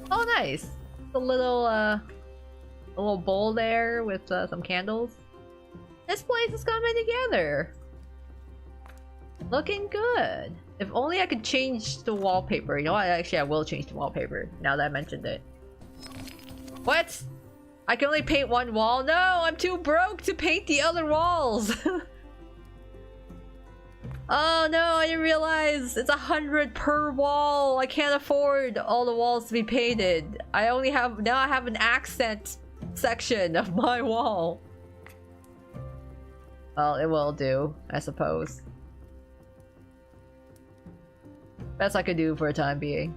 Oh, nice. A little bowl there with some candles. This place is coming together. Looking good. If only I could change the wallpaper. You know what? Actually, I will change the wallpaper now that I mentioned it. What? I can only paint one wall? No, I'm too broke to paint the other walls. Oh no, I didn't realize it's 100 per wall. I can't afford all the walls to be painted. I only have, now I have an accent section of my wall. Well, it will do, I suppose. Best I could do for a time being.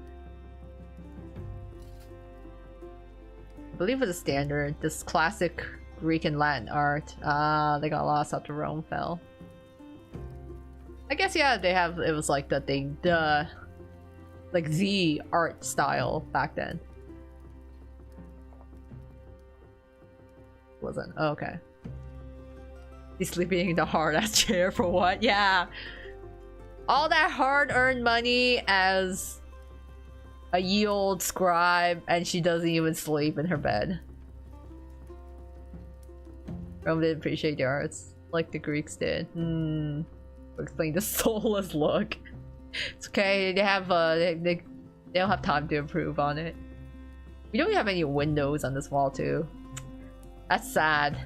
I believe it's a standard. This classic Greek and Latin art. They got lost after Rome fell. I guess yeah, they have. It was like the thing, like the art style back then. Wasn't okay. He's sleeping in the hard ass chair for what? Yeah, all that hard-earned money as a ye old scribe, and she doesn't even sleep in her bed. Rome didn't appreciate the arts like the Greeks did. Explain the soulless look. It's okay. They have they don't have time to improve on it. We don't have any windows on this wall too. That's sad.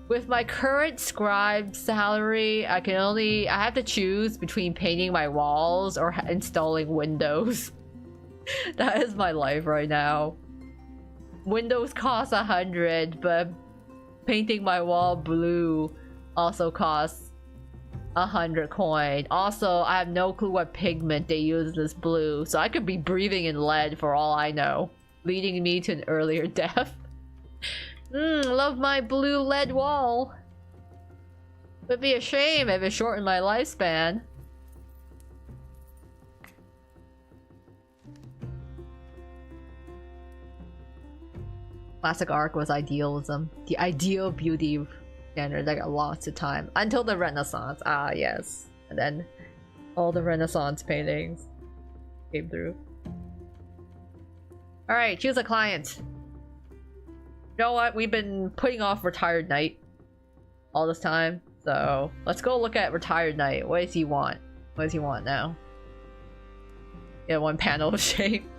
With my current scribe salary, I have to choose between painting my walls or installing windows. That is my life right now. Windows cost 100, but painting my wall blue also costs 100 coin. Also, I have no clue what pigment they use in this blue, so I could be breathing in lead for all I know, leading me to an earlier death. Love my blue lead wall. Would be a shame if it shortened my lifespan. Classic art was idealism. The ideal beauty standard that got lost to time. Until the Renaissance. Ah, yes. And then all the Renaissance paintings came through. Alright, choose a client. You know what? We've been putting off Retired Knight all this time. So let's go look at Retired Knight. What does he want? What does he want now? Yeah, one panel of shame.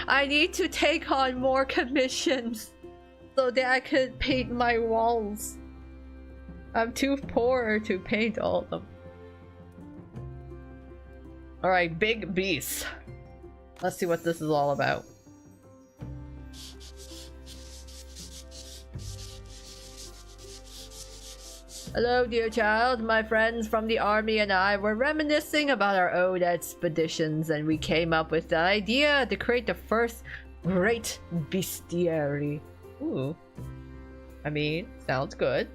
I need to take on more commissions so that I could paint my walls. I'm too poor to paint all of them. Alright, big beast. Let's see what this is all about. Hello, dear child. My friends from the army and I were reminiscing about our old expeditions, and we came up with the idea to create the first great bestiary. Ooh. I mean, sounds good.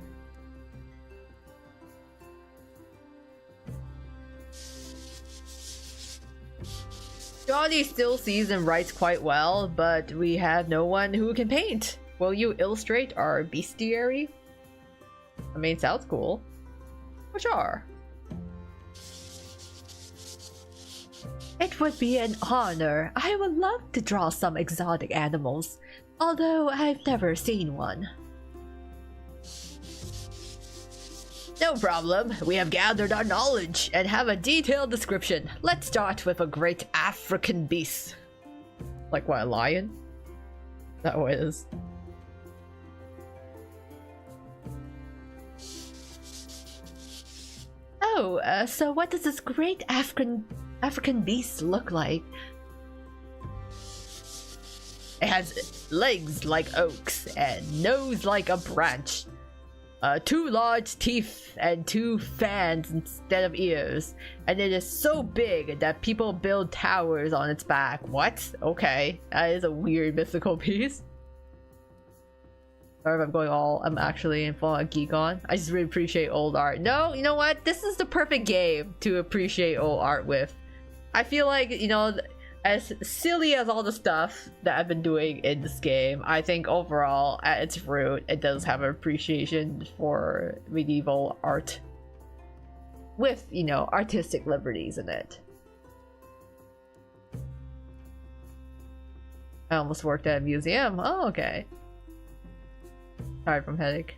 Johnny still sees and writes quite well, but we have no one who can paint. Will you illustrate our bestiary? I mean, sounds cool. For sure. It would be an honor. I would love to draw some exotic animals, although I've never seen one. No problem. We have gathered our knowledge and have a detailed description. Let's start with a great African beast. Like what, a lion? Is that what it is? Oh, so what does this great African beast look like? It has legs like oaks and nose like a branch. 2 large teeth and 2 fans instead of ears. And it is so big that people build towers on its back. What? Okay, that is a weird mythical beast. Sorry if I'm actually in full geek on. I just really appreciate old art. No, you know what? This is the perfect game to appreciate old art with. I feel like, you know, as silly as all the stuff that I've been doing in this game, I think overall, at its root, it does have an appreciation for medieval art. With, you know, artistic liberties in it. I almost worked at a museum. Oh, okay. Sorry from headache.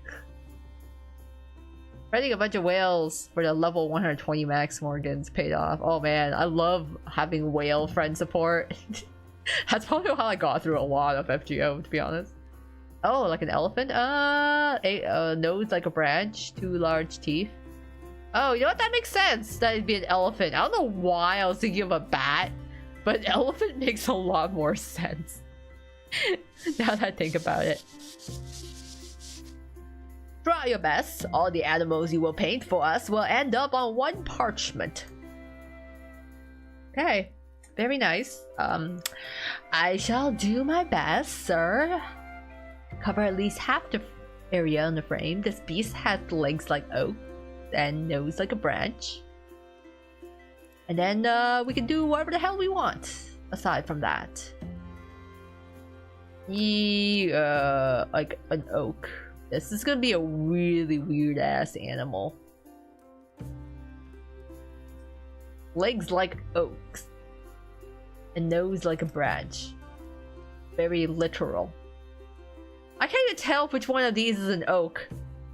Writing a bunch of whales for the level 120 max Morgans paid off. Oh man, I love having whale friend support. That's probably how I got through a lot of FGO, to be honest. Oh, like an elephant? A nose like a branch, 2 large teeth. Oh, you know what? That makes sense. That'd be an elephant. I don't know why I was thinking of a bat, but an elephant makes a lot more sense. Now that I think about it. Try your best. All the animals you will paint for us will end up on one parchment. Okay. Very nice. I shall do my best, sir. Cover at least half the area on the frame. This beast has legs like oak and nose like a branch. And then we can do whatever the hell we want aside from that. Like an oak. This is gonna be a really weird ass animal. Legs like oaks. And nose like a branch. Very literal. I can't even tell which one of these is an oak.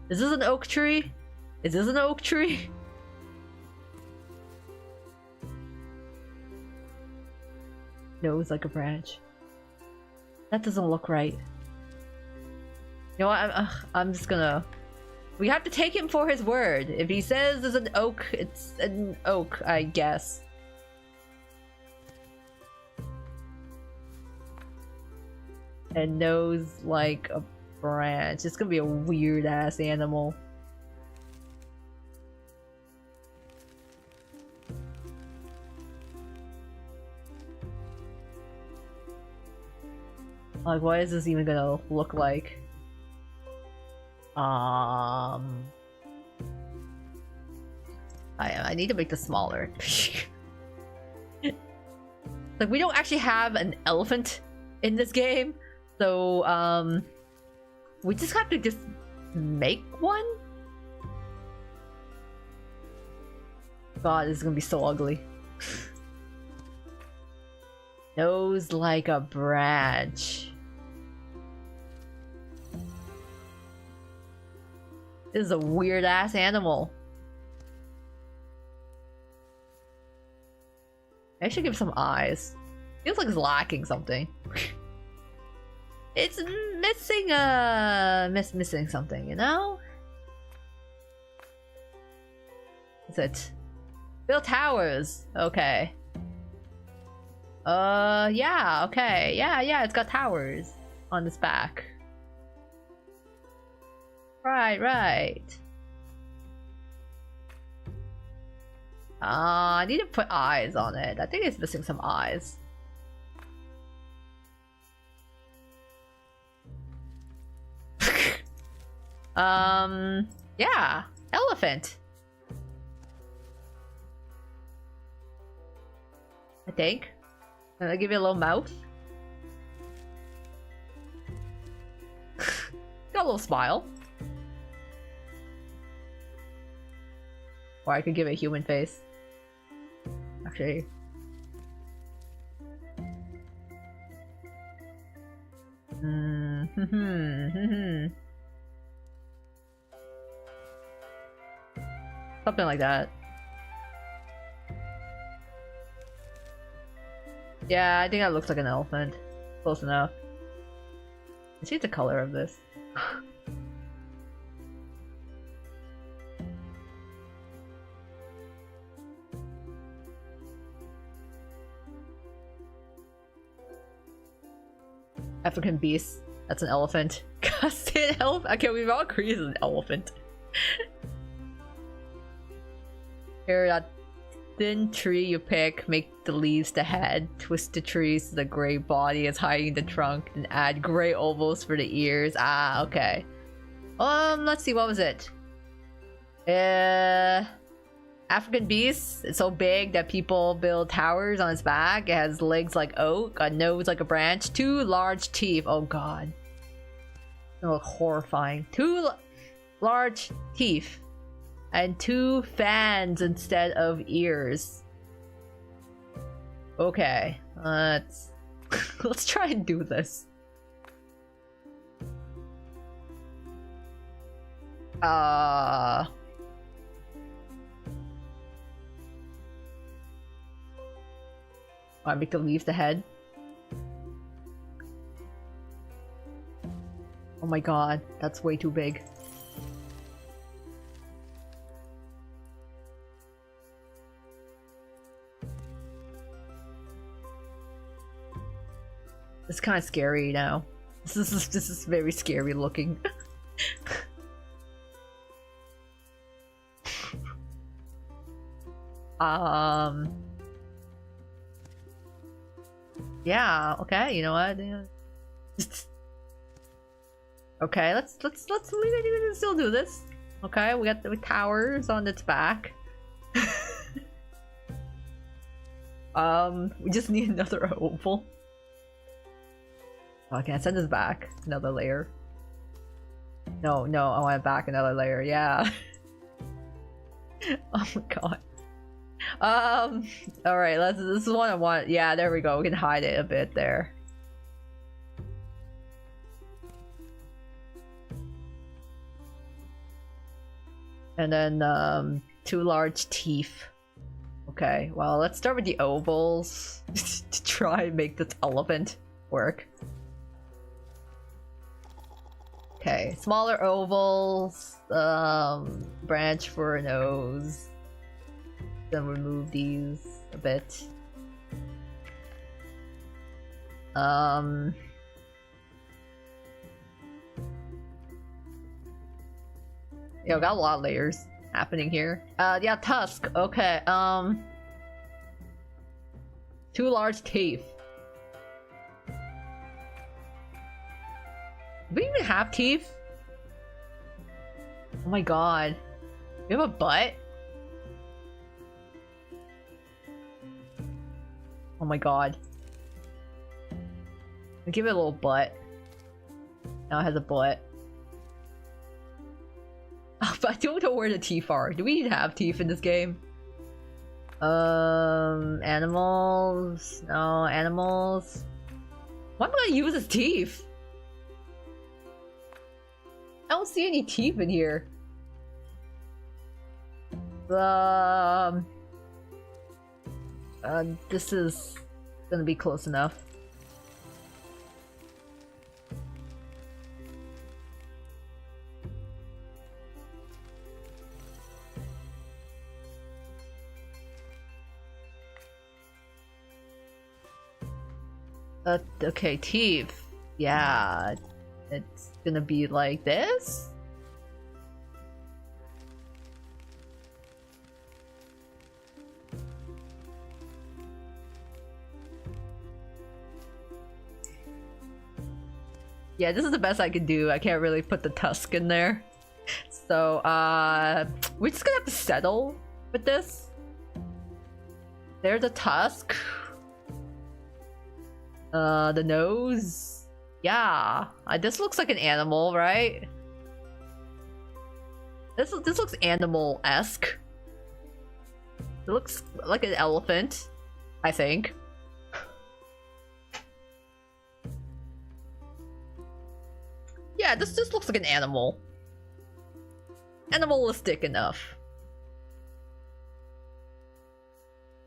Is this an oak tree? Is this an oak tree? Nose like a branch. That doesn't look right. You know what? I'm just gonna... We have to take him for his word. If he says it's an oak, it's an oak, I guess. And nose like a branch. It's gonna be a weird ass animal. Like, what is this even gonna look like? I need to make this smaller. Like, we don't actually have an elephant in this game. So, we just have to just make one? God, this is gonna be so ugly. Nose like a branch. This is a weird ass animal. I should give some eyes. Feels like it's lacking something. It's missing missing something, you know? What's it? Build towers. Okay. Yeah, okay. Yeah, it's got towers on its back. Right. I need to put eyes on it. I think it's missing some eyes. Yeah, elephant. I think. I'll give you a little mouth. Got a little smile. Or I could give it a human face. Actually. Something like that. Yeah, I think that looks like an elephant. Close enough. Let's see the color of this. African beast. That's an elephant. Custard elephant. Okay, we've all agreed it's an elephant. Here, that thin tree you pick, make the leaves the head, twist the trees so the gray body is hiding the trunk, and add gray ovals for the ears. Ah, okay. Let's see, what was it? African beast. It's so big that people build towers on its back. It has legs like oak, a nose like a branch, 2 large teeth. Oh god. They look horrifying. 2 large teeth. And 2 fans instead of ears. Okay. Let's try and do this. I make the leaves the head. Oh my god, that's way too big. This It's kind of scary now. This is very scary looking. Yeah, okay, you know what? Okay, let's still do this. Okay, we got the towers on its back. We just need another oval. Oh, I can't send this back. Another layer. No, I want it back another layer, yeah. Oh my god. Alright, this is what I want. Yeah, there we go. We can hide it a bit there. And then, 2 large teeth. Okay, well, let's start with the ovals to try and make this elephant work. Okay, smaller ovals, branch for a nose. Then remove these a bit. Yo, got a lot of layers happening here. Yeah, tusk. Okay. 2 large teeth. Do we even have teeth? Oh my god. We have a butt? Oh my god. I'll give it a little butt. Now it has a butt. Oh, but I don't know where the teeth are. Do we even have teeth in this game? Animals? No, animals. Why am I gonna use his teeth? I don't see any teeth in here. This is gonna be close enough. Okay, teeth. Yeah, it's gonna be like this. Yeah, this is the best I can do. I can't really put the tusk in there. So, we're just gonna have to settle with this. There's a tusk. The nose. Yeah, this looks like an animal, right? This looks animal-esque. It looks like an elephant, I think. Yeah, this just looks like an animal. Animalistic enough.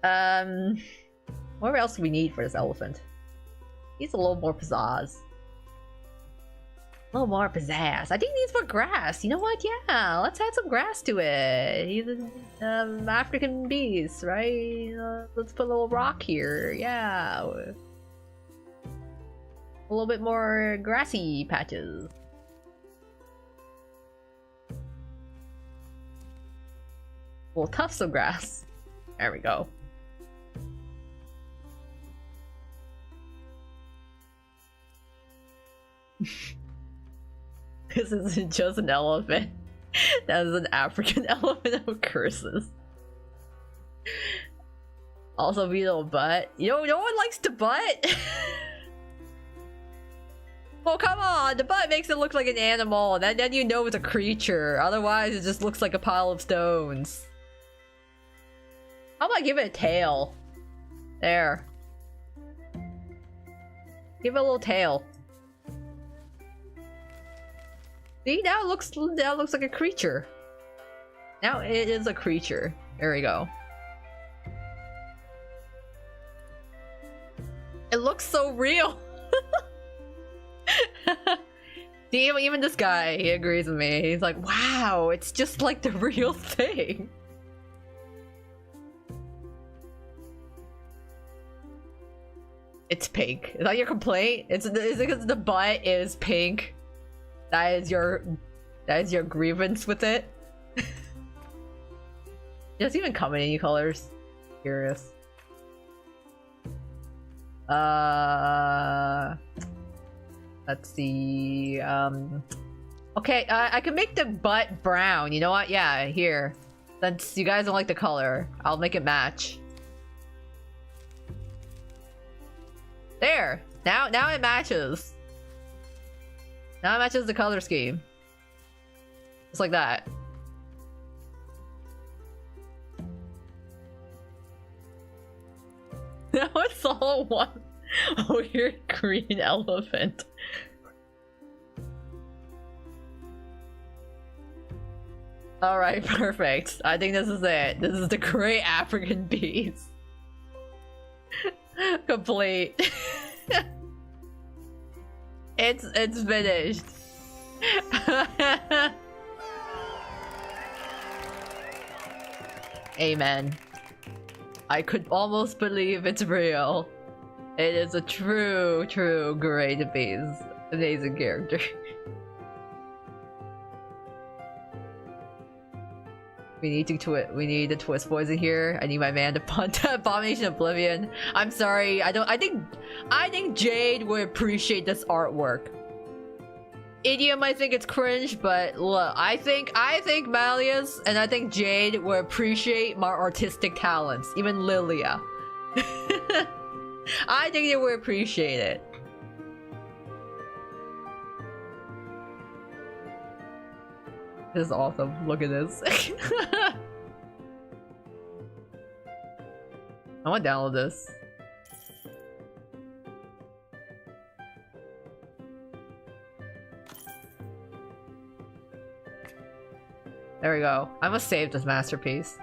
What else do we need for this elephant? Needs a little more pizzazz. A little more pizzazz. I think it needs more grass. You know what? Yeah, let's add some grass to it. He's an African beast, right? Let's put a little rock here. Yeah. A little bit more grassy patches. Well, tufts of grass. There we go. This isn't just an elephant. That is an African elephant of curses. Also, beetle butt. You know, no one likes the butt. Well, come on. The butt makes it look like an animal. Then you know it's a creature. Otherwise, it just looks like a pile of stones. How about I give it a tail? There. Give it a little tail. See, now it looks like a creature. Now it is a creature. There we go. It looks so real. See, even this guy, he agrees with me. He's like, wow, it's just like the real thing. It's pink. Is that your complaint? Is it because the butt is pink? That is your grievance with it? Does it even come in any colors? Curious. Let's see. Okay, I can make the butt brown. You know what? Yeah, here. Since you guys don't like the color, I'll make it match. There. Now it matches. Now it matches the color scheme. Just like that. Now it's all one weird green elephant. Alright, perfect. I think this is it. This is the Great African Beast. Complete. It's finished. Amen. I could almost believe it's real. It is a true great beast. Amazing character. We need the twist boys in here. I need my man to punt Abomination Oblivion. I'm sorry. I think Jade would appreciate this artwork. Idiom might think it's cringe, but look, I think Malleus and I think Jade would appreciate my artistic talents. Even Lilia. I think they would appreciate it. This is awesome. Look at this. I want to download this. There we go. I must save this masterpiece.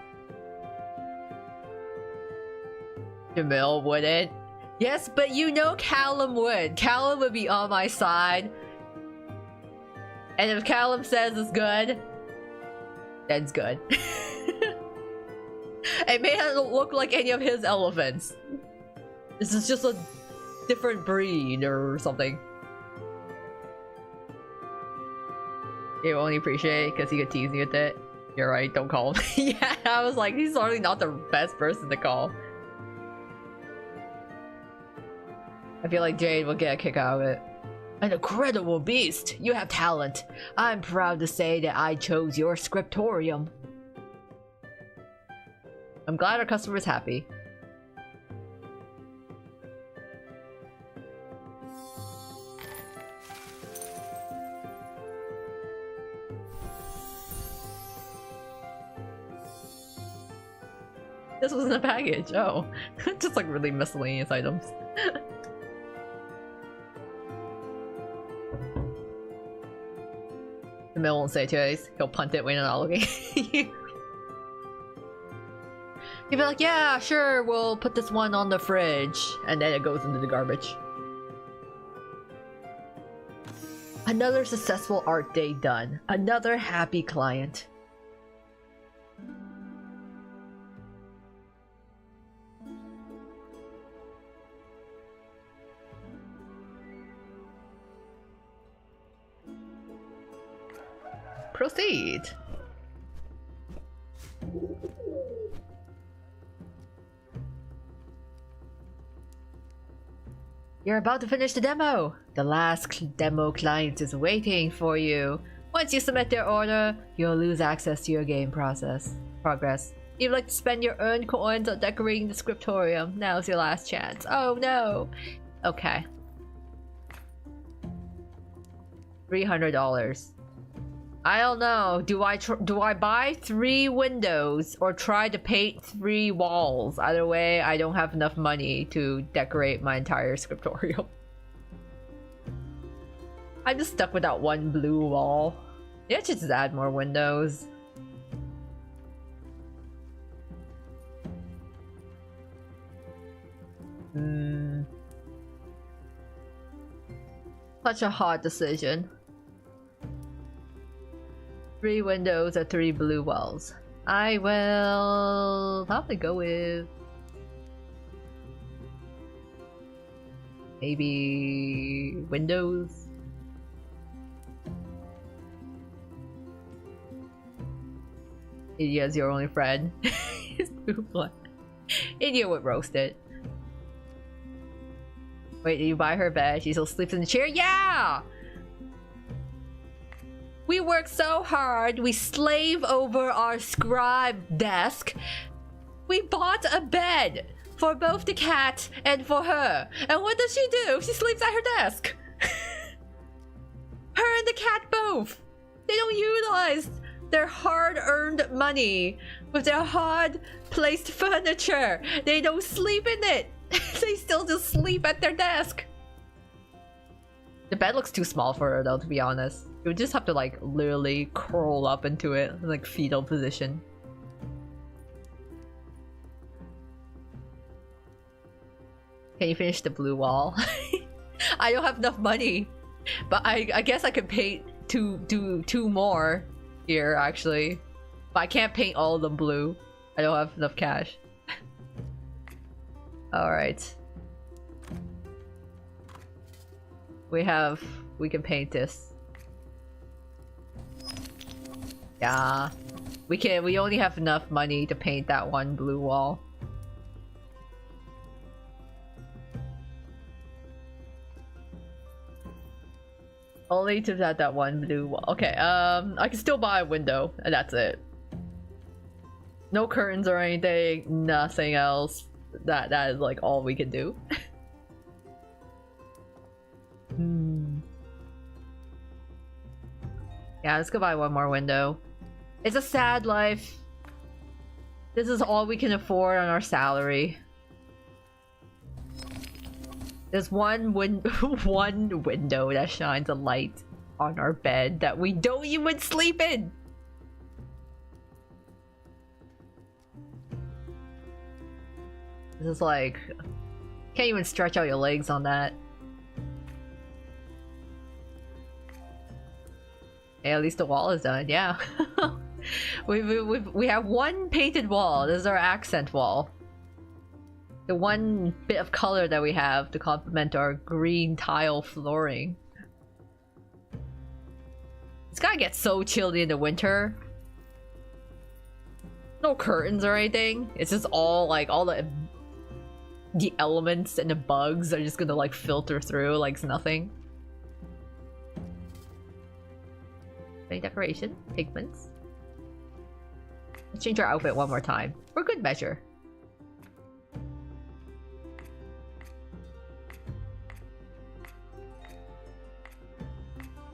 Jamil wouldn't. Yes, but you know Callum would. Callum would be on my side. And if Callum says it's good, then it's good. It may not look like any of his elephants. This is just a different breed or something. You only appreciate it because he could tease me with it. You're right, don't call him. Yeah, I was like, he's certainly not the best person to call. I feel like Jade will get a kick out of it. An incredible beast! You have talent. I'm proud to say that I chose your scriptorium. I'm glad our customer's happy. This was in a package. Oh, just like really miscellaneous items. The mill won't say twice. He'll punt it when you're not looking. He'll be like, yeah, sure, we'll put this one on the fridge. And then it goes into the garbage. Another successful art day done. Another happy client. Proceed. You're about to finish the demo. The last demo client is waiting for you. Once you submit their order, you'll lose access to your game progress. You'd like to spend your earned coins on decorating the scriptorium. Now's your last chance. Oh no. Okay. $300. I don't know. Do I buy 3 windows or try to paint 3 walls? Either way, I don't have enough money to decorate my entire scriptorium. I'm just stuck with that one blue wall. Yeah, just add more windows. Such a hard decision. 3 windows or 3 blue walls. I will probably go with Maybe windows? India's your only friend. India would roast it. Wait, did you buy her a bed? She still sleeps in the chair? Yeah! We work so hard. We slave over our scribe desk. We bought a bed for both the cat and for her. And what does she do? She sleeps at her desk. Her and the cat both. They don't utilize their hard-earned money with their hard-placed furniture. They don't sleep in it. They still just sleep at their desk. The bed looks too small for her though, to be honest. You would just have to like literally curl up into it in like fetal position. Can you finish the blue wall? I don't have enough money, but I guess I could paint two more here actually. But I can't paint all of them blue. I don't have enough cash. Alright. We can paint this. Yeah. We only have enough money to paint that one blue wall. Only to that one blue wall. Okay, I can still buy a window, and that's it. No curtains or anything, nothing else. That is like all we can do. Yeah, let's go buy one more window. It's a sad life. This is all we can afford on our salary. There's one window that shines a light on our bed that we don't even sleep in. This is like... Can't even stretch out your legs on that. Hey, at least the wall is done, yeah. we have one painted wall. This is our accent wall. The one bit of color that we have to complement our green tile flooring. It's gotta get so chilly in the winter. No curtains or anything. It's just all like all the elements and the bugs are just gonna like filter through like it's nothing. Any decoration, pigments. Let's change our outfit one more time for good measure.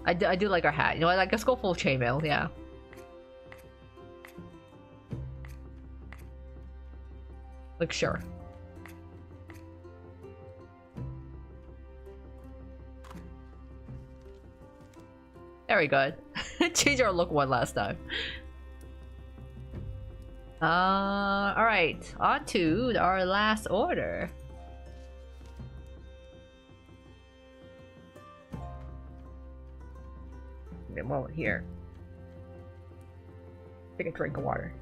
I do like our hat. You know what? Like, let's go full chainmail. Yeah. Like, sure. Very good. Change our look one last time. Alright. On to our last order. Give me a moment here. Take a drink of water.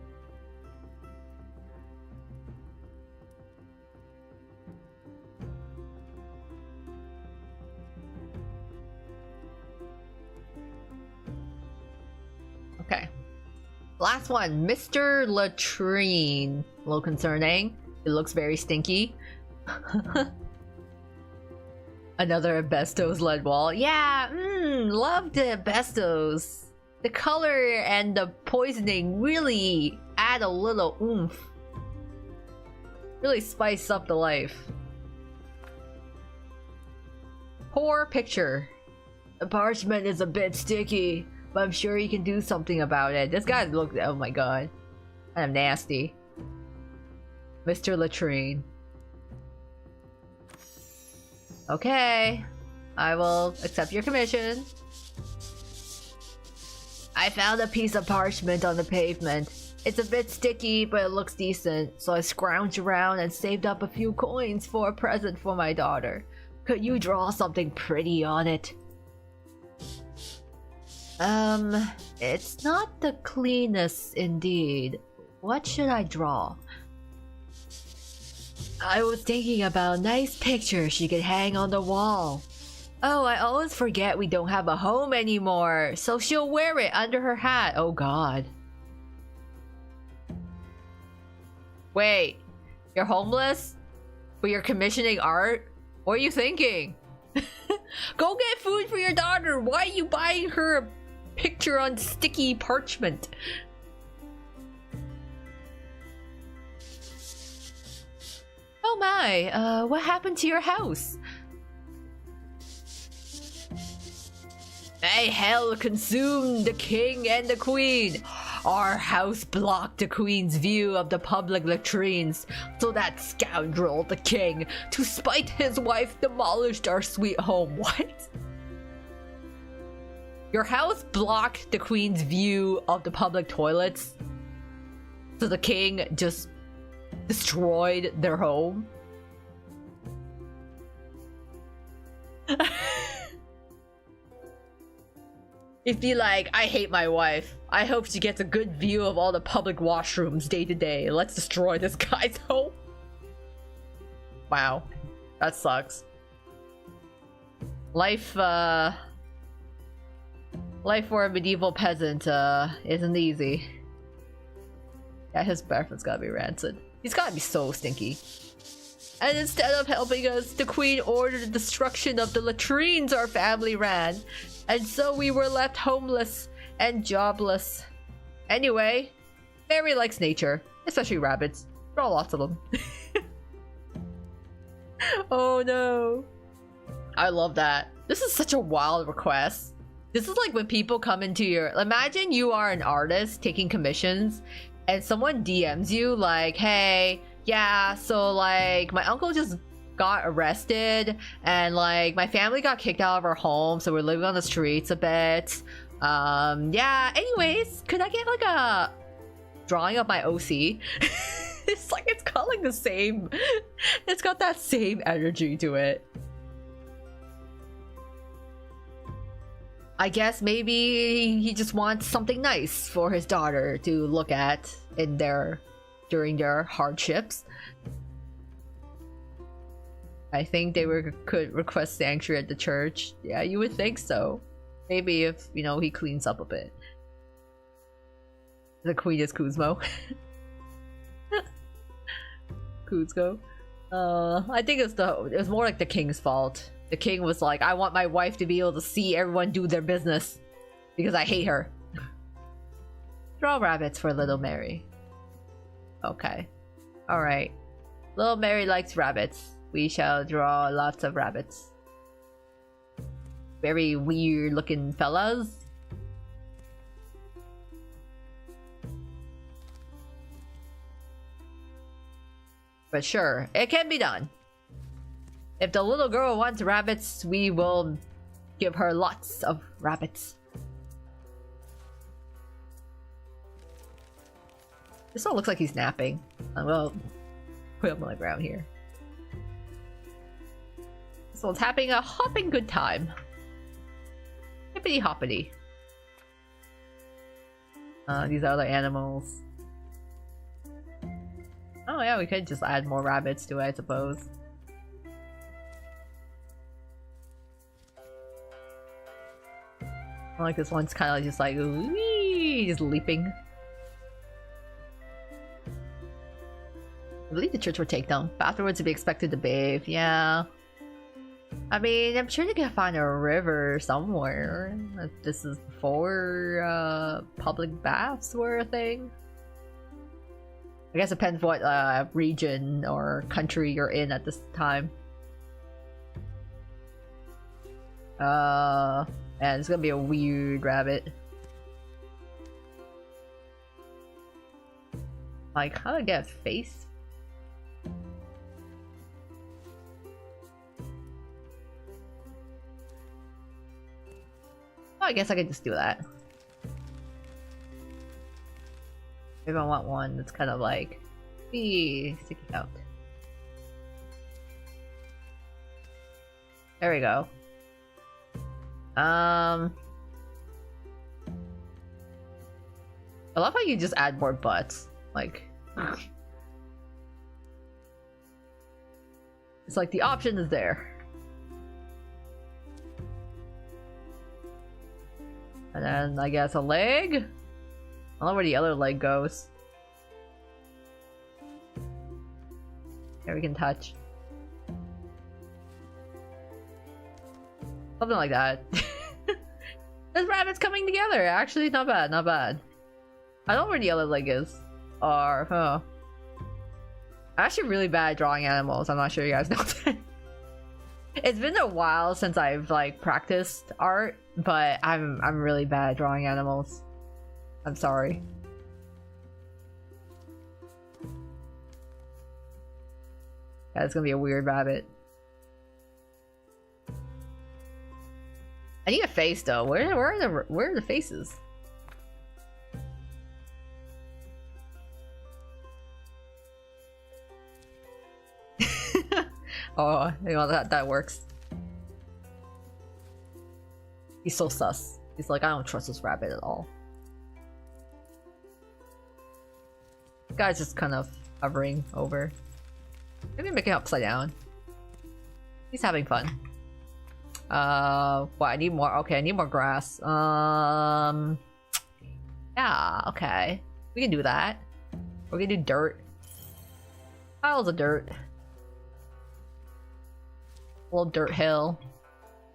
Okay. Last one, Mr. Latrine. A little concerning. It looks very stinky. Another Asbestos lead wall. Yeah, love the Asbestos. The color and the poisoning really add a little oomph. Really spice up the life. Poor picture. The parchment is a bit sticky, but I'm sure you can do something about it. This guy looks, oh my god. Kind of nasty. Mr. Latrine. Okay. I will accept your commission. I found a piece of parchment on the pavement. It's a bit sticky, but it looks decent, so I scrounged around and saved up a few coins for a present for my daughter. Could you draw something pretty on it? It's not the cleanest indeed. What should I draw? I was thinking about a nice picture she could hang on the wall. Oh, I always forget we don't have a home anymore, so she'll wear it under her hat. Oh god. Wait, you're homeless? But you're commissioning art? What are you thinking? Go get food for your daughter! Why are you buying her a picture on sticky parchment? Oh my, what happened to your house? May hell consume the king and the queen. Our house blocked the queen's view of the public latrines, so that scoundrel, the king, to spite his wife, demolished our sweet home. What? Your house blocked the queen's view of the public toilets, so the king just destroyed their home? It'd be like, I hate my wife. I hope she gets a good view of all the public washrooms day to day. Let's destroy this guy's home. Wow. That sucks. Life for a medieval peasant, isn't easy. Yeah, his breath has gotta be rancid. He's gotta be so stinky. And instead of helping us, the queen ordered the destruction of the latrines our family ran. And so we were left homeless and jobless. Anyway, Mary likes nature, especially rabbits. Draw lots of them. Oh no. I love that. This is such a wild request. This is like when people come into your... Imagine you are an artist taking commissions and someone DMs you like, hey, yeah, so like my uncle just got arrested and like my family got kicked out of our home, so we're living on the streets a bit. Yeah, anyways, could I get like a drawing of my OC? It's like, it's got like the same, it's got that same energy to it. I guess maybe he just wants something nice for his daughter to look at in during their hardships. I think they could request sanctuary at the church. Yeah, you would think so. Maybe if, you know, he cleans up a bit. The queen is Kuzmo. Kuzco. I think it was more like the king's fault. The king was like, I want my wife to be able to see everyone do their business because I hate her. Draw rabbits for little Mary. Okay. Alright. Little Mary likes rabbits. We shall draw lots of rabbits. Very weird looking fellas. But sure, it can be done. If the little girl wants rabbits, we will give her lots of rabbits. This all looks like he's napping. I will put him on the ground here. So it's having a hopping good time. Hippity hoppity. These other animals. Oh yeah, we could just add more rabbits to it, I suppose. I like this one's kind of just like, wee, just leaping. I believe the church will take them. But afterwards, to be expected to bathe. Yeah. I mean, I'm sure they can find a river somewhere. If this is before public baths were a thing. I guess it depends what region or country you're in at this time. And it's gonna be a weird rabbit. Like, how do I get a face? Oh, I guess I could just do that. Maybe I want one that's kind of like, sticking out. There we go. I love how you just add more butts. Like, It's like the option is there. And then I guess a leg? I don't know where the other leg goes. Here we can touch. Something like that. This rabbit's coming together. Actually, not bad, not bad. I don't know where the other leg is. Or, huh. I'm actually really bad at drawing animals. I'm not sure you guys know that. It's been a while since I've like practiced art, but I'm really bad at drawing animals. I'm sorry. Yeah, it's gonna be a weird rabbit. I need a face though. Where are the faces? Oh, you know that works. He's so sus. He's like, I don't trust this rabbit at all. The guy's just kind of hovering over. Maybe make it upside down. He's having fun. What? I need more. Okay, I need more grass. Yeah. Okay, we can do that. We're gonna do dirt. Piles of dirt. A little dirt hill.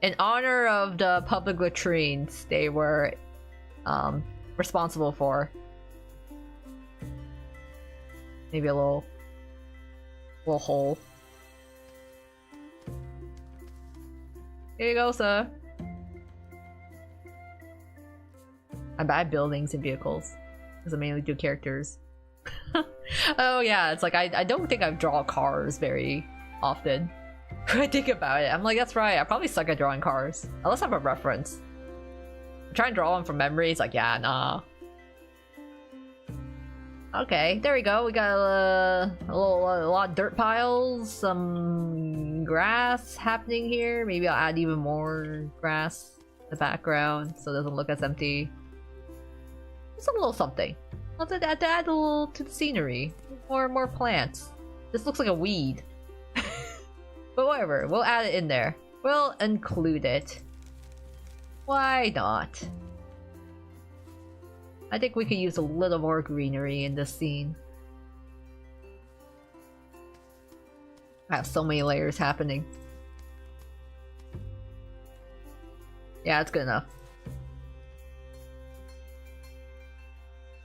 In honor of the public latrines they were responsible for. Maybe a little hole. Here you go, sir. I'm bad at buildings and vehicles because I mainly do characters. Oh yeah, it's like I don't think I've drawn cars very often. When I think about it, I'm like, that's right, I probably suck at drawing cars. Unless I have a reference. I'm trying to draw them from memory, it's like, yeah, nah. Okay, there we go. We got a lot of dirt piles, some grass happening here. Maybe I'll add even more grass in the background so it doesn't look as empty. Just a little something. Let's add a little to the scenery. More plants. This looks like a weed. But whatever, we'll add it in there. We'll include it. Why not? I think we could use a little more greenery in this scene. I have so many layers happening. Yeah, it's good enough.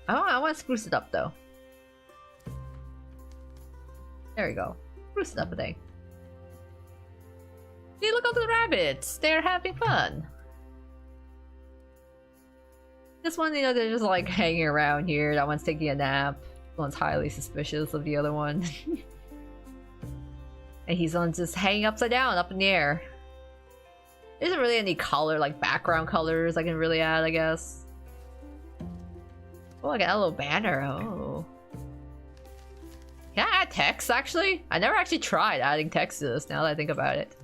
Oh, I want to spruce it up though. There we go. Spruce it up a thing. Hey, look at the rabbits! They're having fun! This one, you know, they're just like hanging around here. That one's taking a nap. This one's highly suspicious of the other one. And he's on just hanging upside down, up in the air. There isn't really any color, like background colors I can really add, I guess. Oh, I got a little banner. Oh. Can I add text, actually? I never actually tried adding text to this, now that I think about it.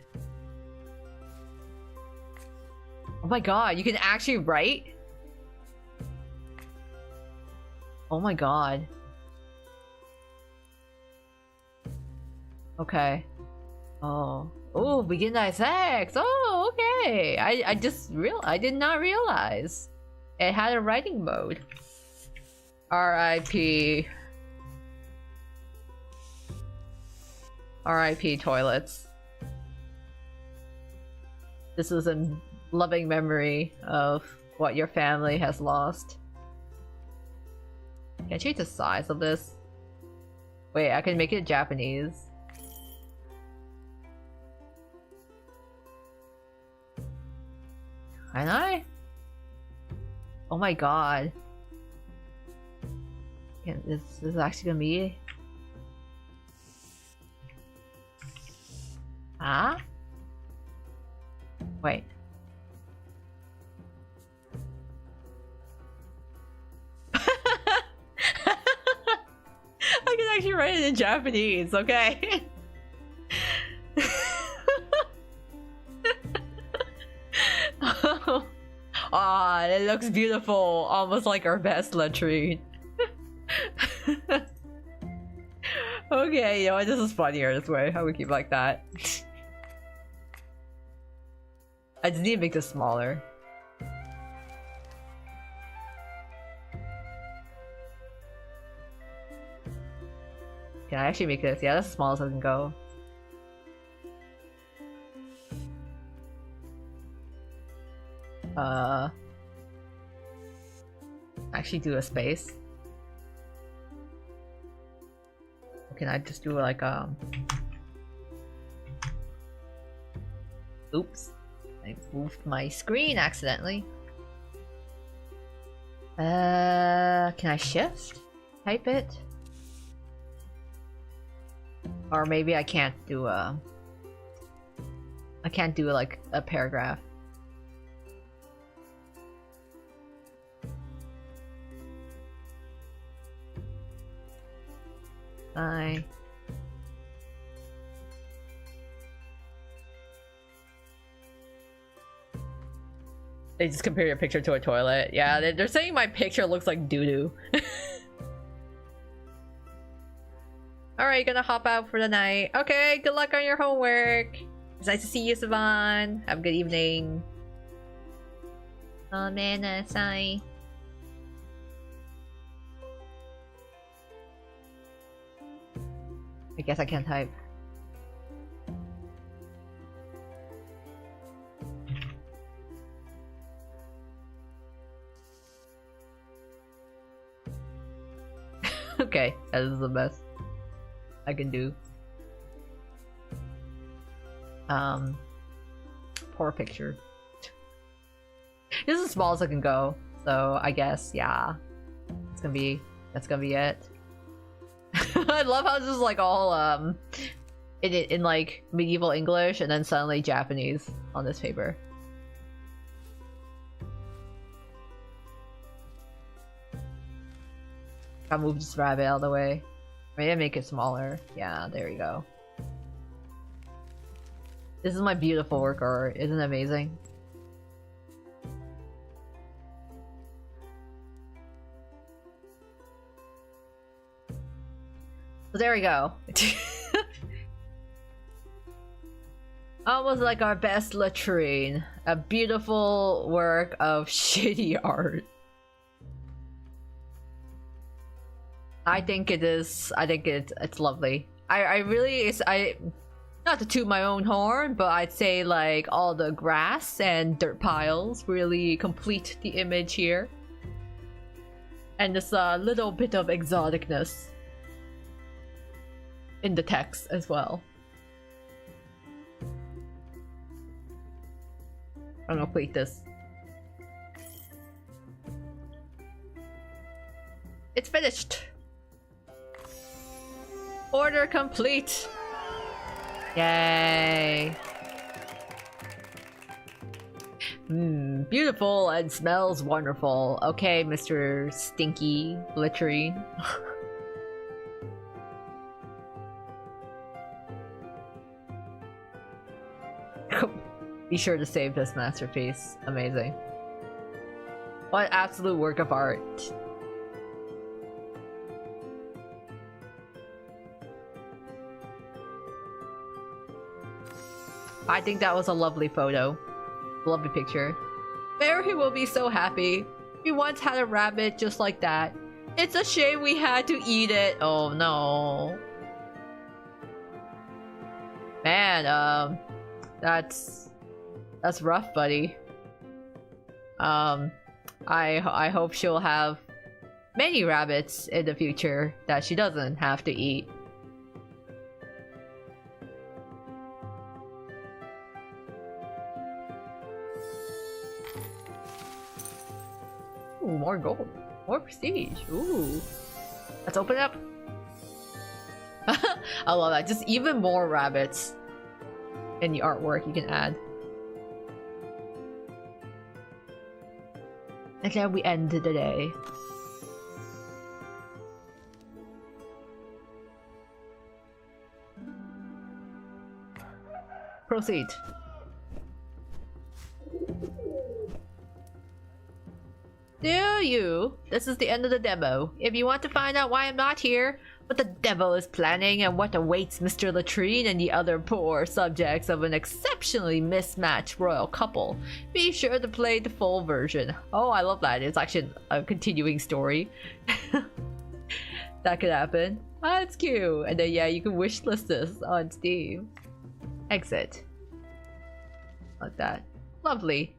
Oh my god, you can actually write? Oh my god. Okay. Oh. Oh, begin dissect. Oh, okay. I did not realize it had a writing mode. R.I.P. R.I.P. toilets. This is a loving memory of what your family has lost. Can I change the size of this? Wait, I can make it Japanese. Can I? Oh my god. This is actually gonna be... Huh? Wait. I can actually write it in Japanese, okay? Ah, it looks beautiful, almost like our best latrine. Okay, you know what? This is funnier this way. I would keep like that. I just need to make this smaller. Can I actually make this? Yeah, that's as small as I can go. Actually do a space. Can I just do like oops. I moved my screen accidentally. Can I shift? Type it? Or maybe I can't do I can't do like a paragraph. They just compare your picture to a toilet. Yeah, they're saying my picture looks like doo-doo. Alright, gonna hop out for the night. Okay, good luck on your homework. It's nice to see you, Savan. Have a good evening. Oh man, sorry. I guess I can't type. Okay, that is the best I can do. Poor picture. This is as small as I can go, so I guess, yeah. That's gonna be it. I love how this is like all in like medieval English and then suddenly Japanese on this paper. I'll move this rabbit out of the way. Maybe make it smaller. Yeah, there you go. This is my beautiful work art. Isn't it amazing? So there we go. Almost like our best latrine. A beautiful work of shitty art. I think it is. I think it's lovely. I really not to toot my own horn, but I'd say like all the grass and dirt piles really complete the image here. And this little bit of exoticness in the text as well. I'm gonna complete this. It's finished. Order complete. Yay. Beautiful and smells wonderful. Okay, Mr. Stinky Latrine. Be sure to save this masterpiece. Amazing. What an absolute work of art. I think that was a lovely photo. Lovely picture. Barry will be so happy. We once had a rabbit just like that. It's a shame we had to eat it. Oh no. Man, that's rough, buddy. I hope she'll have many rabbits in the future that she doesn't have to eat. Ooh, more gold. More prestige. Ooh. Let's open it up. I love that. Just even more rabbits in the artwork you can add. And then we end the day. Proceed. Do you? This is the end of the demo. If you want to find out why I'm not here, what the devil is planning and what awaits Mr. Latrine and the other poor subjects of an exceptionally mismatched royal couple. Be sure to play the full version. Oh, I love that. It's actually a continuing story. That could happen. Ah, it's cute. And then yeah, you can wishlist this on Steam. Exit. Like that. Lovely.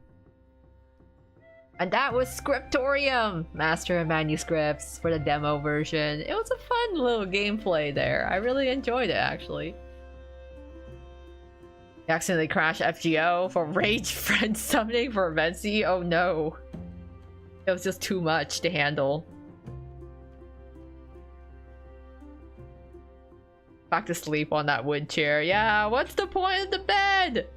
And that was Scriptorium, Master of Manuscripts, for the demo version. It was a fun little gameplay there. I really enjoyed it, actually. You accidentally crashed FGO for rage friend summoning for Vency? Oh no. It was just too much to handle. Back to sleep on that wood chair. Yeah, what's the point of the bed?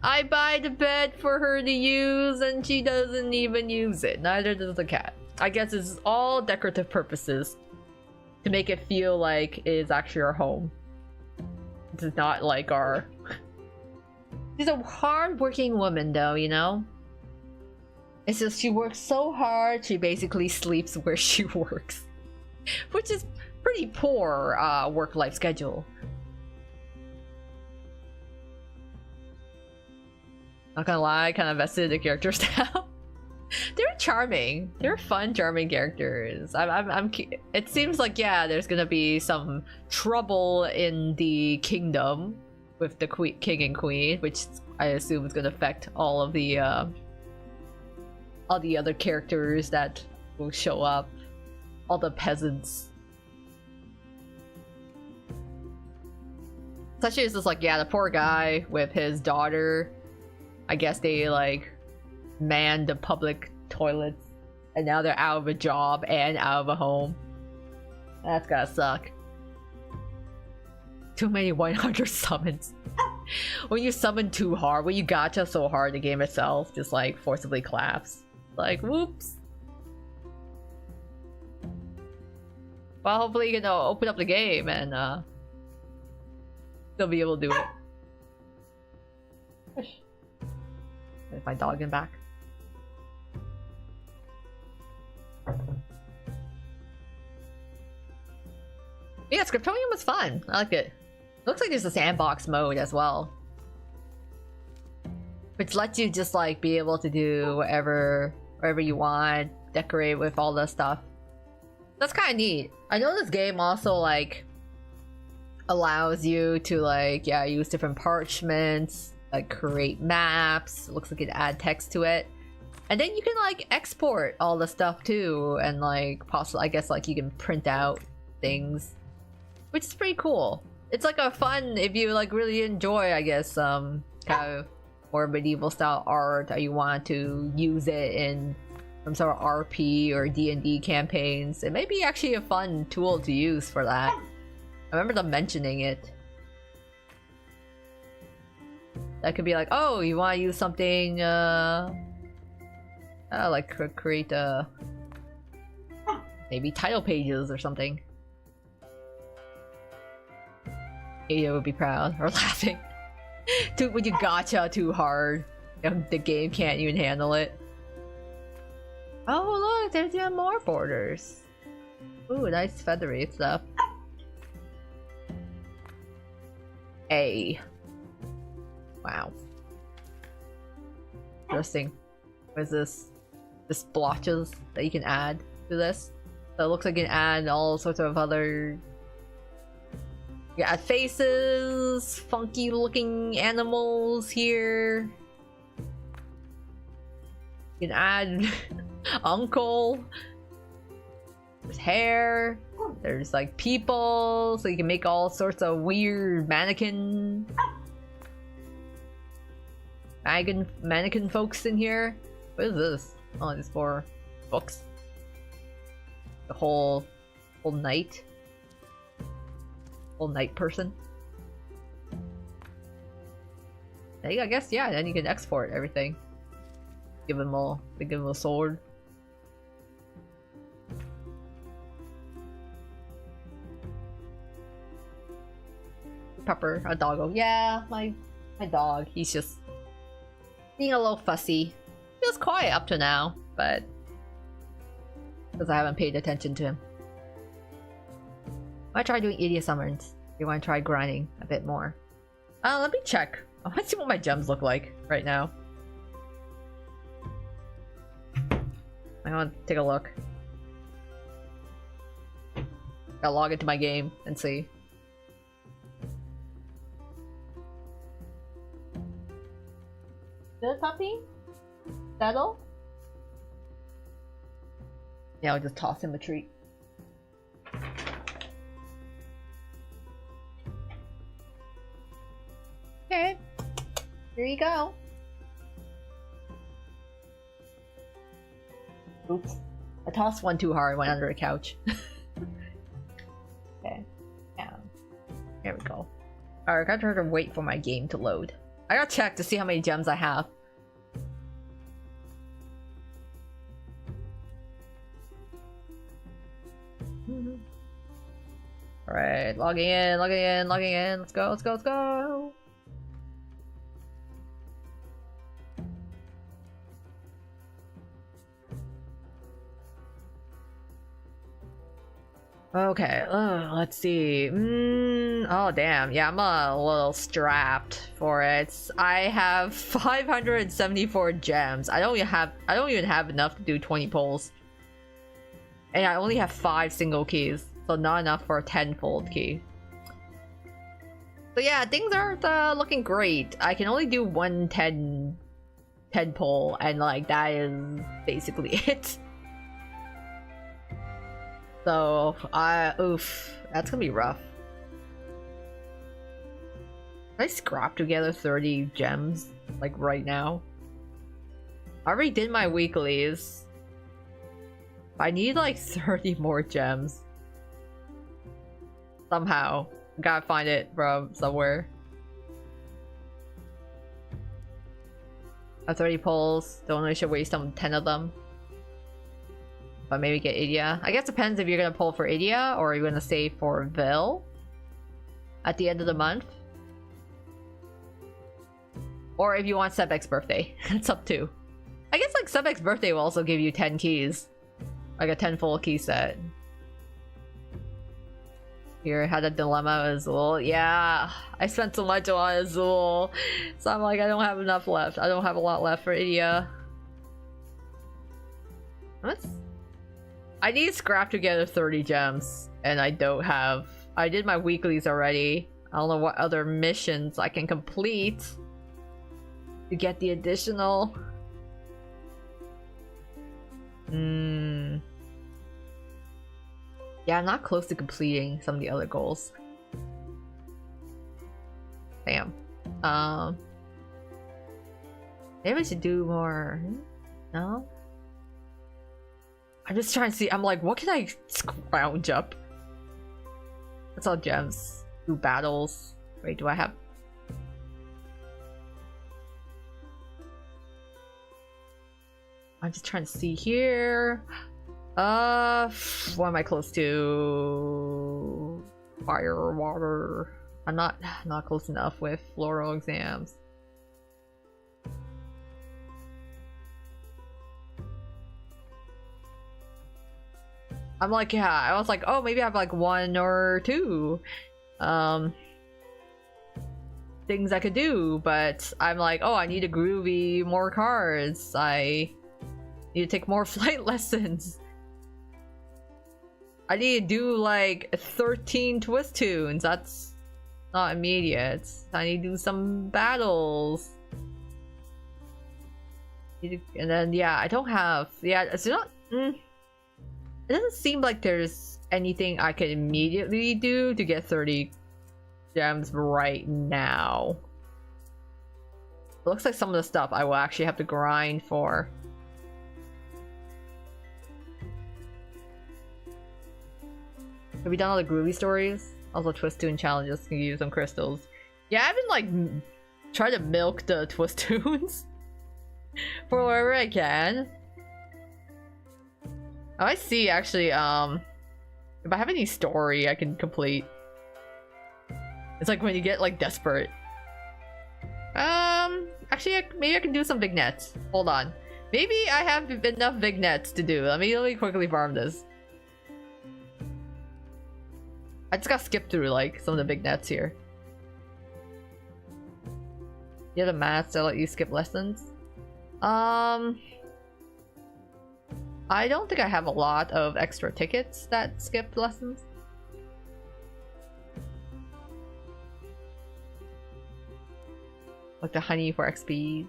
I buy the bed for her to use and she doesn't even use it. Neither does the cat. I guess it's all decorative purposes to make it feel like it is actually our home. This is not like our... She's a hard-working woman though, you know? It's just she works so hard, she basically sleeps where she works. Which is pretty poor work-life schedule. Not gonna lie, I kind of invested in the characters now. They're charming. They're fun, charming characters. It seems like, yeah, there's gonna be some trouble in the kingdom with the king and queen, which I assume is gonna affect all the other characters that will show up, all the peasants. Especially it's just like, yeah, the poor guy with his daughter. I guess they like manned the public toilets and now they're out of a job and out of a home. That's gotta suck. Too many 100 summons. When you summon too hard, when you gacha so hard, the game itself just like forcibly collapse. Like, whoops. Well, hopefully you can open up the game and still be able to do it. Is my dog in back? Yeah, Scriptorium was fun. I liked it. Looks like there's a sandbox mode as well, which lets you just like be able to do whatever you want, decorate with all the stuff. That's kind of neat. I know this game also like allows you to like, yeah, use different parchments, like create maps. It looks like you can add text to it, and then you can like export all the stuff too, and like possibly, I guess, like you can print out things, which is pretty cool. It's like a fun, if you like really enjoy, I guess, kind of more medieval style art, or you want to use it in some sort of RP or D&D campaigns. It may be actually a fun tool to use for that. I remember them mentioning it. That could be like, oh, you want to use something, like create maybe title pages or something. Ada would be proud, or laughing. When you gacha too hard, the game can't even handle it. Oh look, there's even more borders. Ooh, nice feathery stuff. A. Wow. Interesting. What is this? This splotches that you can add to this. So it looks like you can add all sorts of other... You got faces, funky looking animals here. You can add uncle. There's hair. There's like people, so you can make all sorts of weird mannequin folks in here. What is this? Oh, it's for books. The whole knight. Whole knight person. I guess, yeah, then you can export everything. Give them a sword. Pepper, a doggo. Yeah, my dog. He's just being a little fussy. He was quiet up to now, but because I haven't paid attention to him. I try doing idiot summons. You want to try grinding a bit more. Let me check. I want to see what my gems look like right now. I want to take a look. Gotta log into my game and see. Good puppy? Settle? Yeah, I'll just toss him a treat. Okay, here you go. Oops, I tossed one too hard, went under a couch. Okay, yeah, here we go. Alright, I gotta try to wait for my game to load. I gotta check to see how many gems I have. Alright, logging in, logging in, logging in. Let's go, let's go, let's go! Okay, let's see. Oh damn, yeah, I'm a little strapped for it. I have 574 gems. I don't even have enough to do 20 pulls. And I only have 5 single keys, so not enough for a 10-fold key. So yeah, things aren't looking great. I can only do one 10 pull, and like that is basically it. So, oof, that's gonna be rough. Can I scrap together 30 gems, like right now? I already did my weeklies. I need like 30 more gems. Somehow. Gotta find it from somewhere. 30 pulls, don't really should waste 10 of them. But maybe get Idia. I guess it depends if you're gonna pull for Idia or you're gonna save for Vil at the end of the month. Or if you want Sebek's birthday. It's up to. I guess like Sebek's birthday will also give you 10 keys. Like a 10 full key set. Here, had a dilemma with Azul. Yeah, I spent so much on Azul. So I'm like, I don't have enough left. I don't have a lot left for Idia. I need to scrap together 30 gems, and I don't have. I did my weeklies already. I don't know what other missions I can complete to get the additional. Yeah, I'm not close to completing some of the other goals. Damn. Maybe I should do more. No? I'm just trying to see. I'm like, what can I scrounge up? That's all gems. Do battles. Wait, do I have? I'm just trying to see here. What am I close to? Fire or water? I'm not close enough with floral exams. I'm like, yeah, I was like, oh, maybe I have like 1 or 2 things I could do, but I'm like, oh, I need to groovy more cards. I need to take more flight lessons. I need to do like 13 twist tunes. That's not immediate. I need to do some battles. And then yeah, I don't have, yeah, it's not. It doesn't seem like there's anything I can immediately do to get 30 gems right now. It looks like some of the stuff I will actually have to grind for. Have we done all the groovy stories? Also twist tune challenges can give you some crystals. Yeah, I've been like trying to milk the twist tunes for wherever I can. Oh, I see, actually, if I have any story I can complete. It's like when you get, like, desperate. Actually, maybe I can do some vignettes. Hold on. Maybe I have enough vignettes to do. Let me quickly farm this. I just gotta skip through like some of the big nets here. You have the maths that let you skip lessons. I don't think I have a lot of extra tickets that skip lessons. Like the honey for XP,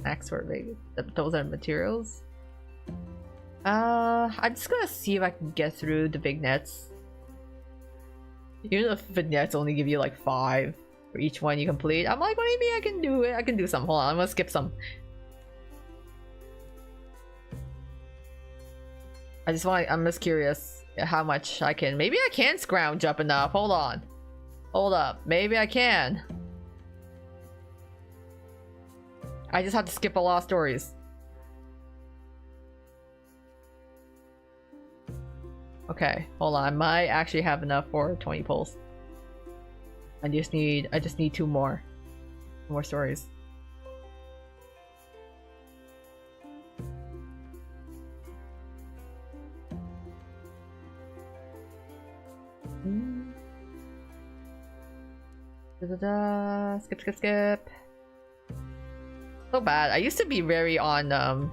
X for big. Those are materials. I'm just gonna see if I can get through the big nets. Even if the nets only give you like 5 for each one you complete, I'm like, well, maybe I can do it. I can do some. Hold on, I'm gonna skip some. I'm just curious how much I can. Maybe I can scrounge up enough. Hold on. Hold up. Maybe I can. I just have to skip a lot of stories. Okay, hold on. I might actually have enough for 20 pulls. I just need 2 more. 2 more stories. Skip. So bad. I used to be very on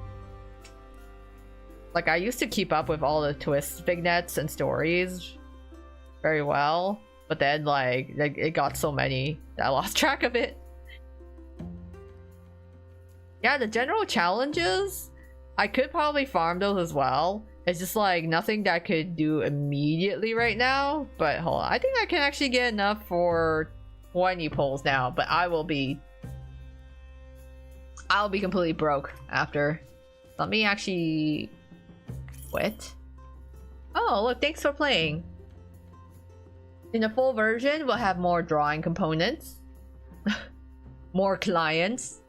like I used to keep up with all the twists, vignettes, and stories very well, but then like it got so many that I lost track of it. Yeah, the general challenges, I could probably farm those as well. It's just like nothing that I could do immediately right now. But hold on, I think I can actually get enough for 20 pulls now, but I'll be completely broke after. Let me actually quit. Oh, look, thanks for playing. In the full version, we'll have more drawing components, more clients,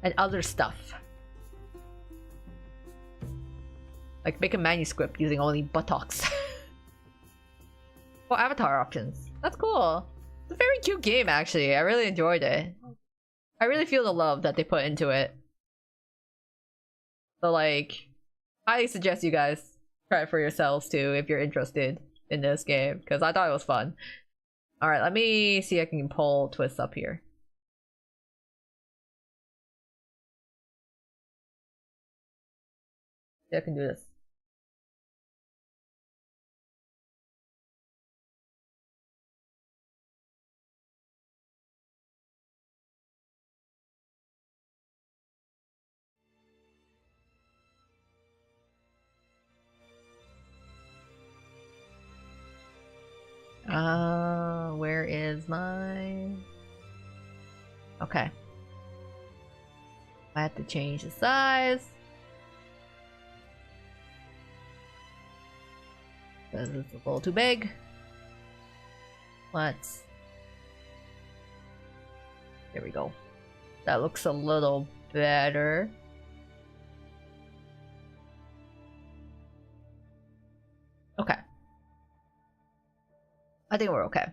and other stuff. Like make a manuscript using only buttocks. Well, avatar options. That's cool. It's a very cute game, actually. I really enjoyed it. I really feel the love that they put into it. So, like, I suggest you guys try it for yourselves too if you're interested in this game, because I thought it was fun. Alright, let me see if I can pull twists up here. See if I can do this. Where is my... Okay. I have to change the size. Because it's a little too big. Let's... There we go. That looks a little better. Okay. I think we're okay.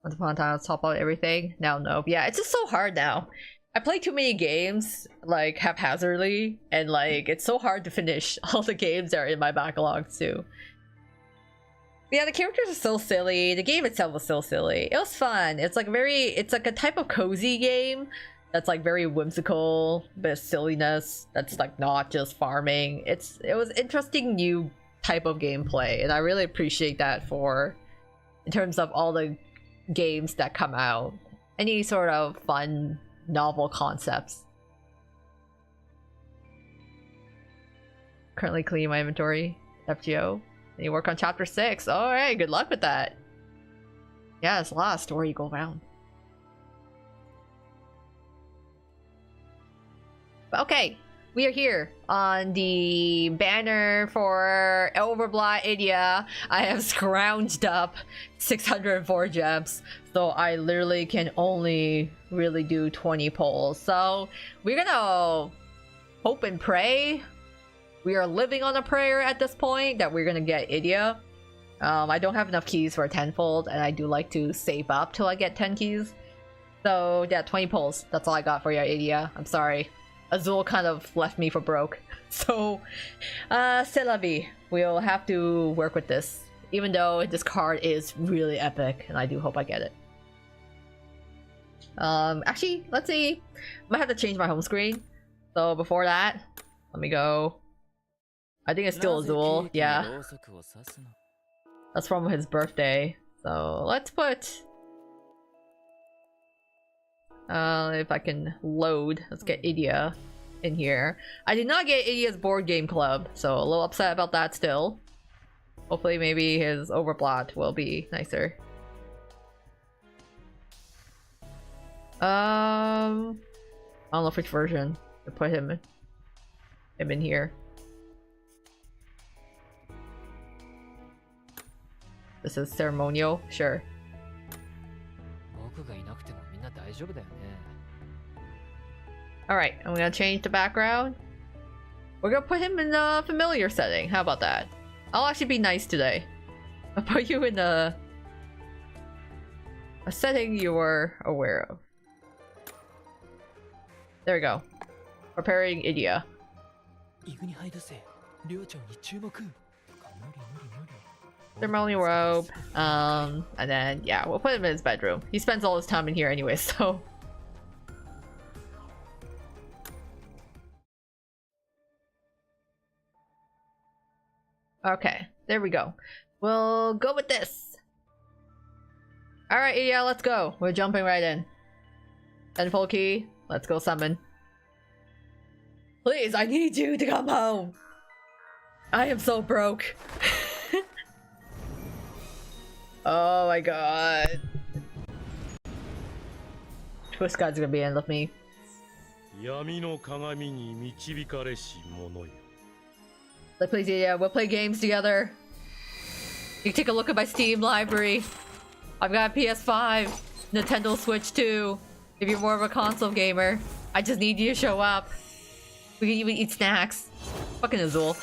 Once upon a time, let's top out everything. Now, no. Yeah, it's just so hard now. I play too many games, like, haphazardly, and, like, it's so hard to finish all the games that are in my backlog, too. Yeah, the characters are so silly. The game itself was so silly. It was fun. It's like a type of cozy game that's like very whimsical, bit of silliness that's like not just farming. It was interesting new type of gameplay, and I really appreciate that in terms of all the games that come out. Any sort of fun, novel concepts. Currently cleaning my inventory. FGO. And you work on chapter 6. Alright, good luck with that. Yeah, there's a lot of story to go around. Okay, we are here on the banner for Overblood India. I have scrounged up 604 gems, so I literally can only really do 20 pulls. So we're gonna hope and pray. We are living on a prayer at this point that we're gonna get India. I don't have enough keys for a 10-fold, and I do like to save up till I get 10 keys. So yeah, 20 pulls. That's all I got for you, India. I'm sorry. Azul kind of left me for broke. So, c'est la vie. We'll have to work with this. Even though this card is really epic, and I do hope I get it. Actually, let's see. I might have to change my home screen. So before that, let me go. I think it's still Azul. Yeah. That's from his birthday. So let's put... if I can load, let's get Idia in here. I did not get Idia's board game club, so a little upset about that still. Hopefully maybe his overplot will be nicer. I don't know which version to put him in here. This is ceremonial, sure. Alright, I'm gonna change the background. We're gonna put him in a familiar setting. How about that? I'll actually be nice today. I'll put you in a setting you are aware of. There we go. Preparing Idia. Ceremonial robe. And then, yeah, we'll put him in his bedroom. He spends all his time in here anyway, so... Okay, there we go. We'll go with this. Alright, yeah, let's go. We're jumping right in. Tenfold key. Let's go summon. Please, I need you to come home. I am so broke. Oh my god. Twist God's gonna be in with me. Like, please, yeah, we'll play games together. You can take a look at my Steam library. I've got a PS5, Nintendo Switch 2. If you're more of a console gamer, I just need you to show up. We can even eat snacks. Fucking Azul.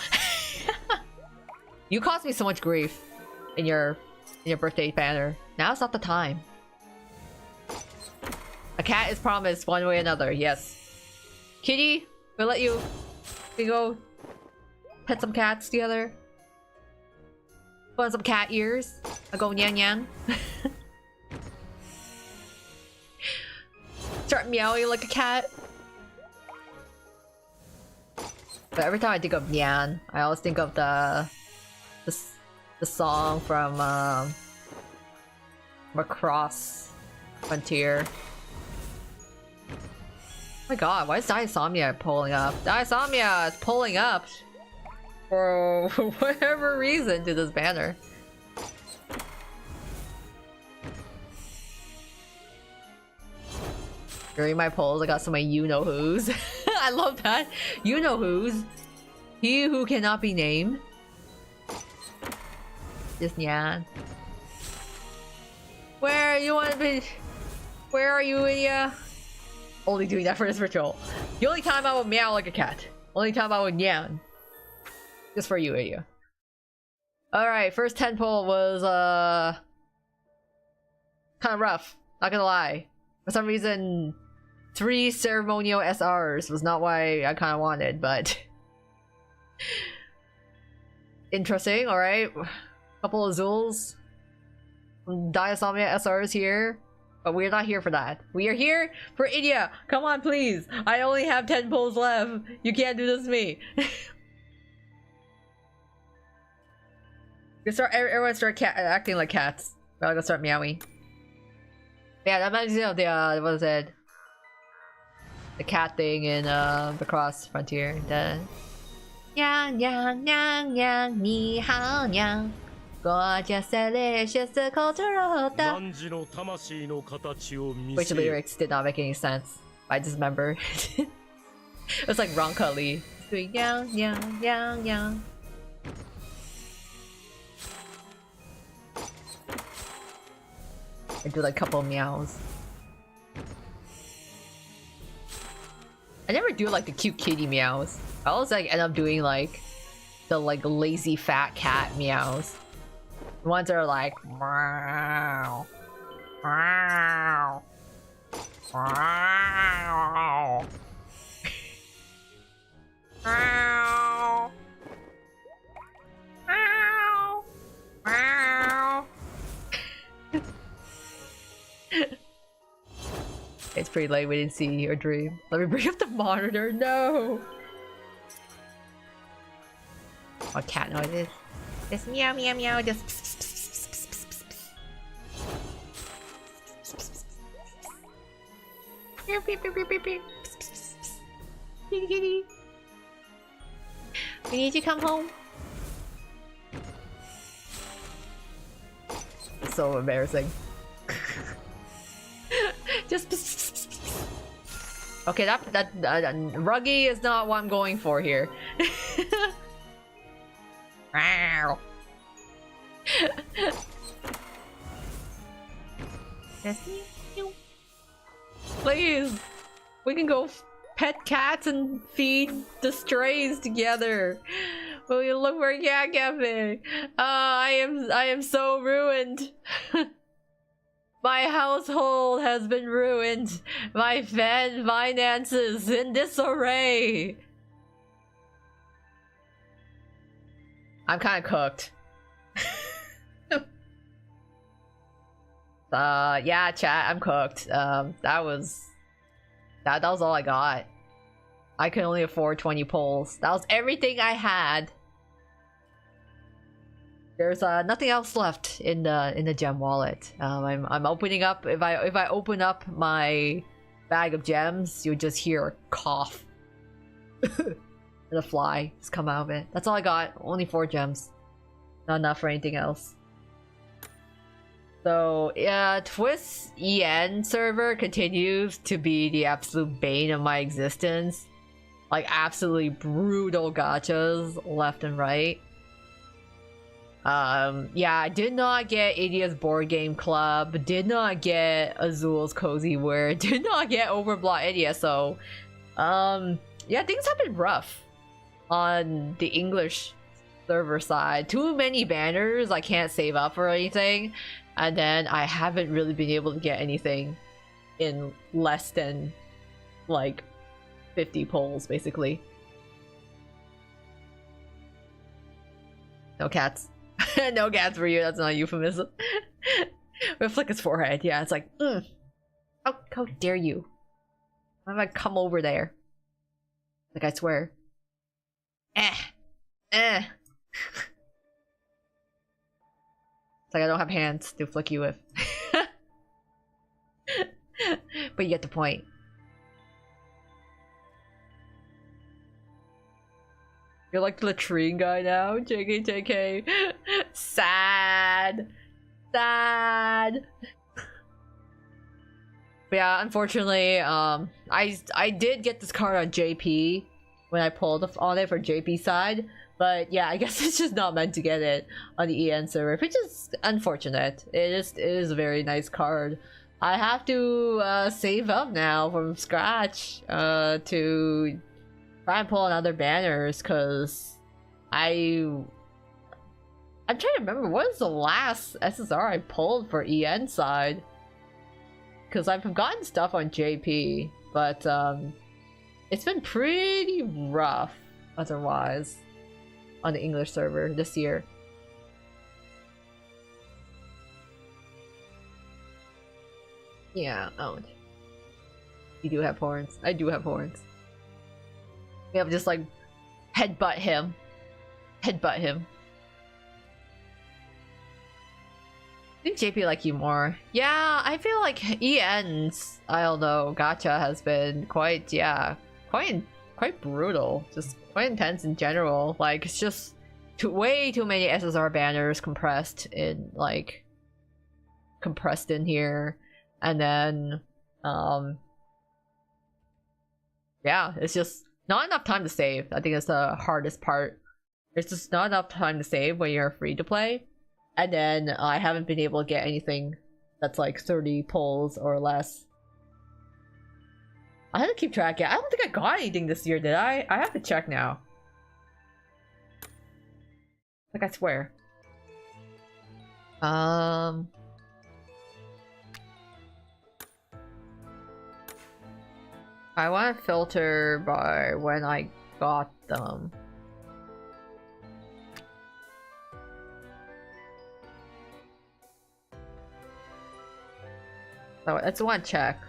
You caused me so much grief in your birthday banner. Now's not the time. A cat is promised one way or another, yes. Kitty, we'll let you... We go... pet some cats together. Put on some cat ears. I'll go nyan nyan. Start meowing like a cat. But every time I think of Nyan, I always think of the song from Across Frontier. Oh my god, why is Diasomnia pulling up? Diasomnia is pulling up for whatever reason to this banner. During my polls, I got some of my you-know-who's. I love that. You-know-who's. He who cannot be named. Just Nyan. Where you want to be? Where are you, Idia? Only doing that for this ritual. The only time I would meow like a cat. Only time I would Nyan. Just for you, Idia. Alright, first 10 poll was kind of rough. Not gonna lie. For some reason, 3 ceremonial SRs was not what I kind of wanted, but interesting. All right, couple of Azuls, Diasomnia SRs here, but we're not here for that. We are here for Idia. Come on, please. I only have 10 polls left. You can't do this to me. Everyone start acting like cats. We're gonna start meowing. Yeah, that reminds me of the what is it? The cat thing in the Cross Frontier. The Yang Yang Yang Yang Ni Hao Yang Gorgeous Delicious Cultural. Which lyrics did not make any sense. I just remember. It was like Ronka Lee. Yang Yang Yang Yang. I do like a couple of meows. I never do like the cute kitty meows. I always like end up doing like the lazy fat cat meows. The ones that are like meow, meow, meow. It's pretty late, we didn't see your dream. Let me bring up the monitor, no! What cat noises? Just meow meow meow, just kitty. We need to come home. So embarrassing. Just okay, that Ruggy is not what I'm going for here. Wow. Please, we can go pet cats and feed the strays together. Will you look for a cat cafe? I am so ruined. My household has been ruined. My finances in disarray. I'm kind of cooked. Yeah, chat, I'm cooked. That was all I got. I could only afford 20 poles. That was everything I had. There's nothing else left in the gem wallet. I'm opening up. If I open up my bag of gems, you'll just hear a cough. And a fly just come out of it. That's all I got. Only 4 gems. Not enough for anything else. So yeah, Twist EN server continues to be the absolute bane of my existence. Like absolutely brutal gachas left and right. Yeah, I did not get Idiot's Board Game Club, did not get Azul's Cozy Wear, did not get Overblock Idiot, so yeah, things have been rough on the English server side. Too many banners, I can't save up or anything, and then I haven't really been able to get anything in less than like 50 polls, basically. No cats. No cats for you, that's not a euphemism. We flick his forehead, yeah, it's like, how dare you? Why am I come over there? Like, I swear. It's like I don't have hands to flick you with. But you get the point. You're like the latrine guy now? JK. Sad. Sad. But yeah, unfortunately, I did get this card on JP when I pulled on it for JP side. But yeah, I guess it's just not meant to get it on the EN server, which is unfortunate. It is a very nice card. I have to save up now from scratch to try and pull on other banners, because I'm trying to remember what was the last SSR I pulled for EN side, because I've gotten stuff on JP, but it's been pretty rough otherwise on the English server this year. Yeah, oh, you do have horns. I do have horns. We have just like headbutt him. Headbutt him. I think JP like you more. Yeah, I feel like EN's, I don't know, gacha has been quite, yeah, quite brutal. Just quite intense in general. Like, it's just way too many SSR banners compressed in here. And then, yeah, it's just not enough time to save. I think that's the hardest part. There's just not enough time to save when you're free to play. And then I haven't been able to get anything that's like 30 pulls or less. I have to keep track. I don't think I got anything this year, did I? I have to check now. Like, I swear. I want to filter by when I got them. So I just want to check.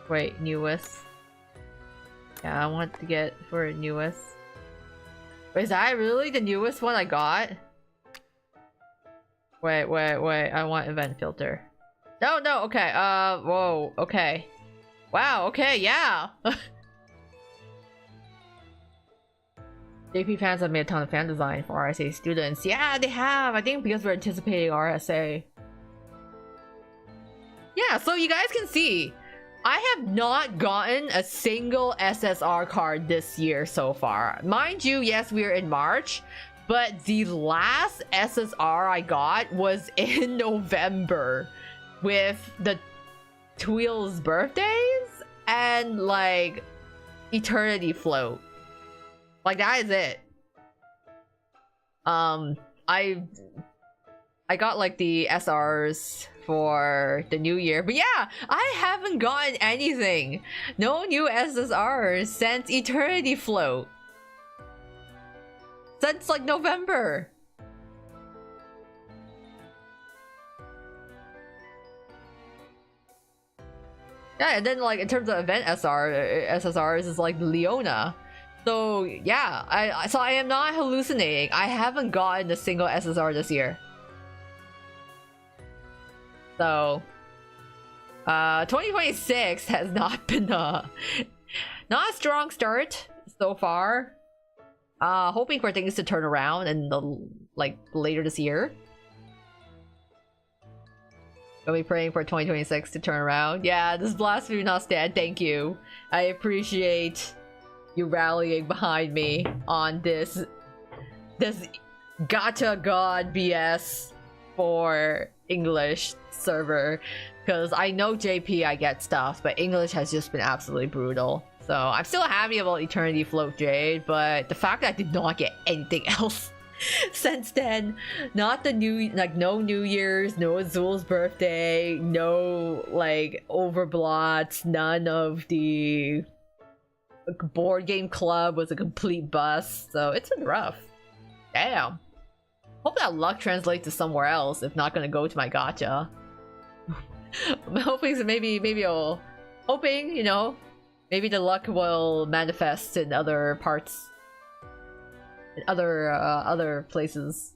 Wait, newest. Yeah, I want to get for newest. Wait, is that really the newest one I got? Wait, I want event filter. No, okay, whoa, okay. Wow, okay, yeah! JP fans have made a ton of fan design for RSA students. Yeah, they have! I think because we're anticipating RSA. Yeah, so you guys can see, I have not gotten a single SSR card this year so far. Mind you, yes, we're in March, but the last SSR I got was in November with the Tweel's birthdays and like Eternity Float. Like that is it. I got like the SRs for the new year, but yeah, I haven't gotten anything. No new SSRs since Eternity Float. Since like November. Yeah, and then like in terms of event SSRs is like Leona. So yeah, I am not hallucinating. I haven't gotten a single SSR this year. So 2026 has not been not a strong start so far. Hoping for things to turn around in the later this year. I'll be praying for 2026 to turn around. Yeah, this blasphemy not stand. Thank you. I appreciate you rallying behind me on this gacha god BS for English server, because I know JP I get stuff, but English has just been absolutely brutal. So I'm still happy about Eternity Float Jade, but the fact that I did not get anything else since then, not the new, no New Year's, no Azul's birthday, no Overblots, none of the board game club was a complete bust. So it's been rough. Damn. Hope that luck translates to somewhere else if not gonna go to my gacha. I'm hoping hoping, you know, maybe the luck will manifest in other parts, in other places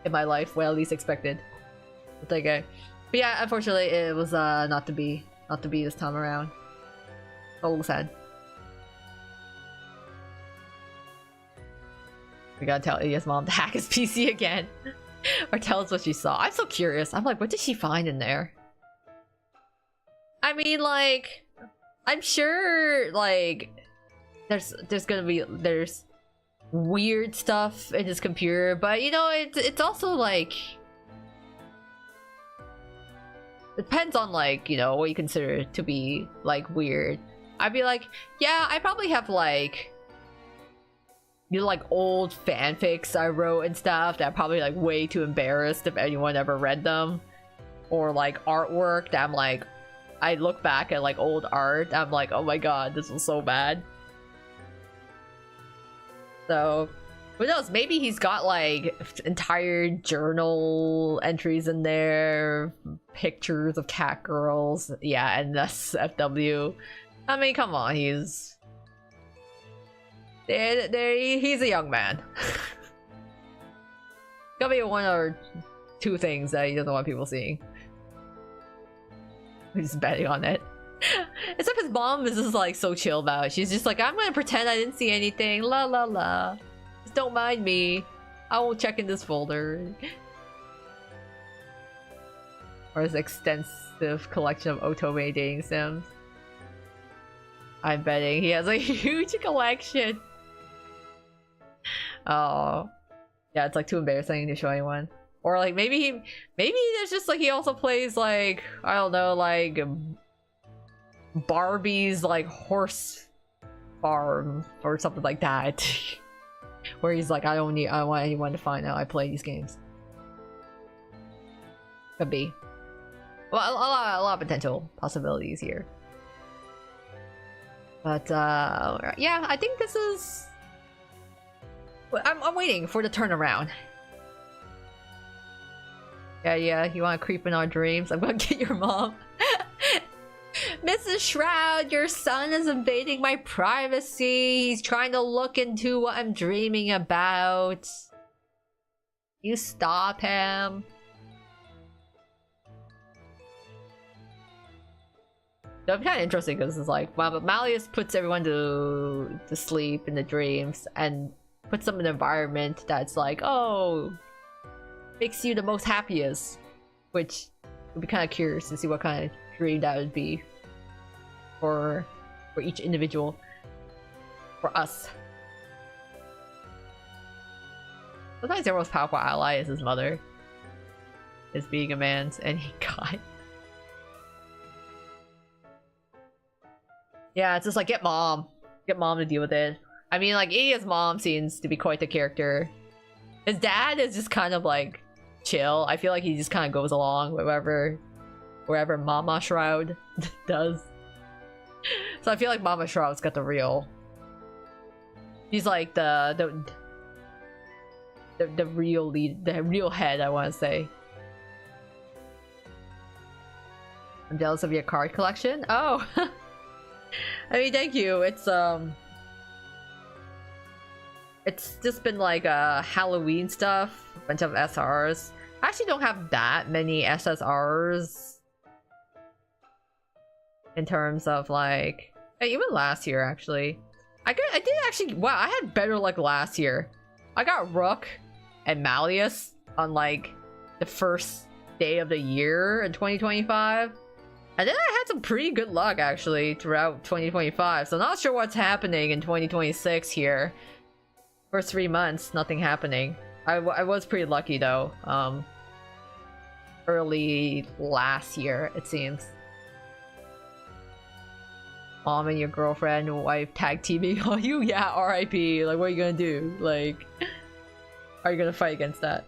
in my life where I least expected. But okay. But yeah, unfortunately it was not to be this time around. A little sad. We gotta tell Ilya's mom to hack his PC again. Or tell us what she saw. I'm so curious. I'm like, what did she find in there? I mean, like, I'm sure, like, there's weird stuff in his computer, but you know, it's also like, it depends on like, you know, what you consider to be like weird. I'd be like, yeah, I probably have like, you know, like old fanfics I wrote and stuff that I'm probably like way too embarrassed if anyone ever read them, or like artwork that I'm like, I look back at like old art, I'm like, oh my god, this was so bad. So who knows, maybe he's got like entire journal entries in there, pictures of cat girls, yeah, and that's FW. I mean, come on, he's a young man. Gotta be one or two things that he doesn't want people seeing. He's betting on it. Except his mom is just like so chill about it. She's just like, I'm gonna pretend I didn't see anything. La la la. Just don't mind me. I won't check in this folder. Or his extensive collection of Otome dating sims. I'm betting he has a huge collection. Oh, yeah, it's like too embarrassing to show anyone. Or like maybe there's just like he also plays like, I don't know, like Barbie's like horse farm or something like that. Where he's like, I don't want anyone to find out I play these games. Could be. Well, a lot of potential possibilities here. But yeah, I think this is I'm waiting for the turnaround. Yeah, you wanna creep in our dreams? I'm gonna get your mom. Mrs. Shroud, your son is invading my privacy. He's trying to look into what I'm dreaming about. You stop him. That'd be kind of interesting because it's like, well, but Malleus puts everyone to sleep in the dreams and puts them in an environment that's like, oh, makes you the most happiest, which would be kind of curious to see what kind of dream that would be for each individual, for us. Sometimes their most powerful ally is his mother, is being a man's any god. Yeah, it's just like, get mom to deal with it. I mean, like, Idia's mom seems to be quite the character. His dad is just kind of like chill. I feel like he just kind of goes along with wherever Mama Shroud does. So I feel like Mama Shroud's got the real. He's like the real lead, the real head, I want to say. I'm jealous of your card collection. Oh, I mean, thank you. It's just been like Halloween stuff, a bunch of SRs. I actually don't have that many SSRs in terms of like, even last year actually. I did actually, wow, I had better luck last year. I got Rook and Malleus on like the first day of the year in 2025. And then I had some pretty good luck actually throughout 2025. So not sure what's happening in 2026 here. First 3 months, nothing happening. I was pretty lucky though. Early last year, it seems. Mom and your girlfriend and wife tag teaming on you? Yeah, RIP. Like, what are you gonna do? Like, are you gonna fight against that?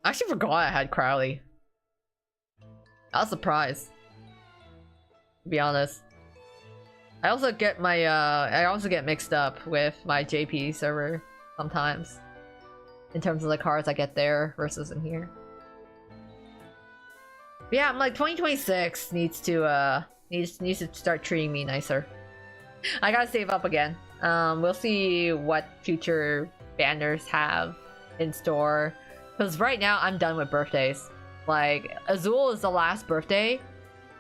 I actually forgot I had Crowley. I was surprised, to be honest. I also get my mixed up with my JP server sometimes in terms of the cards I get there versus in here. But yeah, I'm like 2026 needs to start treating me nicer. I gotta save up again. We'll see what future banners have in store. Because right now I'm done with birthdays. Like, Azul is the last birthday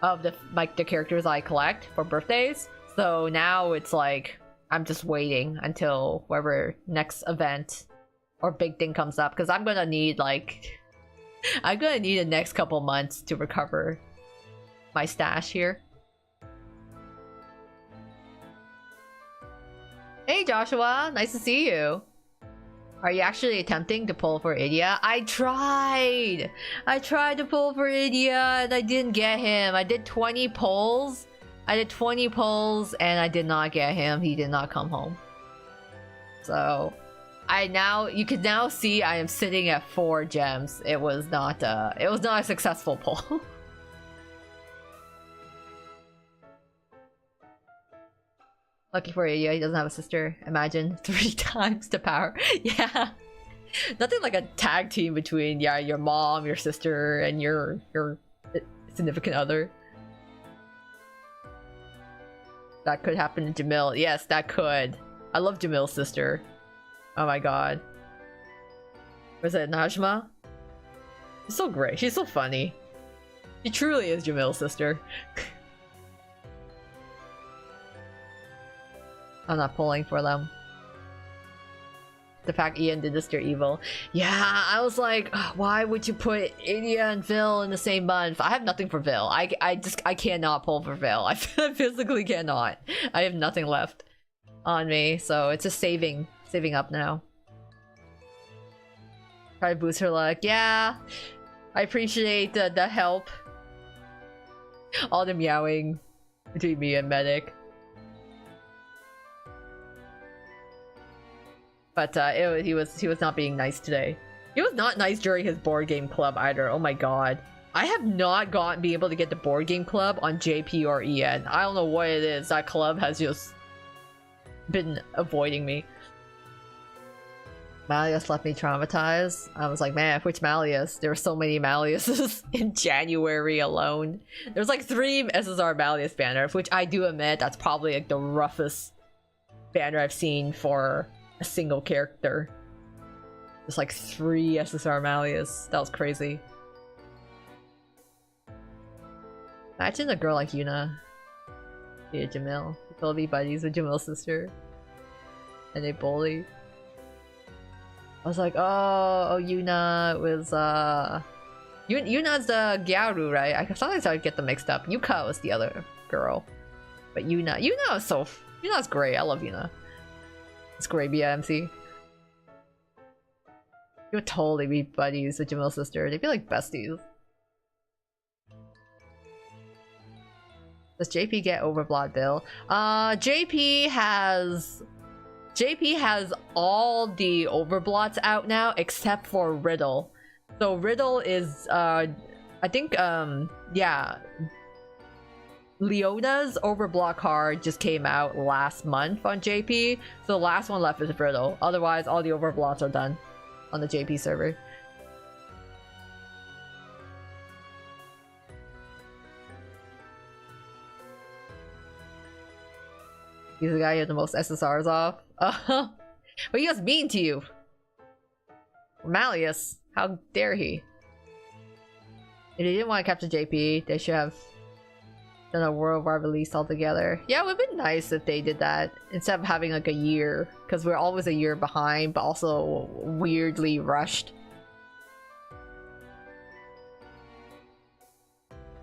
of the characters I collect for birthdays. So now it's like I'm just waiting until whatever next event or big thing comes up, because I'm gonna need like the next couple months to recover my stash here. Hey Joshua, nice to see you. Are you actually attempting to pull for Idia? I tried to pull for Idia and I didn't get him. I did 20 pulls and I did not get him. He did not come home. So you can now see I am sitting at 4 gems. It was not a successful pull. Lucky for Idia, he doesn't have a sister. Imagine 3 times the power. Yeah. Nothing like a tag team between your mom, your sister, and your significant other. That could happen to Jamil. Yes, that could. I love Jamil's sister. Oh my god. Was it Najma? She's so great. She's so funny. She truly is Jamil's sister. I'm not pulling for them. The fact Ian did this, they're evil. Yeah, I was like, why would you put Idia and Vil in the same month? I have nothing for Vil. I cannot pull for Vil. I physically cannot. I have nothing left on me, so it's just saving up now. Try to boost her luck. Yeah, I appreciate the help. All the meowing between me and Medic. But he was not being nice today. He was not nice during his board game club either. Oh my god. I have not been able to get the board game club on JP or EN. I don't know what it is. That club has just been avoiding me. Malleus left me traumatized. I was like, man, which Malleus? There were so many Malleuses in January alone. There's like 3 SSR Malleus banners, which I do admit that's probably like the roughest banner I've seen for a single character. There's like 3 SSR Malleus. That was crazy. Imagine a girl like Yuna. Yeah, Jamil. They'll be buddies with Jamil's sister. And they bully. I was like, oh, Yuna was, Yuna's the Gyaru, right? Sometimes I get them mixed up. Yuka was the other girl. But Yuna is so... Yuna's great. I love Yuna. It's great, BMC. You would totally be buddies with Jamil's sister. They'd be like besties. Does JP get Overblood Bill? JP has all the Overblots out now except for Riddle. So Riddle is I think yeah. Leona's Overblot card just came out last month on JP. So the last one left is Riddle. Otherwise all the Overblots are done on the JP server. He's the guy who has the most SSRs off. But he was mean to you. Malleus, how dare he? If they didn't want to capture JP, they should have done a worldwide release altogether. Yeah, it would have been nice if they did that instead of having like a year, because we're always a year behind, but also weirdly rushed.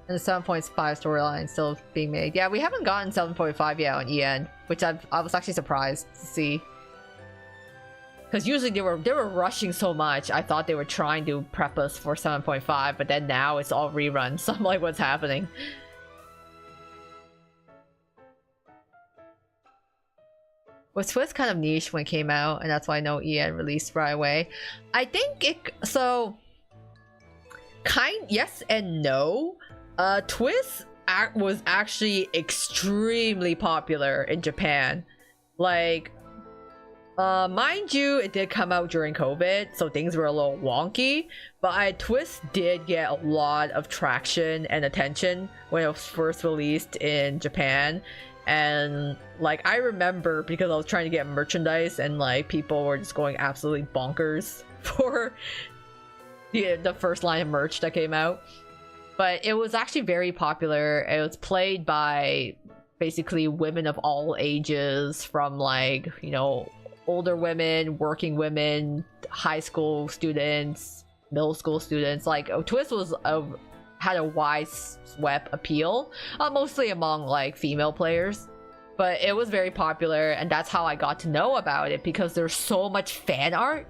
And the 7.5 storyline still being made. Yeah, we haven't gotten 7.5 yet on EN, which I was actually surprised to see. Because usually they were rushing so much. I thought they were trying to prep us for 7.5, but then now it's all reruns. So I'm like, what's happening? Was Twist kind of niche when it came out, and that's why no EN released right away. I think it yes and no. Twist was actually extremely popular in Japan. Like, mind you, it did come out during COVID, so things were a little wonky, but Twist did get a lot of traction and attention when it was first released in Japan. And like, I remember because I was trying to get merchandise and like people were just going absolutely bonkers for the first line of merch that came out. But it was actually very popular. It was played by basically women of all ages, from like, you know, older women, working women, high school students, middle school students. Like, Twist was had a wide swept appeal, mostly among like female players. But it was very popular, and that's how I got to know about it, because there's so much fan art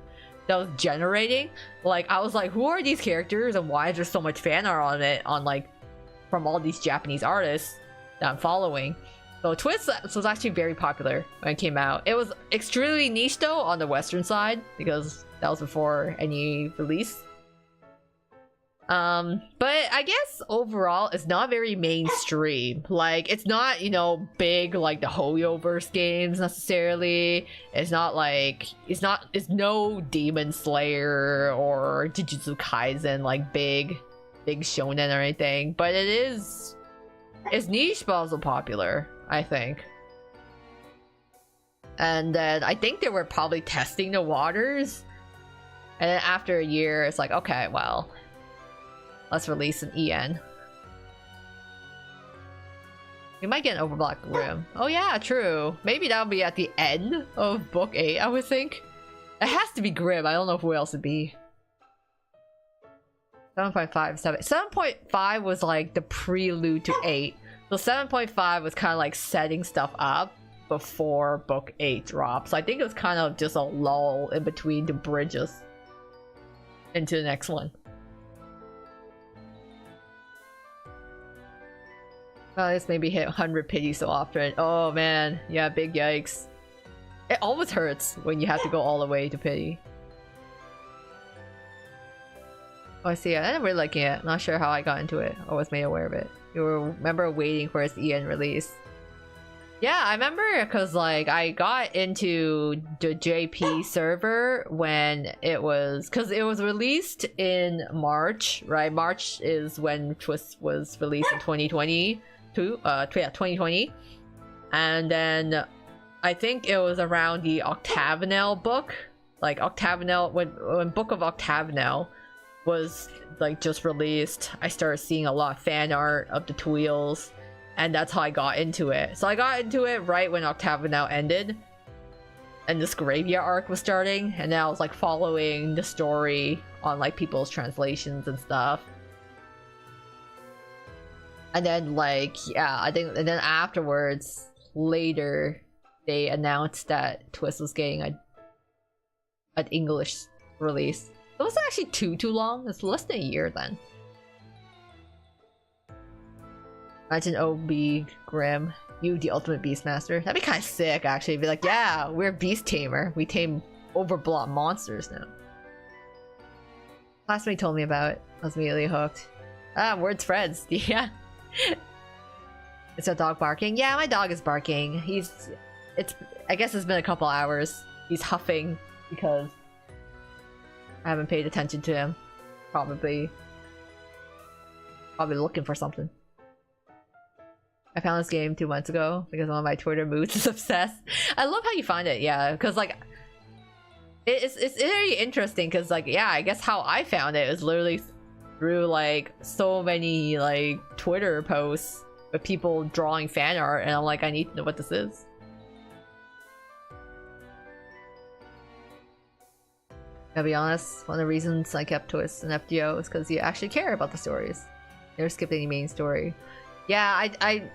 that was generating. Like, I was like, who are these characters and why is there so much fan art on it, on like from all these Japanese artists that I'm following. So Twist was actually very popular when it came out. It was extremely niche though on the Western side, because that was before any release. But I guess overall it's not very mainstream. Like, it's not, you know, big like the Hoyoverse games necessarily. It's not like, it's no Demon Slayer or Jujutsu Kaisen, like big shonen or anything. But it's niche but also popular, I think. And then I think they were probably testing the waters. And then after a year, it's like, okay, well, let's release an EN. We might get an Overblock room. Oh yeah, true. Maybe that'll be at the end of book 8, I would think. It has to be Grim. I don't know who else it'd be. 7.5, 7. 7.5 was like the prelude to 8. So 7.5 was kind of like setting stuff up before book 8 drops. So I think it was kind of just a lull in between the bridges into the next one. This maybe hit 100 pity so often. Oh man, yeah, big yikes. It always hurts when you have to go all the way to pity. Oh, I see it. I didn't really like it. I'm not sure how I got into it or was made aware of it. You remember waiting for its EN release. Yeah, I remember because like I got into the JP server when it was, because it was released in March, right? March is when Twist was released in 2020, 2020, and then I think it was around the Octagonal book, like Octagonal, when Book of Octagonal was like just released. I started seeing a lot of fan art of the Tweels. And that's how I got into it. So I got into it right when Octagonal ended. And this Gravia arc was starting. And then I was like following the story on like people's translations and stuff. And then like, yeah, I think, and then afterwards, later, they announced that Twist was getting an English release. It wasn't actually too long. It's less than a year then. Imagine OB Grim, you the ultimate Beastmaster. That'd be kind of sick, actually. Be like, yeah, we're Beast Tamer. We tame overblock monsters now. Classmate told me about it. I was immediately hooked. Ah, word spreads. Yeah. Is that dog barking? Yeah, my dog is barking. I guess it's been a couple hours. He's huffing because I haven't paid attention to him. Probably looking for something. I found this game 2 months ago because one of my Twitter moods is obsessed. I love how you find it, yeah, because like it's very interesting because like, yeah, I guess how I found it is literally through like so many like Twitter posts with people drawing fan art, and I'm like, I need to know what this is. I'll be honest, one of the reasons I kept Twist and FGO is because you actually care about the stories. You never skip any main story. Yeah, I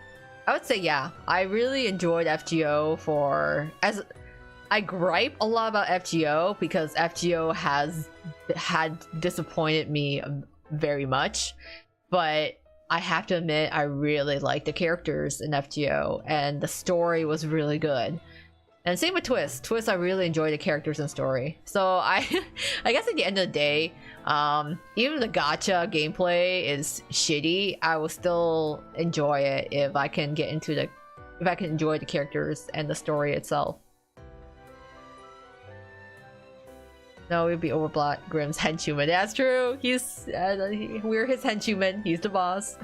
would say yeah. I really enjoyed FGO as I gripe a lot about FGO because FGO had disappointed me very much, but I have to admit I really liked the characters in FGO and the story was really good. And same with Twist. Twist, I really enjoy the characters and story. So I guess at the end of the day, even the gacha gameplay is shitty, I will still enjoy it if I can enjoy the characters and the story itself. No, we'd be Overblock Grimm's henchman. That's true. We're his henchman. He's the boss.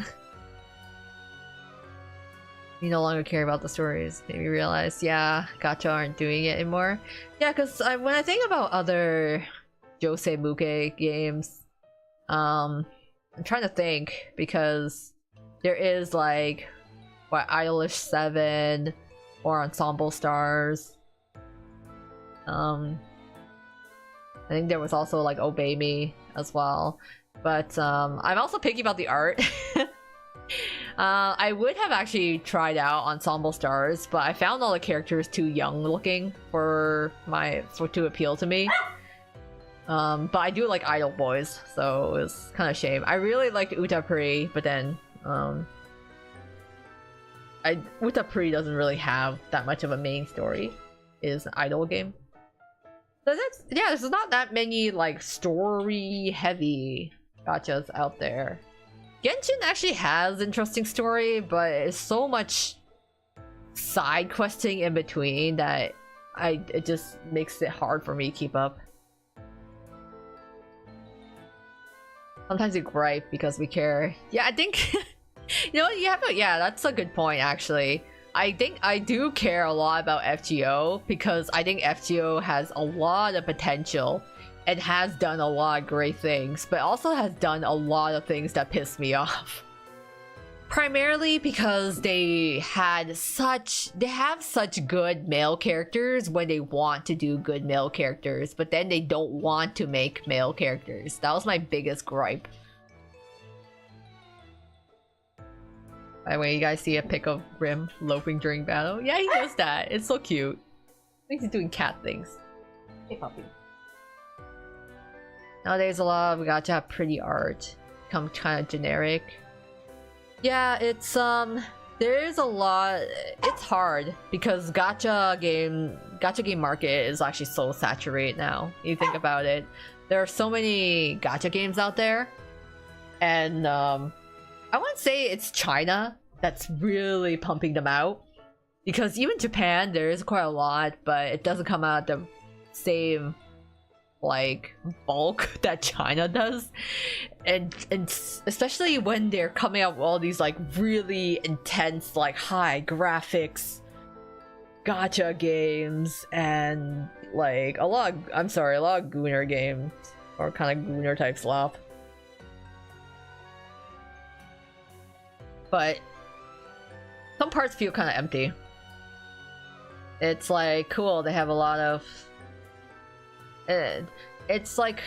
You no longer care about the stories. Maybe realize, yeah, gacha aren't doing it anymore. Yeah, because when I think about other Josei Muke games, I'm trying to think because there is like what, Idolish 7 or Ensemble Stars. I think there was also like Obey Me as well. But I'm also picky about the art. I would have actually tried out Ensemble Stars, but I found all the characters too young looking to appeal to me. But I do like Idol Boys, so it was kind of a shame. I really liked Utapri, but then Utapri doesn't really have that much of a main story. It is an idol game. So there's not that many like story heavy gachas out there. Genshin actually has interesting story, but it's so much side questing in between that it just makes it hard for me to keep up. Sometimes we gripe because we care. Yeah, I think you know, yeah, that's a good point actually. I think I do care a lot about FGO because I think FGO has a lot of potential and has done a lot of great things, but also has done a lot of things that piss me off. Primarily because they have such good male characters when they want to do good male characters, but then they don't want to make male characters. That was my biggest gripe. By the way, you guys see a pic of Rim loping during battle? Yeah, he does that. It's so cute. I think he's doing cat things. Hey, puppy. Nowadays, a lot of gacha have pretty art. Become kind of generic. Yeah, it's there's a lot. It's hard because gacha game market is actually so saturated now. You think about it, there are so many gacha games out there, and I wouldn't say it's China that's really pumping them out. Because even Japan, there is quite a lot, but it doesn't come out the same like bulk that China does, and especially when they're coming out with all these like really intense, like high graphics gacha games and like a lot of Gooner games or kind of Gooner type slop. But some parts feel kind of empty. It's like cool, they have a lot of it's like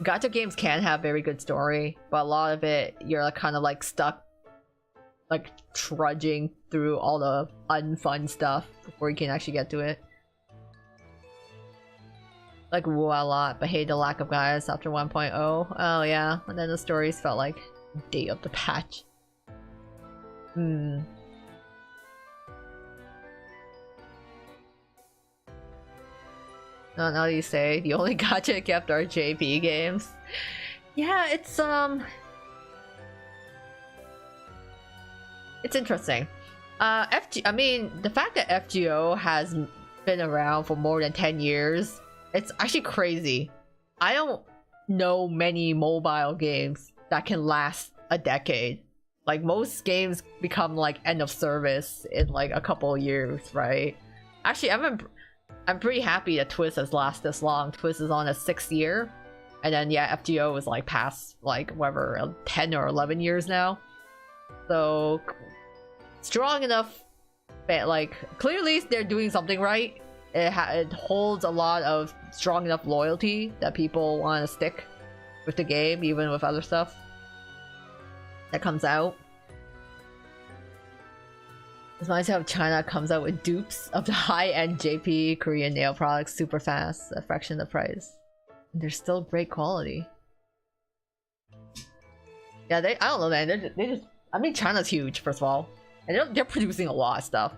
gacha games can have very good story, but a lot of it you're like kind of like stuck like trudging through all the unfun stuff before you can actually get to it. Like woo a lot, but hate the lack of guys after 1.0. Oh yeah, and then the stories felt like day of the patch. Now that you say, the only gacha kept are JP games. Yeah, it's interesting. I mean, the fact that FGO has been around for more than 10 years, it's actually crazy. I don't know many mobile games that can last a decade. Like most games become like end of service in like a couple of years, right? Actually, I'm pretty happy that Twist has lasted this long. Twist is on a 6th year, and then yeah, FGO is like past like whatever 10 or 11 years now. So strong enough, but like clearly they're doing something right. It holds a lot of strong enough loyalty that people want to stick with the game, even with other stuff that comes out. It's nice how China comes out with dupes of the high-end JP Korean nail products super fast, a fraction of the price. And they're still great quality. Yeah, I don't know, man. They just, I mean, China's huge, first of all. And they're producing a lot of stuff.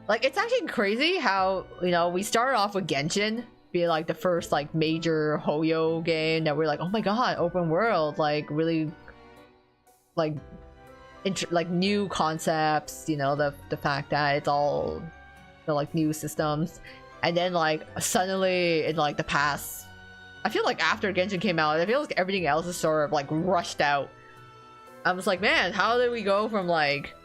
Like, it's actually crazy how, you know, we started off with Genshin being like the first like major Hoyo game that we're like, oh my god, open world, like really like new concepts, you know, the fact that it's all like new systems, and then like suddenly in like the past, I feel like after Genshin came out, I feel like everything else is sort of like rushed out. I was like, man, how did we go from like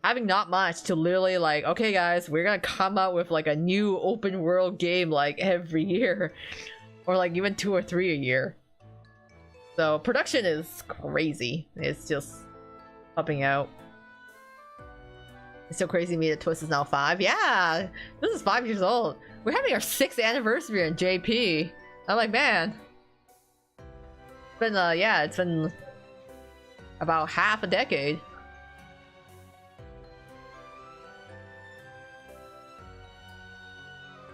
having not much to literally like, okay guys, we're gonna come out with like a new open world game like every year, or like even 2 or 3 a year. So production is crazy. It's just popping out. It's so crazy to me that Twist is now 5. Yeah, this is 5 years old. We're having our 6th anniversary in JP. I'm like, man, it's been yeah, it's been about half a decade.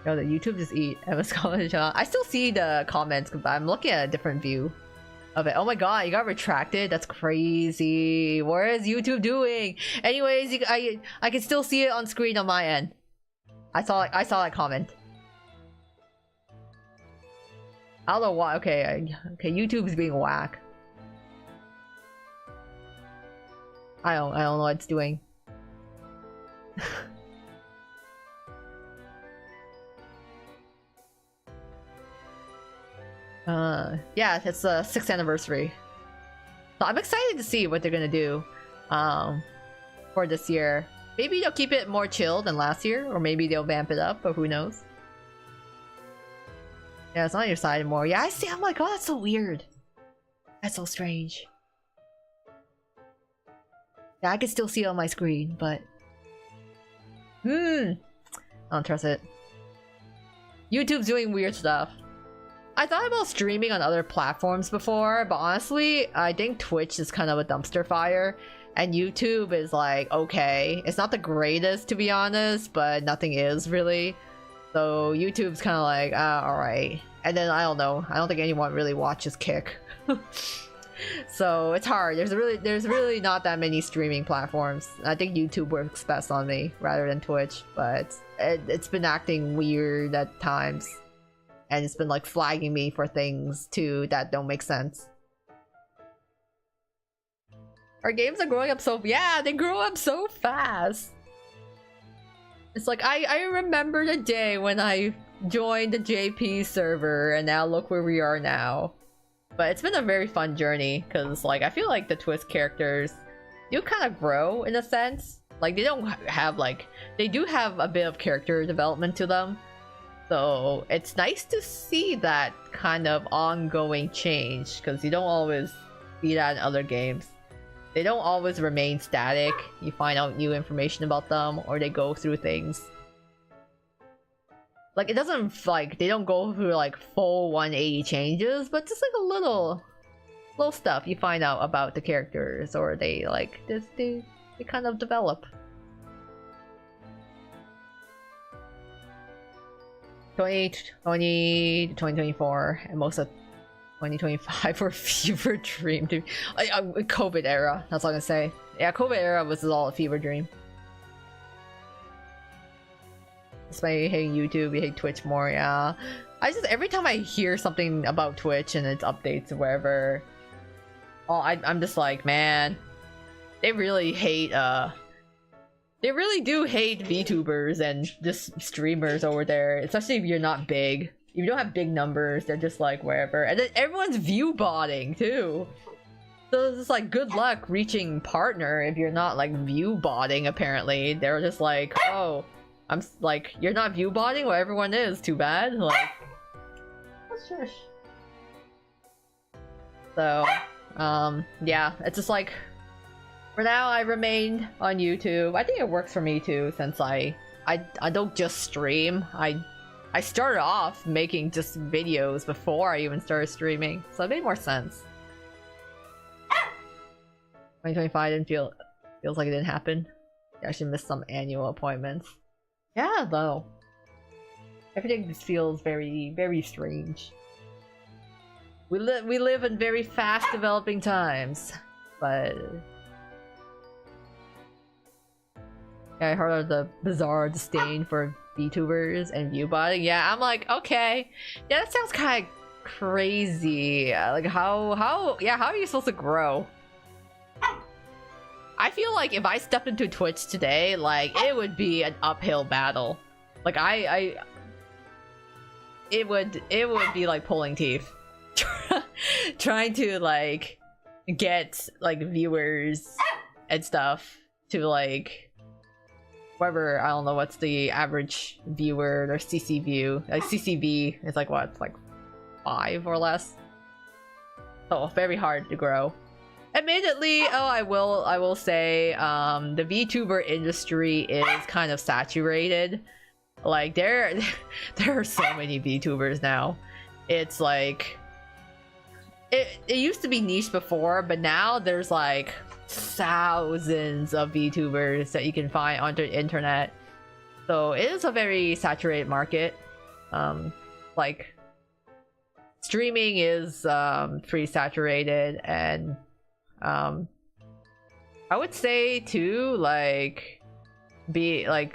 Yo, the YouTube just eat Emma's comment. I still see the comments, but I'm looking at a different view of it. Oh my god, you got retracted? That's crazy. What is YouTube doing? Anyways, I can still see it on screen on my end. I saw that comment. I don't know why. Okay, YouTube is being whack. I don't know what it's doing. Yeah, it's the 6th anniversary. So I'm excited to see what they're gonna do for this year. Maybe they'll keep it more chill than last year, or maybe they'll vamp it up, but who knows. Yeah, it's not on your side anymore. Yeah, I see. I'm like, oh, that's so weird. That's so strange. Yeah, I can still see it on my screen, but I don't trust it. YouTube's doing weird stuff. I thought about streaming on other platforms before, but honestly, I think Twitch is kind of a dumpster fire, and YouTube is like, okay. It's not the greatest, to be honest, but nothing is really. So YouTube's kind of like, alright. And then, I don't know, I don't think anyone really watches Kick. So it's hard. There's really not that many streaming platforms. I think YouTube works best on me rather than Twitch, but it's been acting weird at times. And it's been like flagging me for things too that don't make sense. Our games are growing up so... Yeah, they grow up so fast. It's like, I remember the day when I joined the JP server, and now look where we are now. But it's been a very fun journey, because, like, I feel like the Twist characters do kind of grow, in a sense. Like, they don't have, like... They do have a bit of character development to them. So, it's nice to see that kind of ongoing change, because you don't always see that in other games. They don't always remain static. You find out new information about them, or they go through things. Like, it doesn't, like, they don't go through, like, full 180 changes, but just, like, a little stuff you find out about the characters, or they, like, they kind of develop. 2024, and most of 2025 were fever dream. COVID era, that's all I'm gonna say. Yeah, COVID era was all a fever dream. That's why you hate YouTube, you hate Twitch more, yeah. Every time I hear something about Twitch and its updates or wherever, I'm just like, man, they really hate, they really do hate VTubers and just streamers over there, especially if you're not big. If you don't have big numbers, they're just like wherever. And then everyone's view botting too. So it's just like, good luck reaching partner if you're not like view botting, apparently. They're just like, oh, I'm like, you're not view botting? Well, everyone is, too bad. Like, shush. So, yeah, it's just like, for now I remain on YouTube. I think it works for me too, since I don't just stream. I started off making just videos before I even started streaming, so it made more sense. 2025 didn't feels like it didn't happen. I actually missed some annual appointments. Yeah, though. Everything just feels very, very strange. We live in very fast developing times, but yeah, I heard of the bizarre disdain for VTubers and viewbotting. Yeah, I'm like, okay, yeah, that sounds kind of crazy. Like, how are you supposed to grow? I feel like if I stepped into Twitch today, like, it would be an uphill battle. Like, it would be like pulling teeth. Trying to, like, get, like, viewers and stuff to, like, whatever, I don't know what's the average viewer or CC view. Like, CCV is like, what? It's like 5 or less. So, very hard to grow. Admittedly, I will say, the VTuber industry is kind of saturated. Like, there are so many VTubers now. It's like, it used to be niche before, but now there's like thousands of VTubers that you can find on the internet. So it is a very saturated market. Like, streaming is pretty saturated, and I would say too, like, being a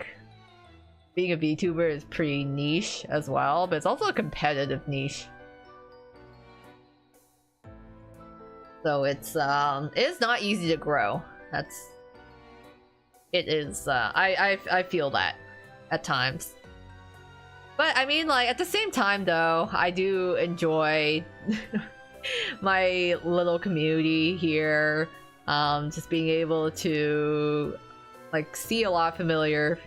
VTuber is pretty niche as well, but it's also a competitive niche. So it's not easy to grow. It is. I feel that at times. But I mean, like, at the same time though, I do enjoy my little community here. Just being able to, like, see a lot of familiar,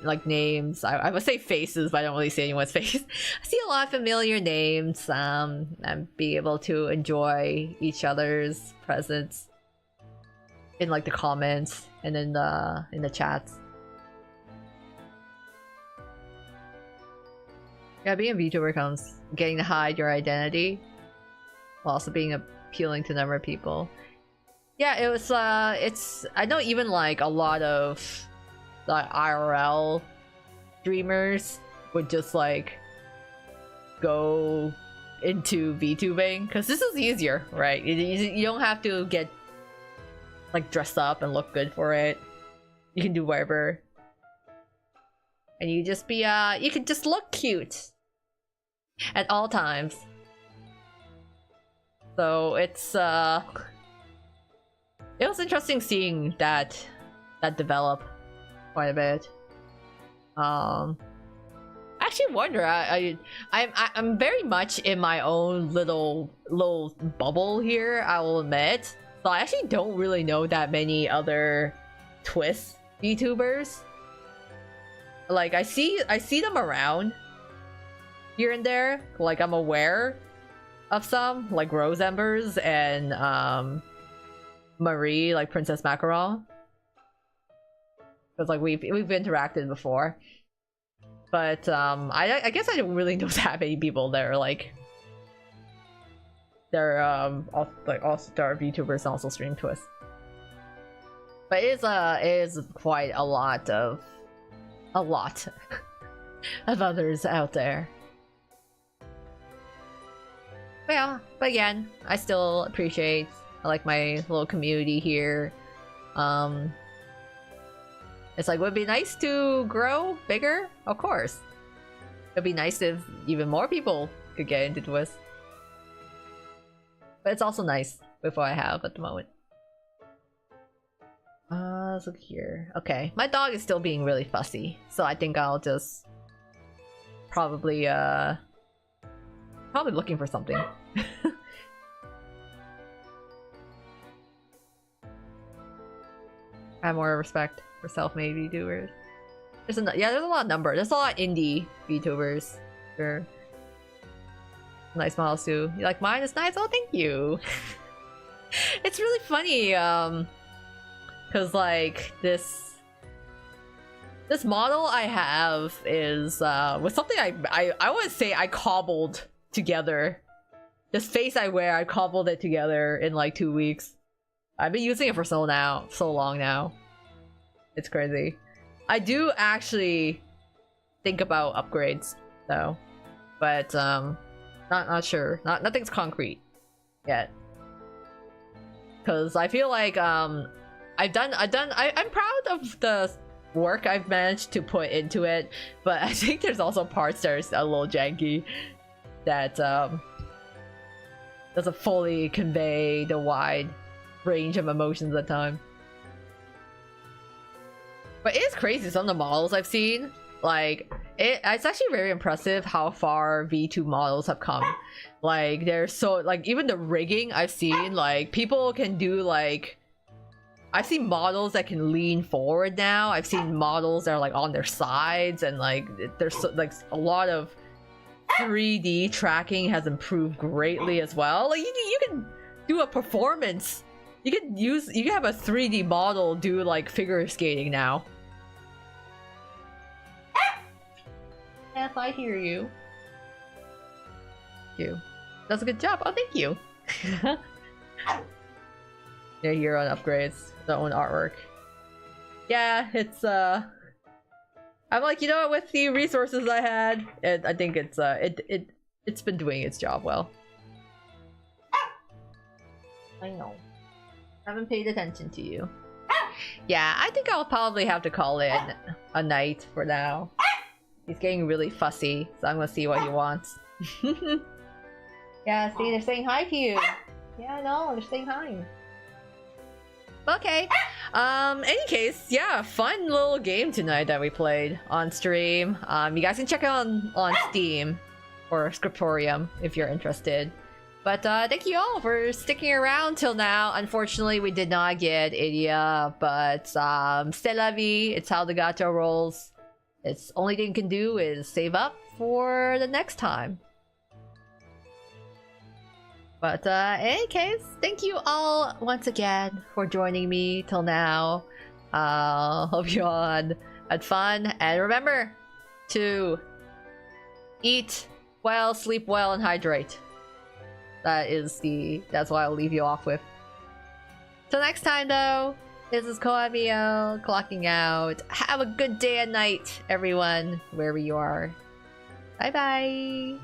like, names. I would say faces, but I don't really see anyone's face. I see a lot of familiar names, and be able to enjoy each other's presence in, like, the comments and in the chats. Yeah, being a VTuber comes getting to hide your identity while also being appealing to a number of people. Yeah, it was I know even, like, a lot of the IRL streamers would just, like, go into VTubing because this is easier, right? You don't have to get, like, dressed up and look good for it. You can do whatever, and you just be you can just look cute at all times. So it's It was interesting seeing that develop quite a bit. I actually wonder. I'm very much in my own little bubble here, I will admit. So I actually don't really know that many other twist VTubers. Like I see them around here and there. Like I'm aware of some, like Rose Embers and Marie, like Princess Macaron. Because like we've interacted before. But I guess I don't really know that many people that are like they're also star VTubers and also stream twists. But it is quite a lot of others out there. But yeah, but again, I still appreciate like my little community here. It's like, would it be nice to grow bigger? Of course. It'd be nice if even more people could get into Twist. But it's also nice with what I have at the moment. Let's look here. Okay, my dog is still being really fussy, so I think I'll just probably looking for something. I have more respect for self-made VTubers. There's a lot of number. There's a lot of indie VTubers. Sure. Nice models too. You like mine? It's nice. Oh, thank you. It's really funny, because like this model I have is was something I want to say I cobbled together. This face I wear, I cobbled it together in like 2 weeks. I've been using it for so long now. It's crazy. I do actually think about upgrades though, but not sure. Nothing's concrete yet. Cause I feel like I'm proud of the work I've managed to put into it, but I think there's also parts that are a little janky that doesn't fully convey the wide range of emotions at time. But it is crazy, some of the models I've seen. Like it's actually very impressive how far V2 models have come. Like they're so, like, even the rigging I've seen, like people can do, like, I've seen models that can lean forward now. I've seen models that are like on their sides, and like there's so, like a lot of 3D tracking has improved greatly as well. Like you can do a performance. You can have a 3D model do like figure skating now. Yes, I hear you. That's a good job. Oh, thank you. Yeah, you're on upgrades, their own artwork. Yeah, it's I'm like, you know, with the resources I had, I think it's been doing its job well. I know. I haven't paid attention to you. Yeah, I think I'll probably have to call it a night for now. He's getting really fussy, so I'm gonna see what he wants. Yeah, see, they're saying hi to you. Yeah, no, they're saying hi. Okay. Any case, yeah, fun little game tonight that we played on stream. You guys can check it on Steam or Scriptorium if you're interested. But thank you all for sticking around till now. Unfortunately, we did not get Idia, but c'est la vie. It's how the gacha rolls. It's only thing you can do is save up for the next time. But in any case, thank you all once again for joining me till now. Hope you all had fun, and remember to eat well, sleep well, and hydrate. That's what I'll leave you off with. Till next time though, this is Koa Miyo clocking out. Have a good day and night, everyone, wherever you are. Bye bye.